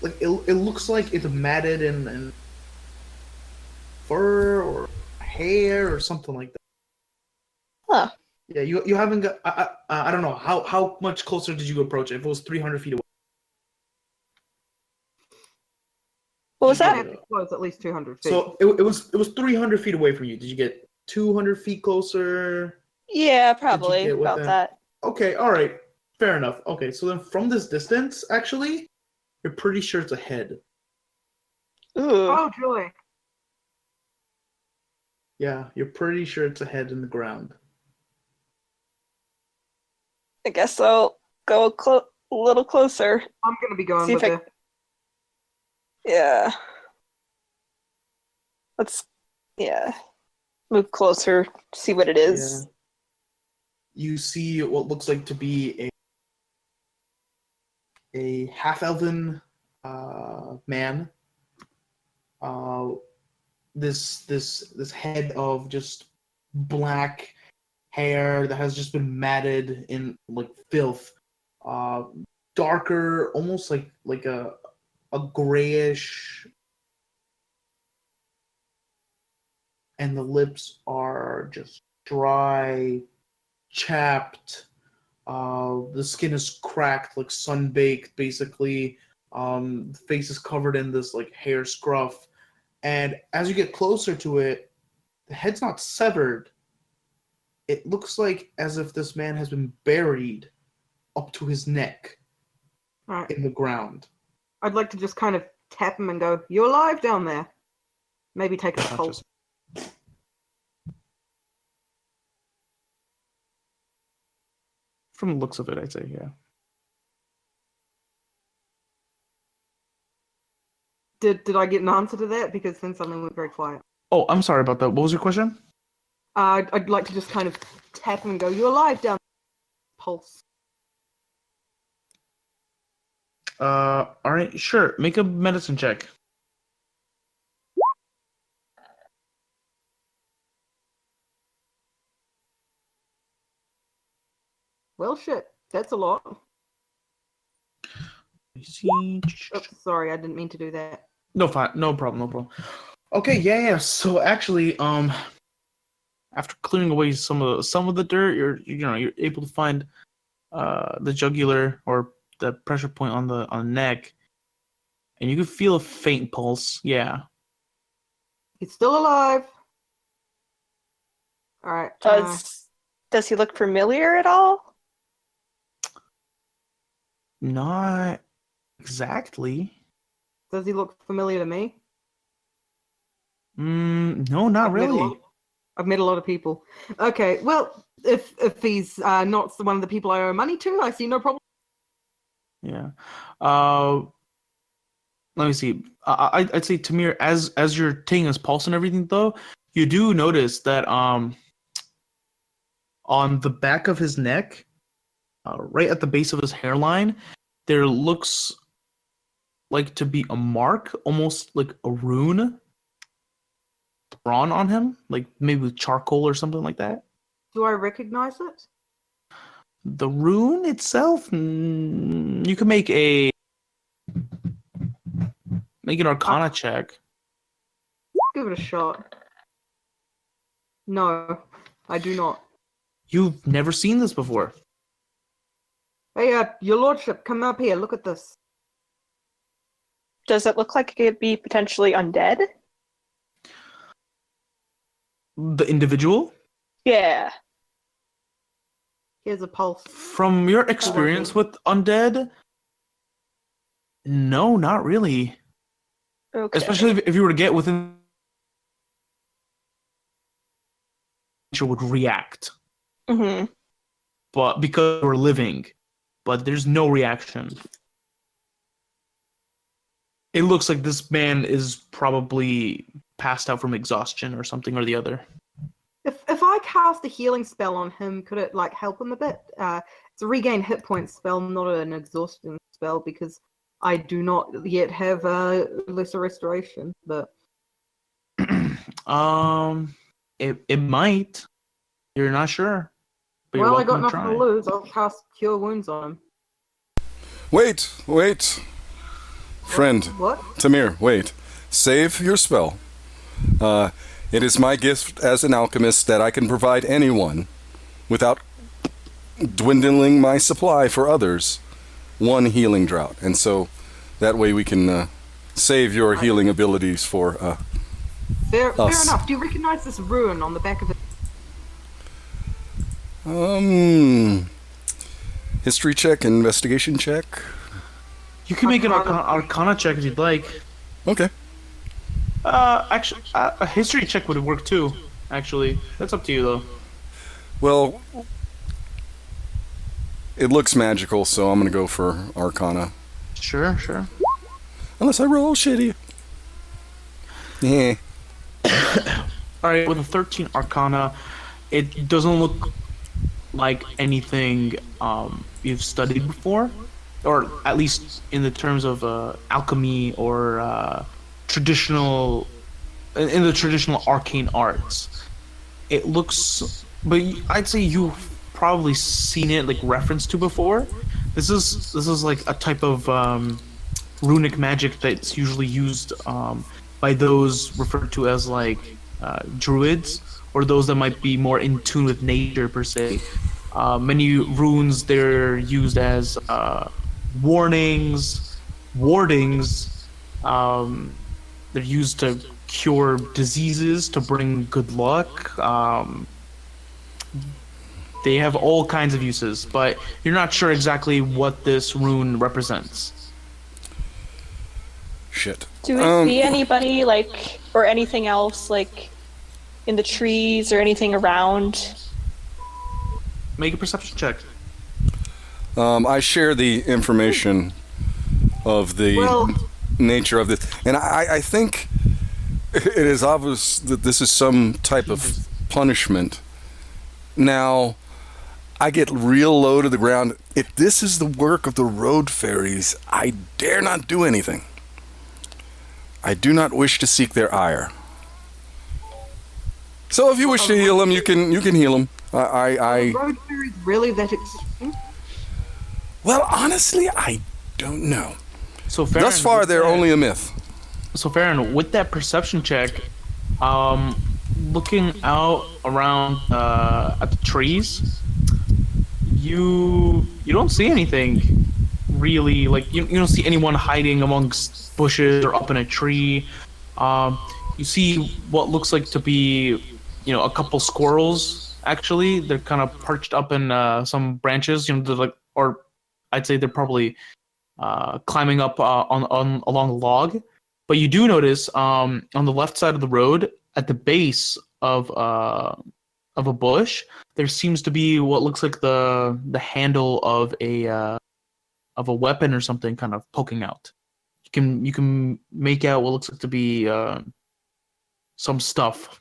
like it's matted in fur or hair or something like that. Huh. Yeah, you haven't got. I don't know how much closer did you approach it? If it was 300 feet away. What was Did you that? get it? Well, it's at least 200 feet. So it was 300 feet away from you. Did you get 200 feet closer? Yeah, probably get about within- that. Okay, all right, fair enough. Okay, so then from this distance, actually, you're pretty sure it's a head. Ooh. Oh, joy. Yeah, you're pretty sure it's a head in the ground. I guess I'll go a little closer. I'm going to be going See with if I- it. Yeah. Let's, move closer, see what it is. Yeah. You see what looks like to be a half-elven man. This head of just black hair that has just been matted in like filth. Darker, almost like a grayish, and the lips are just dry, chapped. The skin is cracked, like sun-baked, basically. The face is covered in this like hair scruff. And as you get closer to it, the head's not severed. It looks like as if this man has been buried up to his neck All right. in the ground. I'd like to just kind of tap him and go, "You're alive down there." Maybe take a pulse. From the looks of it, I'd say, yeah. Did I get an answer to that? Because then something went very quiet. Oh, I'm sorry about that. What was your question? I'd like to just kind of tap him and go, "You're alive down there." Pulse. All right, sure. Make a medicine check. Well, shit. That's a lot. See. Oops, sorry, I didn't mean to do that. No, fine. No problem. Okay, yeah. So actually, after clearing away some of the dirt, you're able to find the jugular or the pressure point on the neck, and you can feel a faint pulse. Yeah. He's still alive. All right. Does he look familiar at all? Not exactly. Does he look familiar to me? No, not really. I've met a lot of people. Okay, well, if he's not one of the people I owe money to, I see no problem. Yeah. Let me see. I'd say Tamir, as you're taking his pulse and everything, though, you do notice that on the back of his neck, right at the base of his hairline, there looks like to be a mark, almost like a rune, drawn on him, like maybe with charcoal or something like that. Do I recognize it? The rune itself, you can make an Arcana check. Give it a shot. No, I do not. You've never seen this before. Hey, your lordship, come up here. Look at this. Does it look like it could be potentially undead? The individual? Yeah. Here's a pulse. From your experience with undead, no, not really. Okay. Especially if you were to get within, nature would react. Mm-hmm. But because we're living, but there's no reaction. It looks like this man is probably passed out from exhaustion or something or the other. If I cast a healing spell on him, could it like help him a bit? It's a regain hit point spell, not an exhaustion spell, because I do not yet have lesser restoration. But it might. You're not sure. But well, you're I got welcome nothing to lose. I'll cast Cure Wounds on him. Wait. Friend. What? Tamir, wait. Save your spell. It is my gift as an alchemist that I can provide anyone, without dwindling my supply for others, one healing drought. And so that way we can save your healing abilities for Fair us. enough. Do you recognize this rune on the back of it? History check, investigation check. You can make an Arcana check if you'd like. Okay. Actually, a history check would work too. Actually, that's up to you though. Well, it looks magical, so I'm gonna go for Arcana. Sure. Unless I roll shitty. Yeah. Alright, with a 13 Arcana, it doesn't look like anything you've studied before, or at least in the terms of alchemy or traditional, in the traditional arcane arts. It looks, but I'd say you've probably seen it like referenced to before. This is like a type of runic magic that's usually used by those referred to as like druids, or those that might be more in tune with nature per se. Many runes, they're used as warnings, wardings. They're used to cure diseases, to bring good luck. They have all kinds of uses, but you're not sure exactly what this rune represents. Shit. Do we see anybody, like, or anything else, like, in the trees or anything around? Make a perception check. I share the information of the nature of this, and I think it is obvious that this is some type of punishment. Now, I get real low to the ground. If this is the work of the road fairies, I dare not do anything. I do not wish to seek their ire. So if you wish to heal him, you can heal him. Road fairies really that extreme? Well, honestly, I don't know. So Farron, thus far, they're only a myth. So Farron, with that perception check, looking out around at the trees, you don't see anything really. Like you don't see anyone hiding amongst bushes or up in a tree. You see what looks like to be, a couple squirrels. Actually, they're kind of perched up in some branches. They're like, or I'd say they're probably climbing up on along a log. But you do notice on the left side of the road, at the base of a bush, there seems to be what looks like the handle of a weapon or something, kind of poking out. You can make out what looks like to be some stuff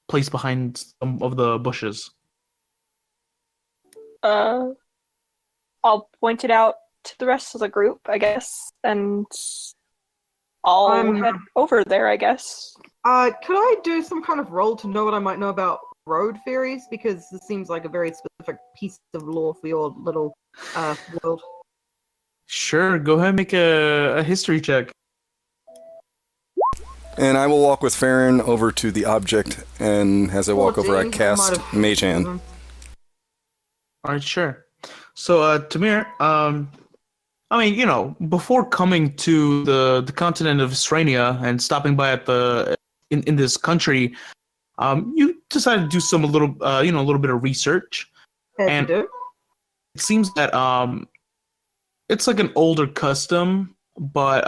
placed behind some of the bushes. I'll point it out to the rest of the group, I guess, and I'll head over there, I guess. Could I do some kind of roll to know what I might know about road fairies? Because this seems like a very specific piece of lore for your little world. Sure, go ahead and make a history check. And I will walk with Farron over to the object, and as I walk over, I cast Mage Hand. Alright, sure. So, Tamir, before coming to the continent of Australia and stopping by at in this country, you decided to do a little bit of research. And you do? It seems that it's like an older custom, but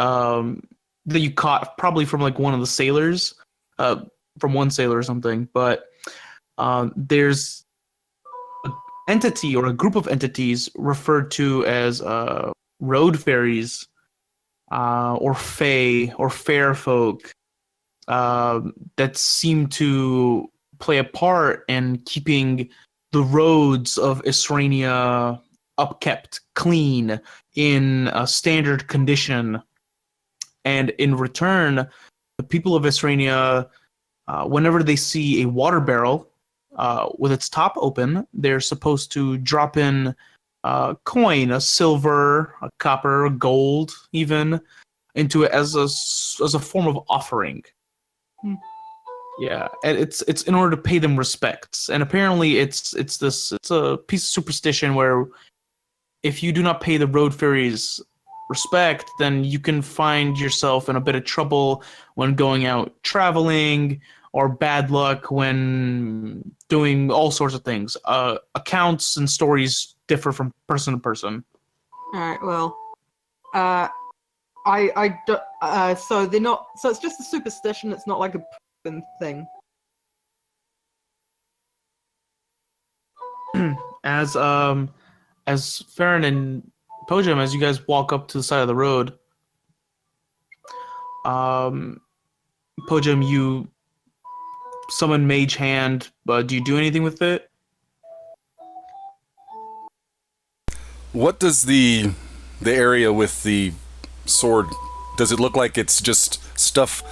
that you caught probably from like one of the sailors, from one sailor or something. But there's an entity or a group of entities referred to as road fairies, or fae or fair folk, that seem to play a part in keeping the roads of Isrania upkept, clean, in a standard condition. And in return, the people of Isrania, whenever they see a water barrel with its top open, they're supposed to drop in a coin, a silver, a copper, a gold, even, into it as a form of offering. Yeah, and it's in order to pay them respects, and apparently it's a piece of superstition where if you do not pay the road fairies respect, then you can find yourself in a bit of trouble when going out traveling, or bad luck when doing all sorts of things. Accounts and stories differ from person to person. All right. Well, so they're not. So it's just a superstition. It's not like a proven thing. As Farron and Pojam, as you guys walk up to the side of the road, Pojam, you summon Mage Hand. Do you do anything with it? What does the area with the sword, does it look like it's just stuff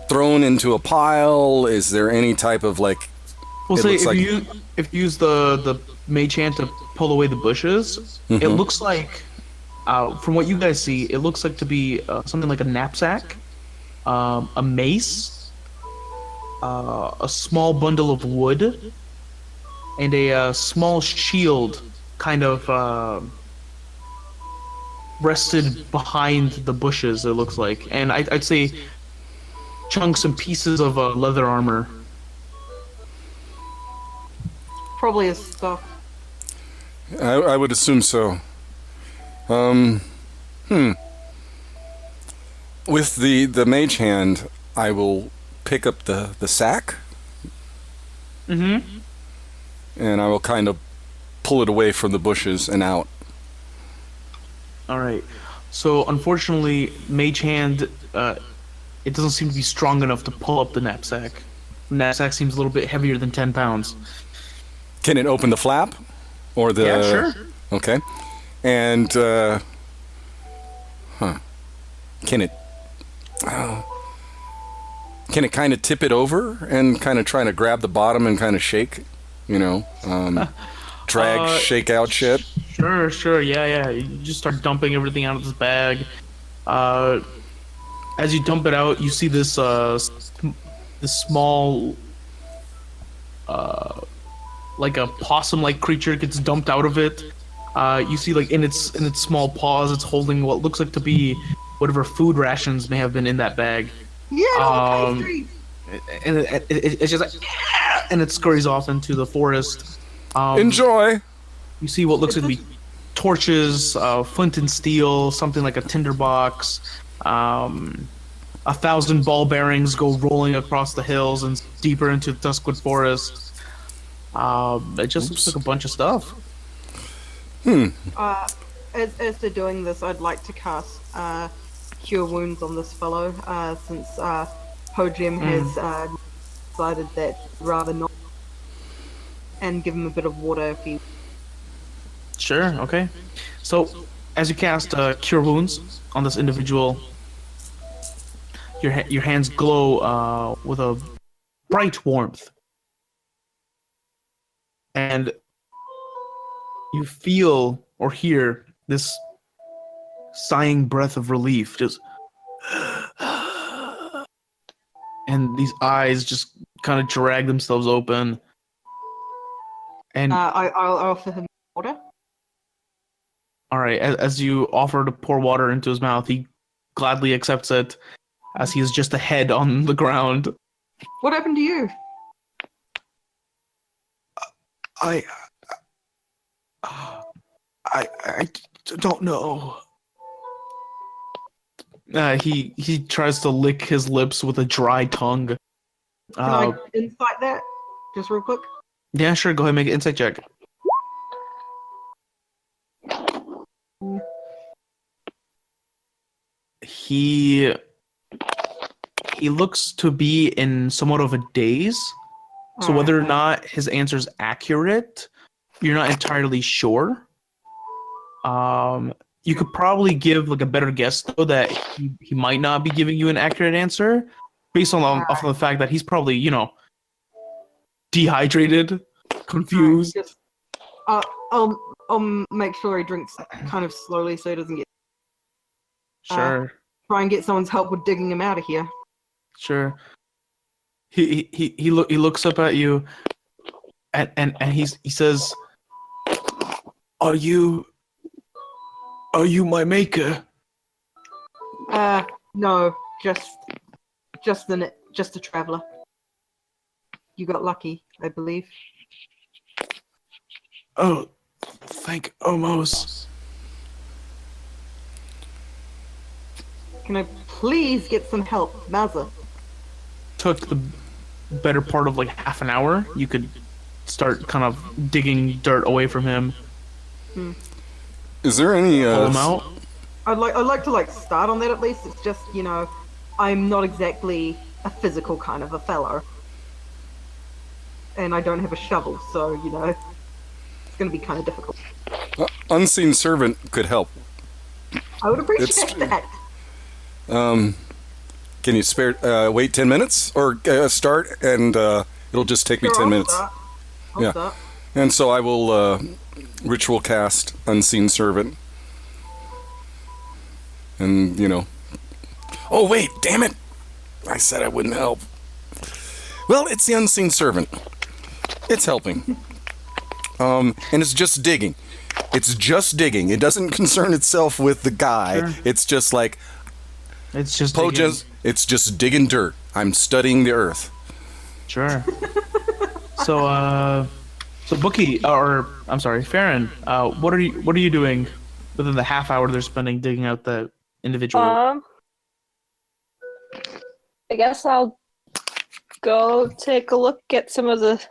thrown into a pile? Is there any type of like... Well, say if you use the Mage Hand to pull away the bushes, it looks like, from what you guys see, it looks like to be something like a knapsack, a mace, a small bundle of wood, and a small shield kind of rested behind the bushes, it looks like. And I'd say chunks and pieces of leather armor. Probably his stuff. I would assume so. With the Mage Hand, I will pick up the sack. And I will kind of pull it away from the bushes and out. Alright. So, unfortunately, Mage Hand, it doesn't seem to be strong enough to pull up the knapsack. The knapsack seems a little bit heavier than 10 pounds. Can it open the flap? Or the... Yeah, sure. Okay. And, Can it kind of tip it over and kind of try to grab the bottom and kind of shake? You know, drag, shake out shit? Sure, yeah. You just start dumping everything out of this bag. As you dump it out, you see this small, like a possum-like creature gets dumped out of it. You see, like, in its small paws, it's holding what looks like to be whatever food rations may have been in that bag. Yeah, pastries. And it's just like, and it scurries off into the forest. Enjoy. You see what looks like to be torches, flint and steel, something like a tinderbox. 1,000 ball bearings go rolling across the hills and deeper into the Duskwood Forest. It just looks like a bunch of stuff. As they're doing this, I'd like to cast Cure Wounds on this fellow, since Pojam has decided that rather not, and give him a bit of water if he... Sure, okay. So, as you cast Cure Wounds on this individual, your hands glow with a bright warmth. And you feel or hear this sighing breath of relief, just... And these eyes just kind of drag themselves open. And I'll offer him water. Alright, as you offer to pour water into his mouth, he gladly accepts it, as he is just a head on the ground. What happened to you? I don't know. He tries to lick his lips with a dry tongue. Can I insight that? Just real quick? Yeah, sure, go ahead and make an insight check. He looks to be in somewhat of a daze. So whether or not his answer is accurate, you're not entirely sure. You could probably give like a better guess though that he might not be giving you an accurate answer, based on off of the fact that he's probably, you know, dehydrated, confused. I'll make sure he drinks kind of slowly so he doesn't get... Sure. Try and get someone's help with digging him out of here. Sure. He looks up at you, and he says, "Are you my maker?" No, just a traveler. You got lucky, I believe. Oh, thank OMOS. Can I please get some help, Mazza? Took the better part of like half an hour. You could start kind of digging dirt away from him. Is there any Pull him out. I'd like to start on that at least. It's just, I'm not exactly a physical kind of a fellow. And I don't have a shovel, so, it's going to be kind of difficult. Unseen servant could help. I would appreciate that. Can you wait 10 minutes or start, and it'll just take me 10 minutes. I'll start. And so I will ritual cast Unseen Servant. And, oh wait, damn it! I said I wouldn't help. Well, it's the Unseen Servant. It's helping. And it's just digging. It's just digging. It doesn't concern itself with the guy. Sure. It's just like... It's just digging. It's just digging dirt. I'm studying the earth. Sure. So Bookie, or I'm sorry, Farron, what are you doing within the half hour they're spending digging out the individual? I guess I'll go take a look at some of the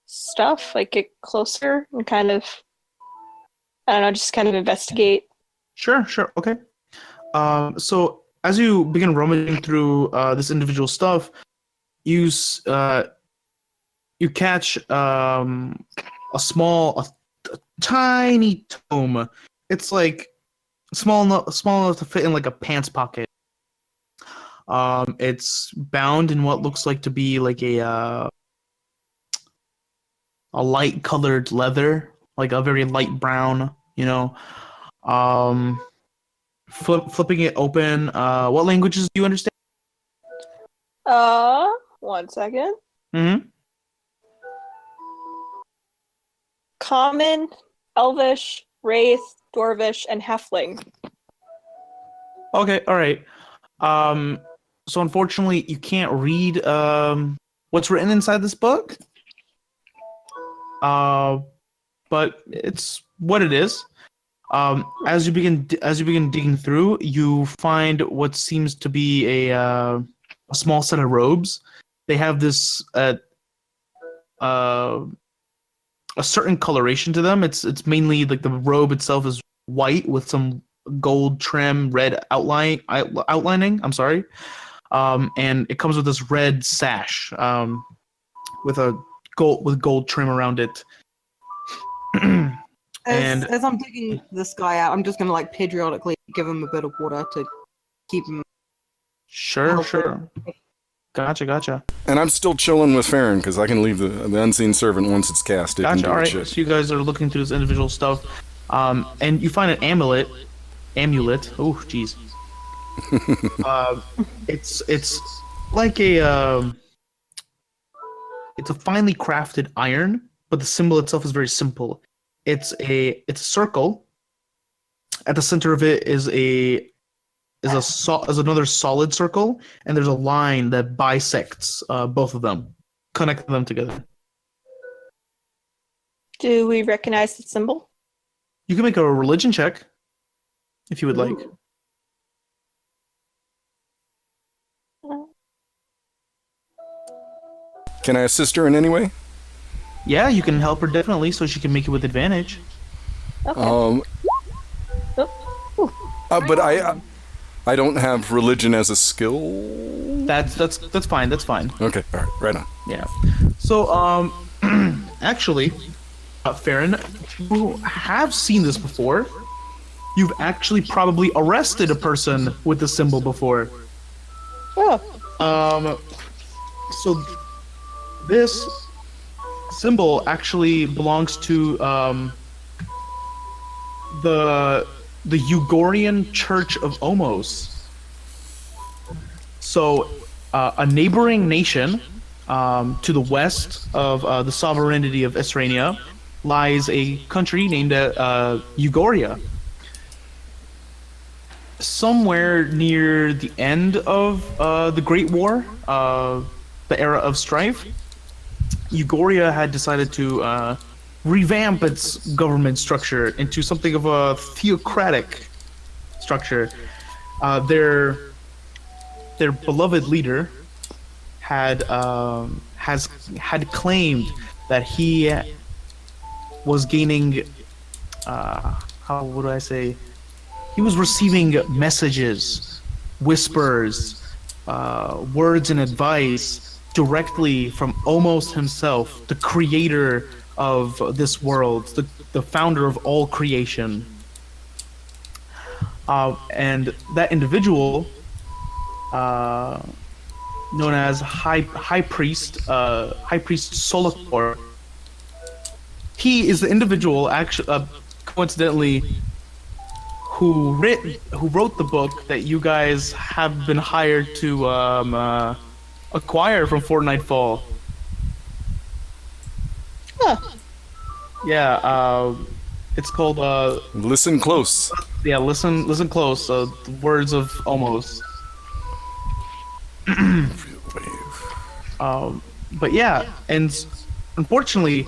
stuff, like get closer and kind of, I don't know, just kind of investigate. Sure, okay. So as you begin rummaging through this individual stuff, you catch a tiny tome. It's like small enough to fit in like a pants pocket. It's bound in what looks like to be like a light colored leather, like a very light brown, Flipping it open. What languages do you understand? 1 second. Mm-hmm. Common, Elvish, Wraith, Dwarvish, and Halfling. Okay, all right. So unfortunately, you can't read what's written inside this book. But it's what it is. As you begin digging through, you find what seems to be a small set of robes. They have this a certain coloration to them. It's mainly like the robe itself is white with some gold trim, red outlining. I'm sorry, and it comes with this red sash with gold trim around it. As I'm digging this guy out, I'm just gonna periodically give him a bit of water to keep him. Sure. Gotcha. And I'm still chilling with Farron because I can leave the Unseen Servant once it's cast. Gotcha. All right. So you guys are looking through this individual stuff, and you find an amulet. Oh, jeez. It's like it's a finely crafted iron, but the symbol itself is very simple. It's a circle. At the center of it is another solid circle, and there's a line that bisects both of them, connecting them together. Do we recognize the symbol? You can make a religion check if you would like. Can I assist her in any way? Yeah, you can help her definitely, so she can make it with advantage. Okay. But I don't have religion as a skill. That's fine. That's fine. Okay, all right, right on. Yeah. So actually, Farron, you have seen this before. You've actually probably arrested a person with the symbol before. Oh. So this symbol actually belongs to the Ugorian Church of OMOS. So a neighboring nation to the west of the sovereignty of Esrania, lies a country named Ugoria. Somewhere near the end of the Great War, the era of strife, Ugoria had decided to revamp its government structure into something of a theocratic structure. Their beloved leader had claimed that he was gaining how would I say, he was receiving messages, whispers, words and advice directly from OMOS himself, the creator of this world, the founder of all creation. And that individual, known as High Priest Solakor, he is the individual, actually, coincidentally, who wrote the book that you guys have been hired to acquire from Fortnite Fall. Huh. Yeah, it's called Listen close. yeah, listen close. The words of OMOS. But yeah, and unfortunately,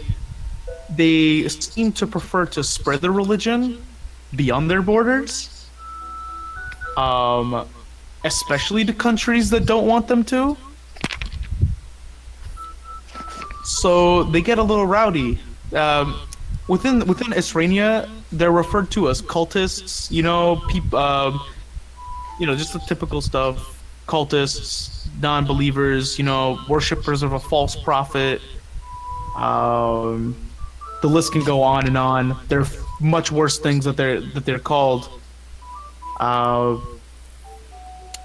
they seem to prefer to spread their religion beyond their borders, especially to countries that don't want them to. So they get a little rowdy. Within Esrania, they're referred to as cultists. You know, just the typical stuff. Cultists, non-believers. You know, worshippers of a false prophet. The list can go on and on. There are much worse things that they're called.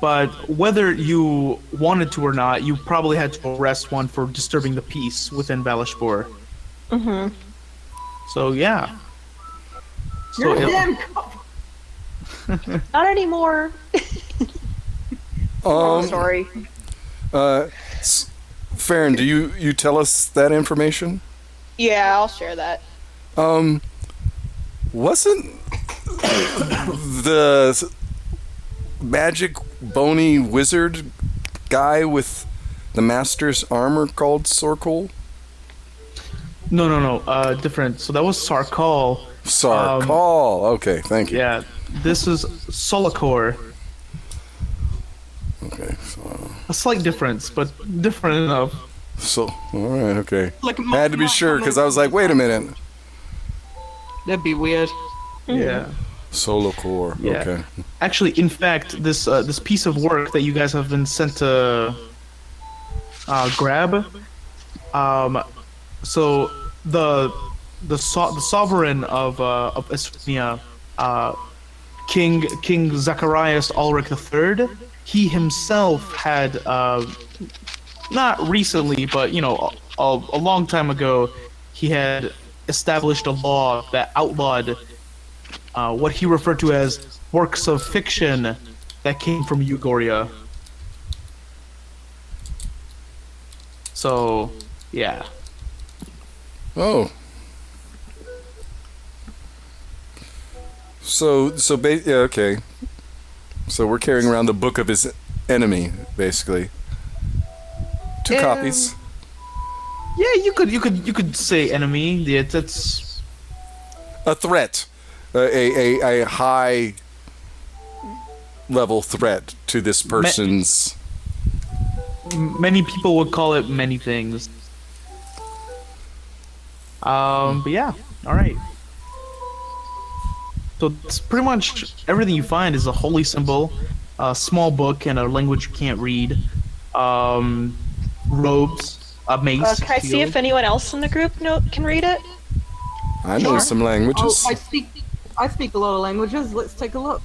But whether you wanted to or not, you probably had to arrest one for disturbing the peace within Valishpor. Mm-hmm. So yeah. You're So a damn cop. Not anymore. Sorry. Farron, do you tell us that information? Yeah, I'll share that. Wasn't the magic bony wizard guy with the master's armor called Sorkul? No. Different. So that was Sarkal. Sarkal. Okay, thank you. Yeah, this is Solakor. Okay. So, A slight difference, but different enough. all right. Okay. Like Had to be sure because I was like, wait a minute. That'd be weird. Yeah. Solokor. Yeah. Okay. Actually, in fact, this piece of work that you guys have been sent to grab, so the sovereign of Estonia, King Zacharias Ulrich III, he himself had not recently, but a long time ago, he had established a law that outlawed what he referred to as works of fiction that came from Ugoria. So, yeah. Oh. Yeah, okay. So we're carrying around the book of his enemy, basically. Two copies. Yeah, you could say enemy. Yeah, that's A threat. A high level threat to this person's. many people would call it many things. But yeah, all right. So it's pretty much everything you find is a holy symbol, a small book in a language you can't read, robes, a mace. Can I see if anyone else in the group can read it? I know some languages. Oh, I speak a lot of languages. Let's take a look.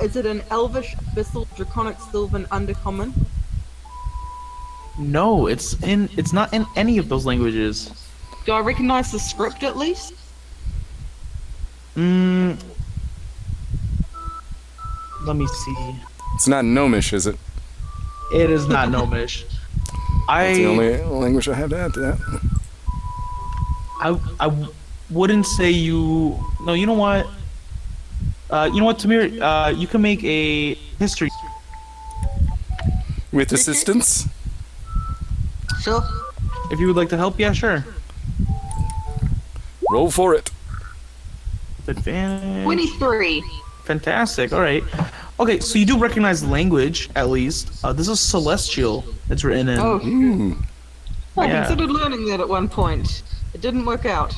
Is it an Elvish, Abyssal, Draconic, Sylvan, Undercommon? No, it's not in any of those languages. Do I recognize the script at least? Let me see. It's not Gnomish, is it? It is not Gnomish. That's the I only language I have to add to that. I wouldn't say you. No, you know what? You know what, Tamir? You can make a history. With assistance? Sure. If you would like to help, yeah, sure. Roll for it. With advantage. 23. Fantastic. All right. Okay, so you do recognize the language at least. This is Celestial. It's written in. Oh, I Yeah. considered learning that at one point. It didn't work out.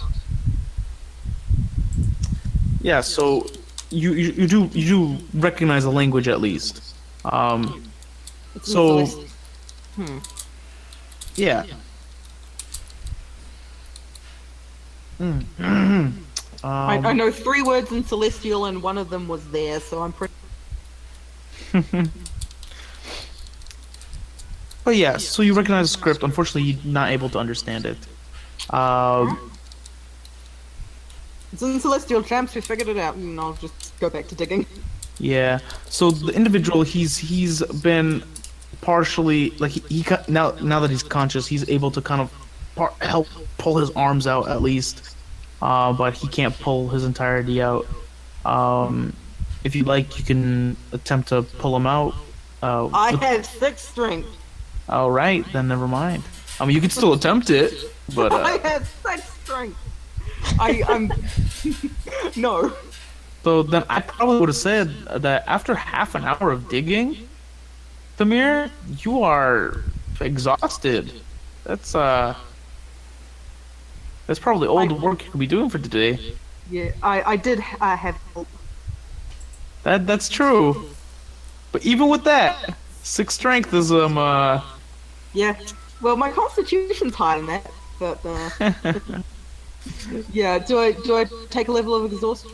Yeah. So you do recognize the language at least. It's in So Celeste- yeah. I know 3 words in Celestial and one of them was there, so I'm pretty... But yeah, so you recognize the script. Unfortunately, you're not able to understand it. It's in Celestial Champs, we figured it out, and I'll just go back to digging. Yeah. So the individual, he's been partially like now that he's conscious, he's able to kind of help pull his arms out at least, but he can't pull his entirety out. If you like, you can attempt to pull him out. I have 6 strength. All right, then never mind. I mean, you can still attempt it, but I have 6 strength. I'm no. so then I probably would have said that after half an hour of digging, Tamir, you are exhausted. That's probably all the work you could be doing for today. Yeah, I did have help. That's true. But even with that, 6 strength is Yeah. Well, my constitution's higher than that, but yeah. Do I take a level of exhaustion?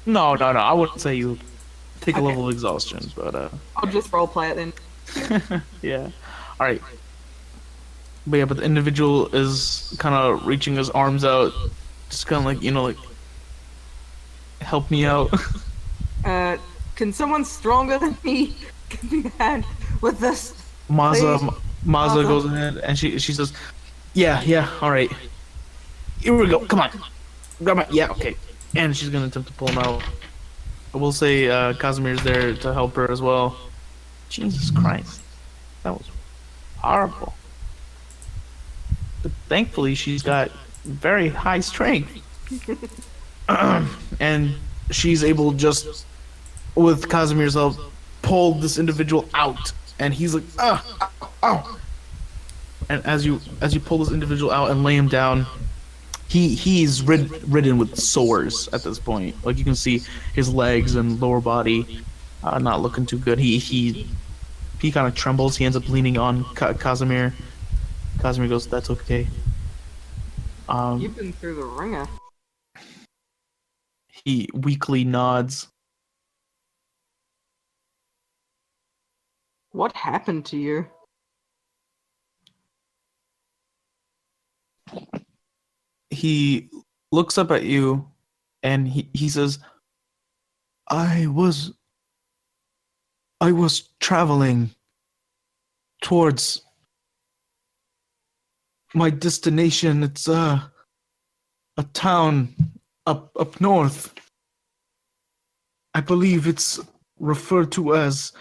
no. I wouldn't say you take a Okay. level of exhaustion, but I'll just roleplay it then. yeah. All right. But yeah, but the individual is kind of reaching his arms out, just kind of like, like, help me out. Can someone stronger than me give me a hand with this? Maza Please? Maza goes ahead and she says, yeah, all right. Here we go. Come on, grab my. Yeah, okay. And she's gonna attempt to pull him out. I will say Casimir's there to help her as well. Jesus Christ, that was horrible. But thankfully, she's got very high strength, and she's able just with Casimir's help pull this individual out. And he's like, ow. And as you pull this individual out and lay him down, he's ridden with sores at this point. Like you can see his legs and lower body not looking too good. He kind of trembles. He ends up leaning on Casimir. Casimir goes, "That's okay." You've been through the ringer. He weakly nods. What happened to you? He looks up at you and he says, I was traveling towards my destination. It's a town up north. I believe it's referred to as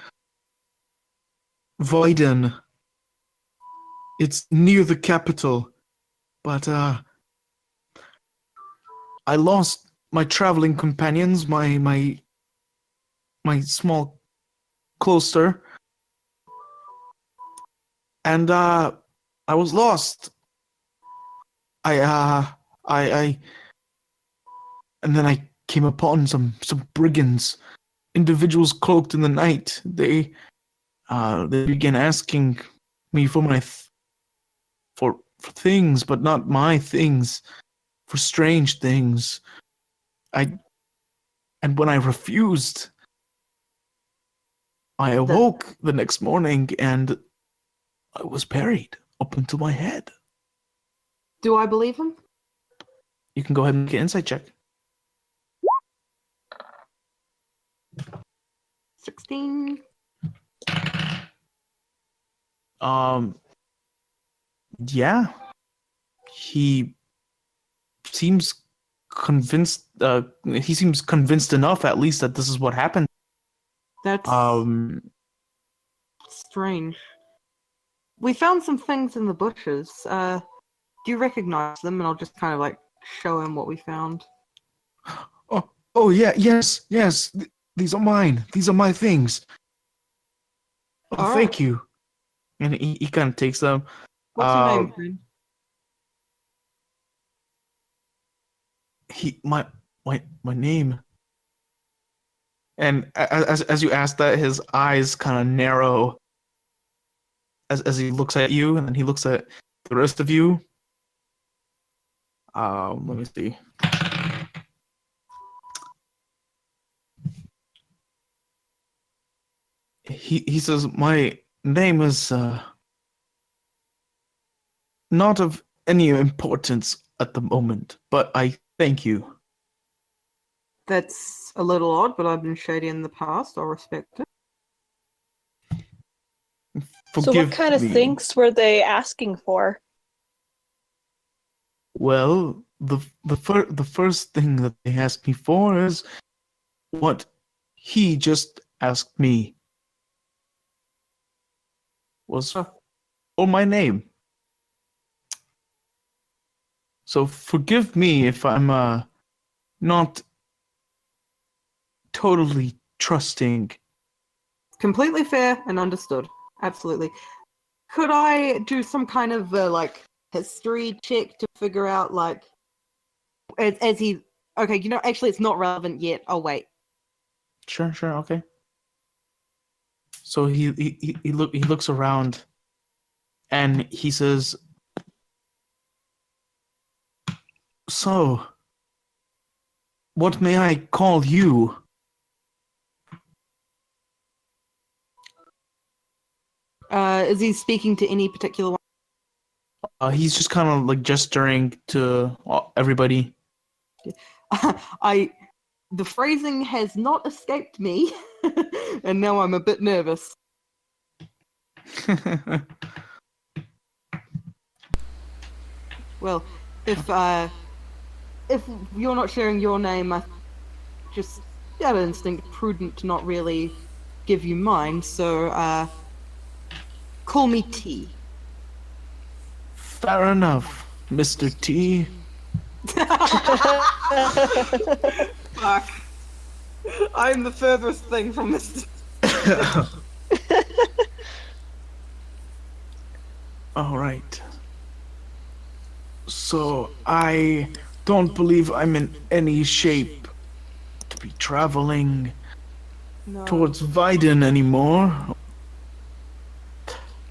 Voiden. It's near the capital, but I lost my traveling companions, my small cloister, and I was lost. I and then I came upon some brigands, individuals cloaked in the night. They began asking me for for things, but not my things, for strange things. And when I refused, I awoke the next morning and I was buried up into my head. Do I believe him? You can go ahead and make an insight check. 16. Yeah. He seems convinced. He seems convinced enough, at least, that this is what happened. That's strange. We found some things in the bushes. Do you recognize them? And I'll just kind of like show him what we found. Oh yeah, yes. These are mine. These are my things. Oh, All thank right. you. And he kind of takes them. What's your name, friend? My name. And as you ask that, his eyes kind of narrow as he looks at you, and then he looks at the rest of you. Let me see. He says, my name is not of any importance at the moment, but I thank you. That's a little odd, but I've been shady in the past. I'll respect it. So what kind of me. things were they asking for? Well, the first thing that they asked me for is what he just asked me was for my name. So forgive me if I'm not totally trusting. Completely fair and understood. Absolutely. Could I do some kind of like history check to figure out like as he? Okay, actually, it's not relevant yet. I'll wait. Sure, okay. So he looks around, and he says, "So, what may I call you?" Is he speaking to any particular one? He's just kind of like gesturing to everybody. The phrasing has not escaped me, and now I'm a bit nervous. Well, if you're not sharing your name, I just got an instinct prudent to not really give you mine. So, call me T. Fair enough, Mr. T. Fuck. I'm the furthest thing from Mr. All right. So I don't believe I'm in any shape to be traveling towards Viden anymore.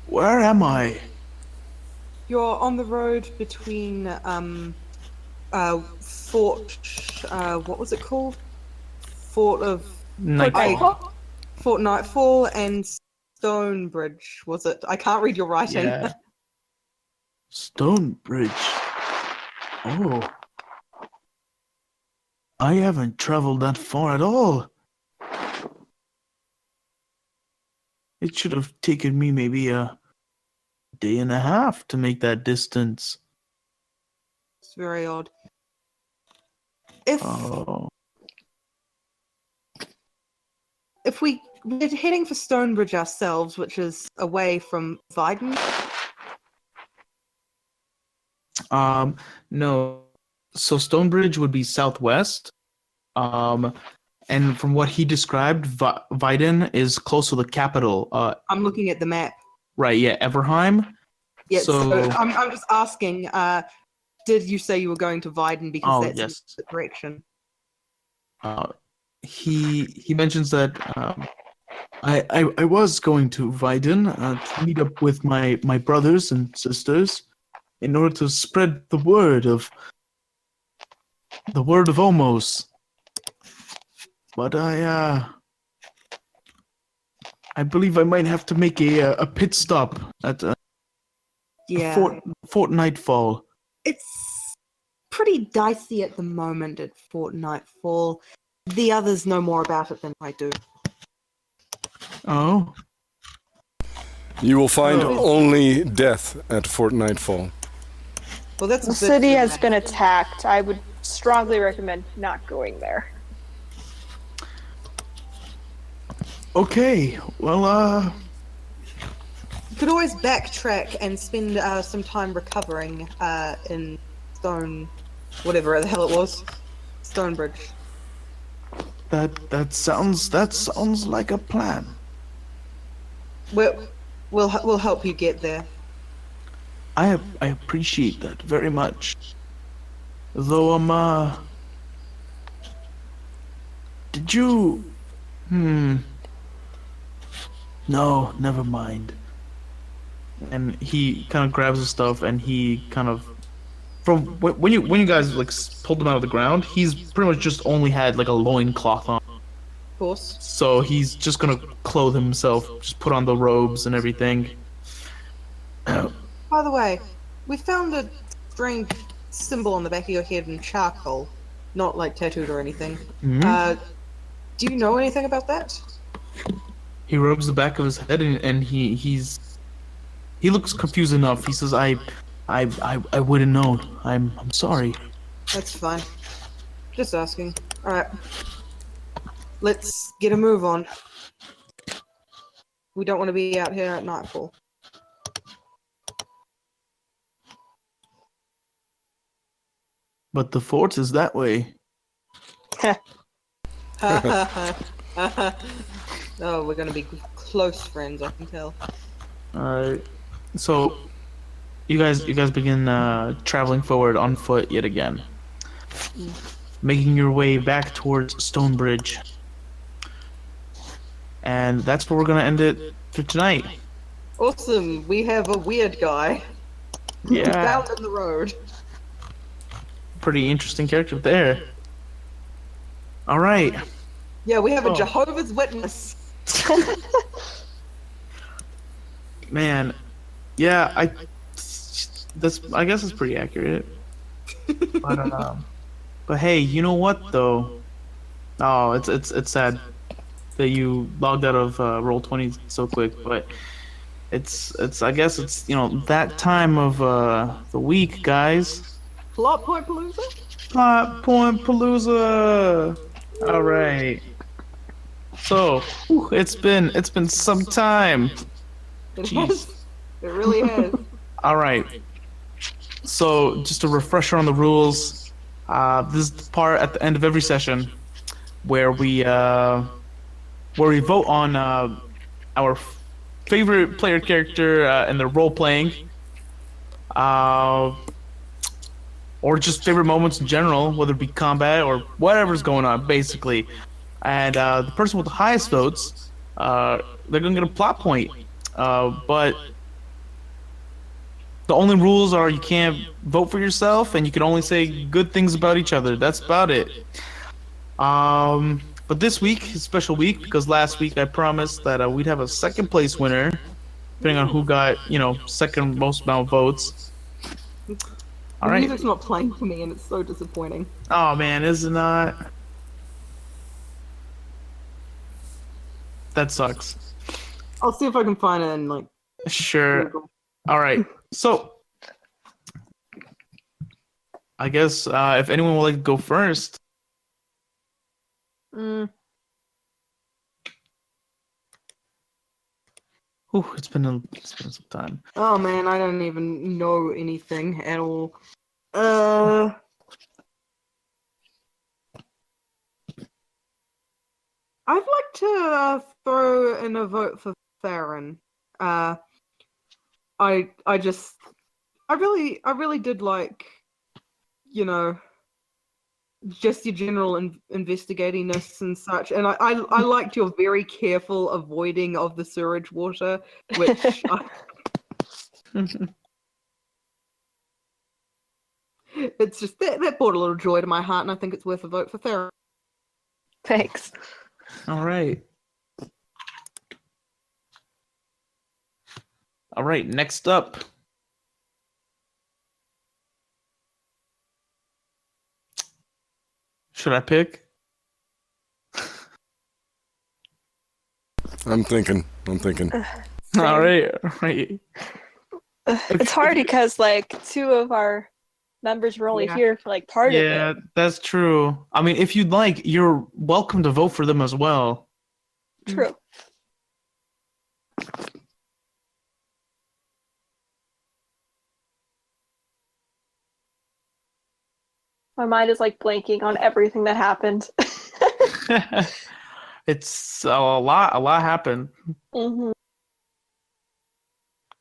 Where am I? You're on the road between Fort what was it called? Nightfall. Fort Nightfall and Stonebridge, was it? I can't read your writing. Yeah. Stonebridge. Oh. I haven't traveled that far at all. It should have taken me maybe a day and a half to make that distance. It's very odd. If we're heading for Stonebridge ourselves, which is away from Viden. No. So Stonebridge would be southwest. And from what he described, Viden is close to the capital. I'm looking at the map. Right, yeah, Everheim. Yes, so I'm just asking, did you say you were going to Viden because that's the direction? He mentions that I was going to Viden to meet up with my brothers and sisters in order to spread the word of OMOS. But I believe I might have to make a pit stop at Fort Nightfall. It's pretty dicey at the moment at Fort Nightfall. The others know more about it than I do. Oh. You will find Oh. only death at Fort Nightfall. Well, that's a The bit city has dramatic. been attacked. I would strongly recommend not going there. Okay, well, You could always backtrack and spend some time recovering in Stone, whatever the hell it was, Stonebridge. that sounds like a plan. We'll help you get there. I appreciate that very much. Though did you? No, never mind. And he kind of grabs his stuff, and he kind of, from when you guys like pulled him out of the ground, he's pretty much just only had like a loincloth on. Of course. So he's just gonna clothe himself, just put on the robes and everything. By the way, we found a strange symbol on the back of your head in charcoal, not like tattooed or anything. Do you know anything about that? He rubs the back of his head, and he looks confused enough. He says, "I wouldn't know. I'm sorry." That's fine. Just asking. All right. Let's get a move on. We don't want to be out here at nightfall. But the fort is that way. Oh, we're gonna be close friends, I can tell. Alright. So you guys begin traveling forward on foot yet again. Making your way back towards Stonebridge. And that's where we're gonna end it for tonight. Awesome. We have a weird guy. Yeah. Found in the road. Pretty interesting character there. Alright. Yeah, we have a Jehovah's Witness. Man. Yeah, I guess it's pretty accurate. But hey, you know what though? Oh, it's sad that you logged out of Roll20 so quick, but it's I guess it's that time of the week, guys. Plot point palooza? Plot point palooza. All right. So it's been some time. It has. It really has. All right. So just a refresher on the rules. This is the part at the end of every session where we vote on our favorite player character and their role playing, or just favorite moments in general, whether it be combat or whatever's going on, basically. And the person with the highest votes, they're gonna get a plot point. But the only rules are you can't vote for yourself, and you can only say good things about each other. That's about it. But this week is a special week because last week I promised that we'd have a second place winner, depending on who got second most amount of votes. All The right. music's not playing for me, and it's so disappointing. Oh man, is it not? That sucks. I'll see if I can find it in like. Sure. Google. All right. So, I guess if anyone would like to go first. Mm. Ooh, it's been some time. Oh man, I don't even know anything at all. I'd like to throw in a vote for Theron. I really did like, just your general investigatingness and such, and I liked your very careful avoiding of the sewage water, which it's just that brought a little joy to my heart, and I think it's worth a vote for Theron. Thanks. All right. All right, next up. Should I pick? I'm thinking. All right. It's hard because like 2 of our members were only here for like part of it. Yeah, that's true. I mean, if you'd like, you're welcome to vote for them as well. True. My mind is like blanking on everything that happened. It's a lot happened. Mm-hmm.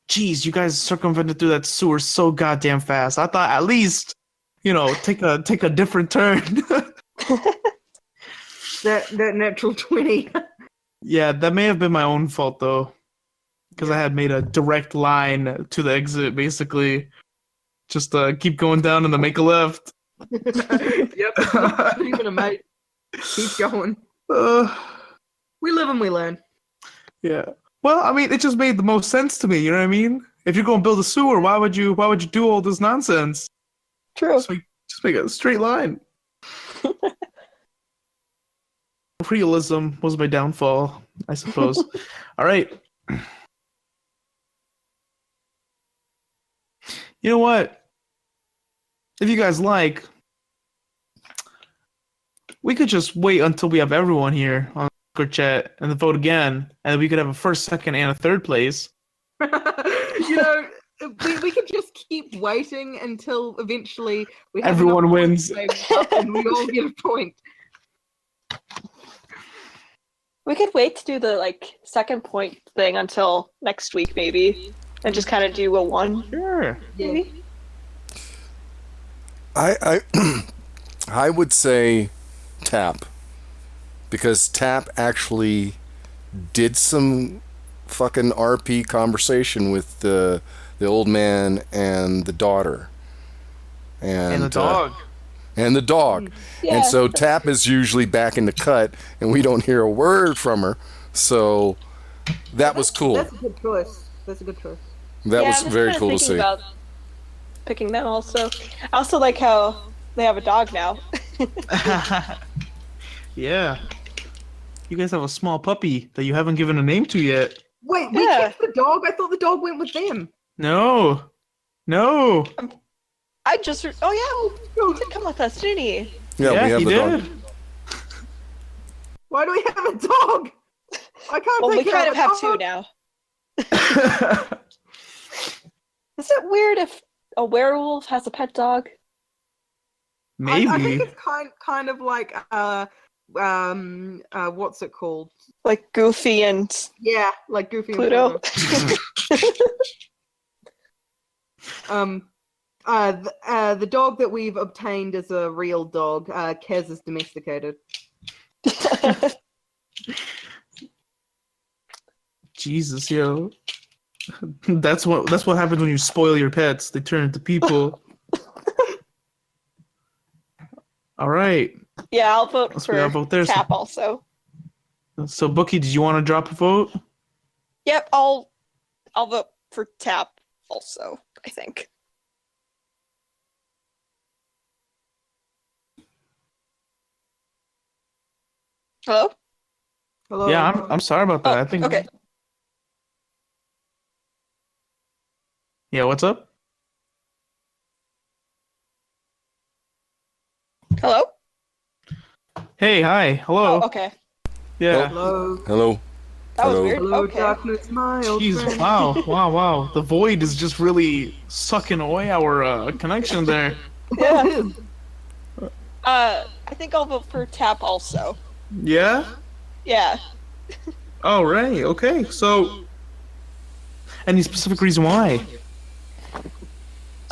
Jeez, you guys circumvented through that sewer so goddamn fast. I thought at least, take a different turn. That natural 20. Yeah, that may have been my own fault though, because I had made a direct line to the exit, basically. Just keep going down and then make a left. Yep. Not even a mate. Keep going. We live and we learn. Yeah. Well, I mean, it just made the most sense to me. You know what I mean? If you're going to build a sewer, why would you do all this nonsense? True. Just make a straight line. Realism was my downfall, I suppose. All right. You know what? If you guys like, we could just wait until we have everyone here on Discord chat and then vote again, and we could have a first, second, and a third place. We could just keep waiting until eventually we have Everyone enough wins. points saved up and we all get a point. We could wait to do the like second point thing until next week maybe, and just kind of do a 1. Sure. Maybe. I would say Tap, because Tap actually did some fucking RP conversation with the old man and the daughter, And the dog. and the dog. Yeah. And so Tap is usually back in the cut, and we don't hear a word from her. So that was cool. That's a good choice. That's a good choice. That Yeah, was I'm just very kinda cool to thinking see. about picking them also. I also like how they have a dog now. Yeah. You guys have a small puppy that you haven't given a name to yet. Wait, we Yeah. kept the dog? I thought the dog went with them. No. I just oh yeah, he did come with us, didn't he? Yeah, we have he the did. dog. Why do we have a dog? I can't Well, take we care kind of of a have dog. 2 now. Is it weird if a werewolf has a pet dog? Maybe. I think it's kind of like what's it called? Like Goofy and Yeah, like Goofy Pluto? and Pluto. The dog that we've obtained is a real dog. Kez is domesticated. Jesus, yo. That's what happens when you spoil your pets. They turn into people. All right. Yeah, I'll vote Let's go for vote there. Tap also. So, Bookie, did you want to drop a vote? Yep, I'll vote for Tap also, I think. Hello? Hello. Yeah, I'm sorry about that. I think. Okay. Yeah, what's up? Hello? Hey, hi, hello. Oh, okay. Yeah. Hello. Hello. That was Hello. weird. Hello, Okay. darkness, my old Jeez, friend. wow. The void is just really sucking away our connection there. Yeah. I think I'll vote for Tap also. Yeah? Yeah. All right, okay. So, any specific reason why?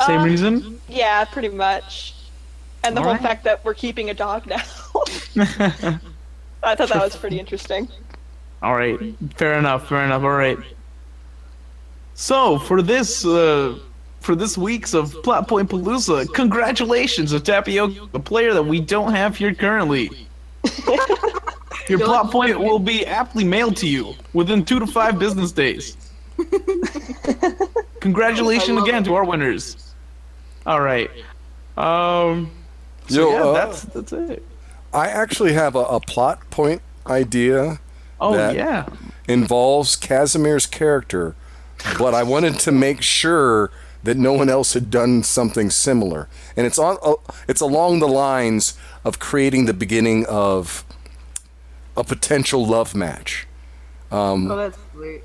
Same reason? Yeah, pretty much. And the whole Alright. fact that we're keeping a dog now. I thought that was pretty interesting. All right, fair enough. All right. So for this week's of Plot Point Palooza, congratulations to Tapioca, a player that we don't have here currently. Your plot point will be aptly mailed to you within 2 to 5 business days. Congratulations again to our winners. All right. So Yo, yeah, that's it. I actually have a plot point idea. Oh that- yeah. involves Casimir's character, but I wanted to make sure that no one else had done something similar. And it's along the lines of creating the beginning of a potential love match. Oh, that's sweet.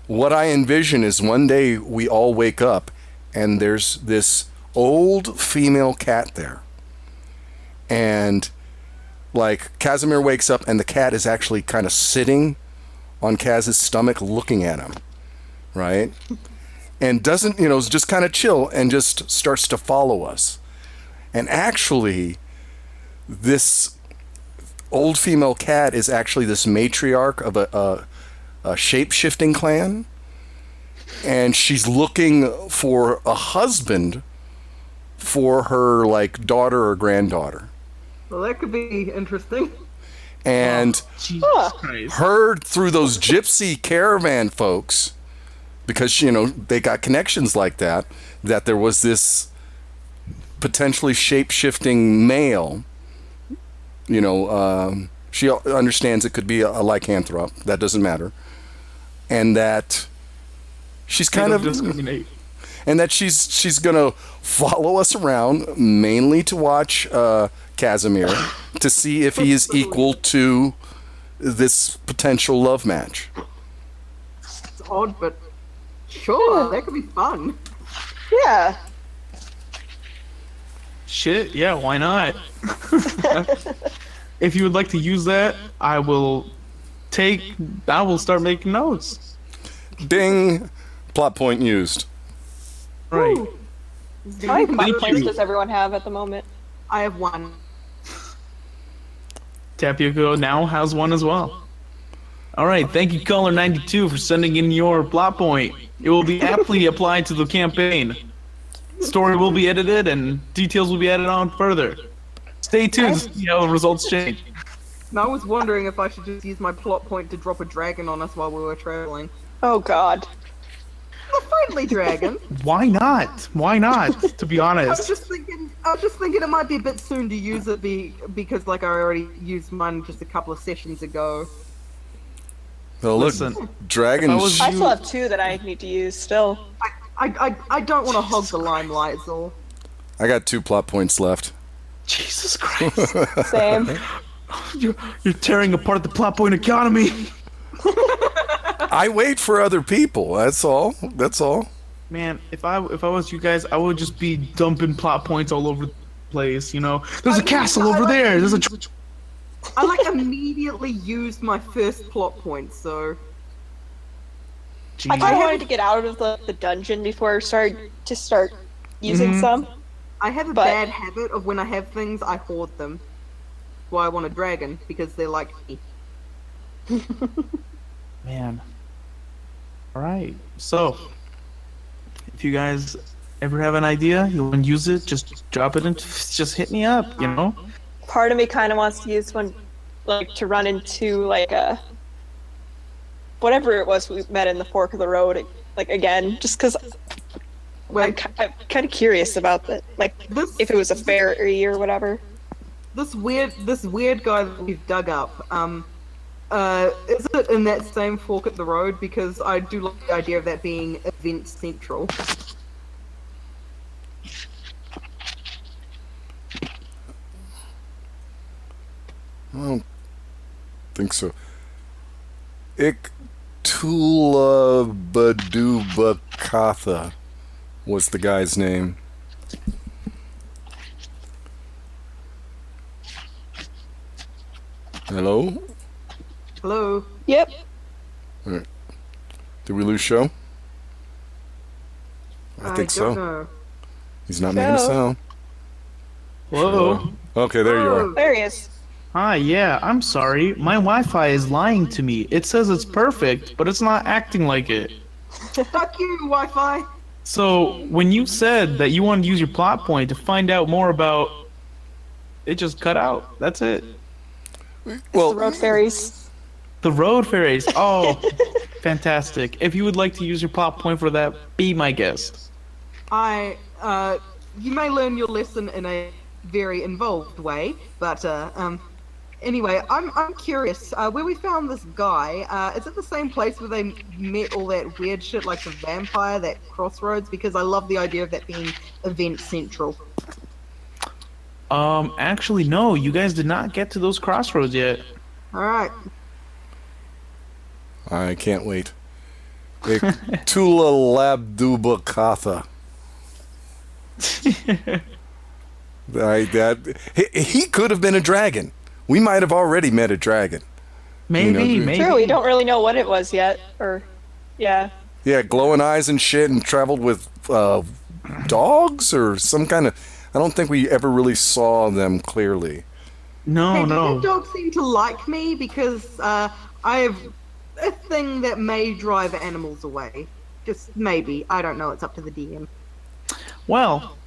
What I envision is one day we all wake up and there's this old female cat there. And like Casimir wakes up and the cat is actually kind of sitting on Kaz's stomach looking at him, right? And doesn't, is just kind of chill and just starts to follow us. And actually, this old female cat is actually this matriarch of a shape-shifting clan. And she's looking for a husband for her, like, daughter or granddaughter. Well, that could be interesting. And heard through those gypsy caravan folks, because, they got connections like that there was this potentially shape-shifting male. She understands it could be a lycanthrope. That doesn't matter. And that she's kind of discriminate. And that she's gonna follow us around mainly to watch Casimir to see if he is equal to this potential love match. It's odd, but sure, that could be fun. Yeah. Shit, yeah, why not? If you would like to use that, I will start making notes. Ding! Plot point used. Right. How many plot Thank points you. does everyone have at the moment? I have one. Tapioca now has one as well. Alright, thank you Caller92 for sending in your plot point. It will be aptly applied to the campaign. Story will be edited and details will be added on further. Stay tuned to see how the results change. Now, I was wondering if I should just use my plot point to drop a dragon on us while we were traveling. Oh god. A friendly dragon. Why not? Why not? To be I was honest. just thinking it might be a bit soon to use it because like I already used mine just a couple of sessions ago. Oh, look, Listen, dragons. I still have two that I need to use still. I don't want to hog the limelight, so. I got 2 plot points left. Jesus Christ. Same. You're tearing apart the plot point economy. I wait for other people. That's all. Man, if I was you guys, I would just be dumping plot points all over the place, There's a castle over there. There's a I like immediately used my first plot point, so. I kind of wanted to get out of the dungeon before I started using some. I have a bad habit of when I have things, I hoard them. Why I want a dragon, because they're like me. Man. Alright, so if you guys ever have an idea, you want to use it, just drop it and just hit me up, Part of me kind of wants to use one, like, to run into, like, whatever it was we met in the fork of the road, like, again, just because I'm kind of curious about that, like, if it was a fairy or whatever. This weird guy that we've dug up, is it in that same fork at the road? Because I do like the idea of that being event central. I don't think so. Iktula Badubakatha was the guy's name. Hello? Hello? Yep. Alright. Did we lose show? I think so. don't know. He's not making a sound. Whoa. Okay, there you are. There he is. Hi, yeah, I'm sorry. My Wi-Fi is lying to me. It says it's perfect, but it's not acting like it. Fuck you, Wi-Fi! So, when you said that you wanted to use your plot point to find out more about... It just cut out. That's it. Well, The road fairies. The road fairies. Oh, fantastic. If you would like to use your plot point for that, be my guest. You may learn your lesson in a very involved way, but, Anyway, I'm curious. Where we found this guy, is it the same place where they met all that weird shit like the vampire, that crossroads? Because I love the idea of that being event central. Actually, no. You guys did not get to those crossroads yet. All right. I can't wait. Tula Labduba Katha. He could have been a dragon. We might have already met a dragon. Maybe. True, we don't really know what it was yet. Yeah, glowing eyes and shit, and traveled with dogs or some kind of... I don't think we ever really saw them clearly. No. The dogs seem to like me because I have a thing that may drive animals away. Just maybe. I don't know. It's up to the DM. Well,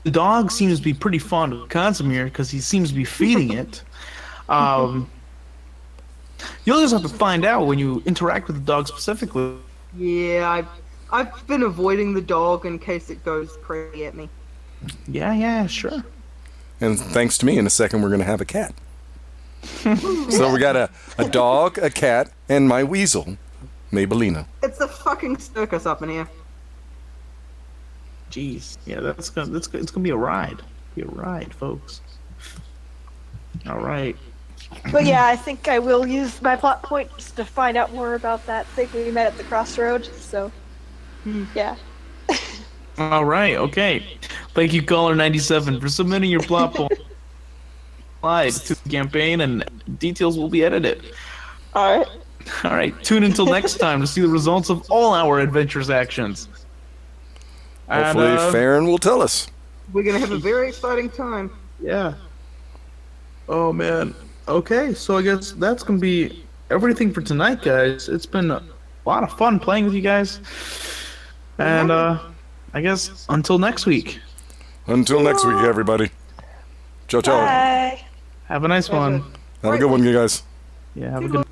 the dog seems to be pretty fond of Casimir because he seems to be feeding it. You'll just have to find out when you interact with the dog specifically. Yeah, I've been avoiding the dog in case it goes crazy at me. Yeah, sure. And thanks to me, in a second, we're going to have a cat. So we got a dog, a cat, and my weasel, Maybellina. It's a fucking circus up in here. Jeez, yeah, it's gonna be a ride. Be a ride, folks. All right. but yeah, I think I will use my plot points to find out more about that thing we met at the crossroads. So, yeah. All right. Okay. Thank you, Caller97, for submitting your plot point to the campaign, and details will be edited. All right. All right. Tune until next time to see the results of all our adventures actions. Hopefully, Farron will tell us. We're gonna have a very exciting time. Yeah. Oh man. Okay, so I guess that's gonna be everything for tonight, guys. It's been a lot of fun playing with you guys, and I guess until next week. Until next week, everybody. Ciao, ciao. Bye. Have a nice one. Have a good one, you guys. Yeah. Have a good.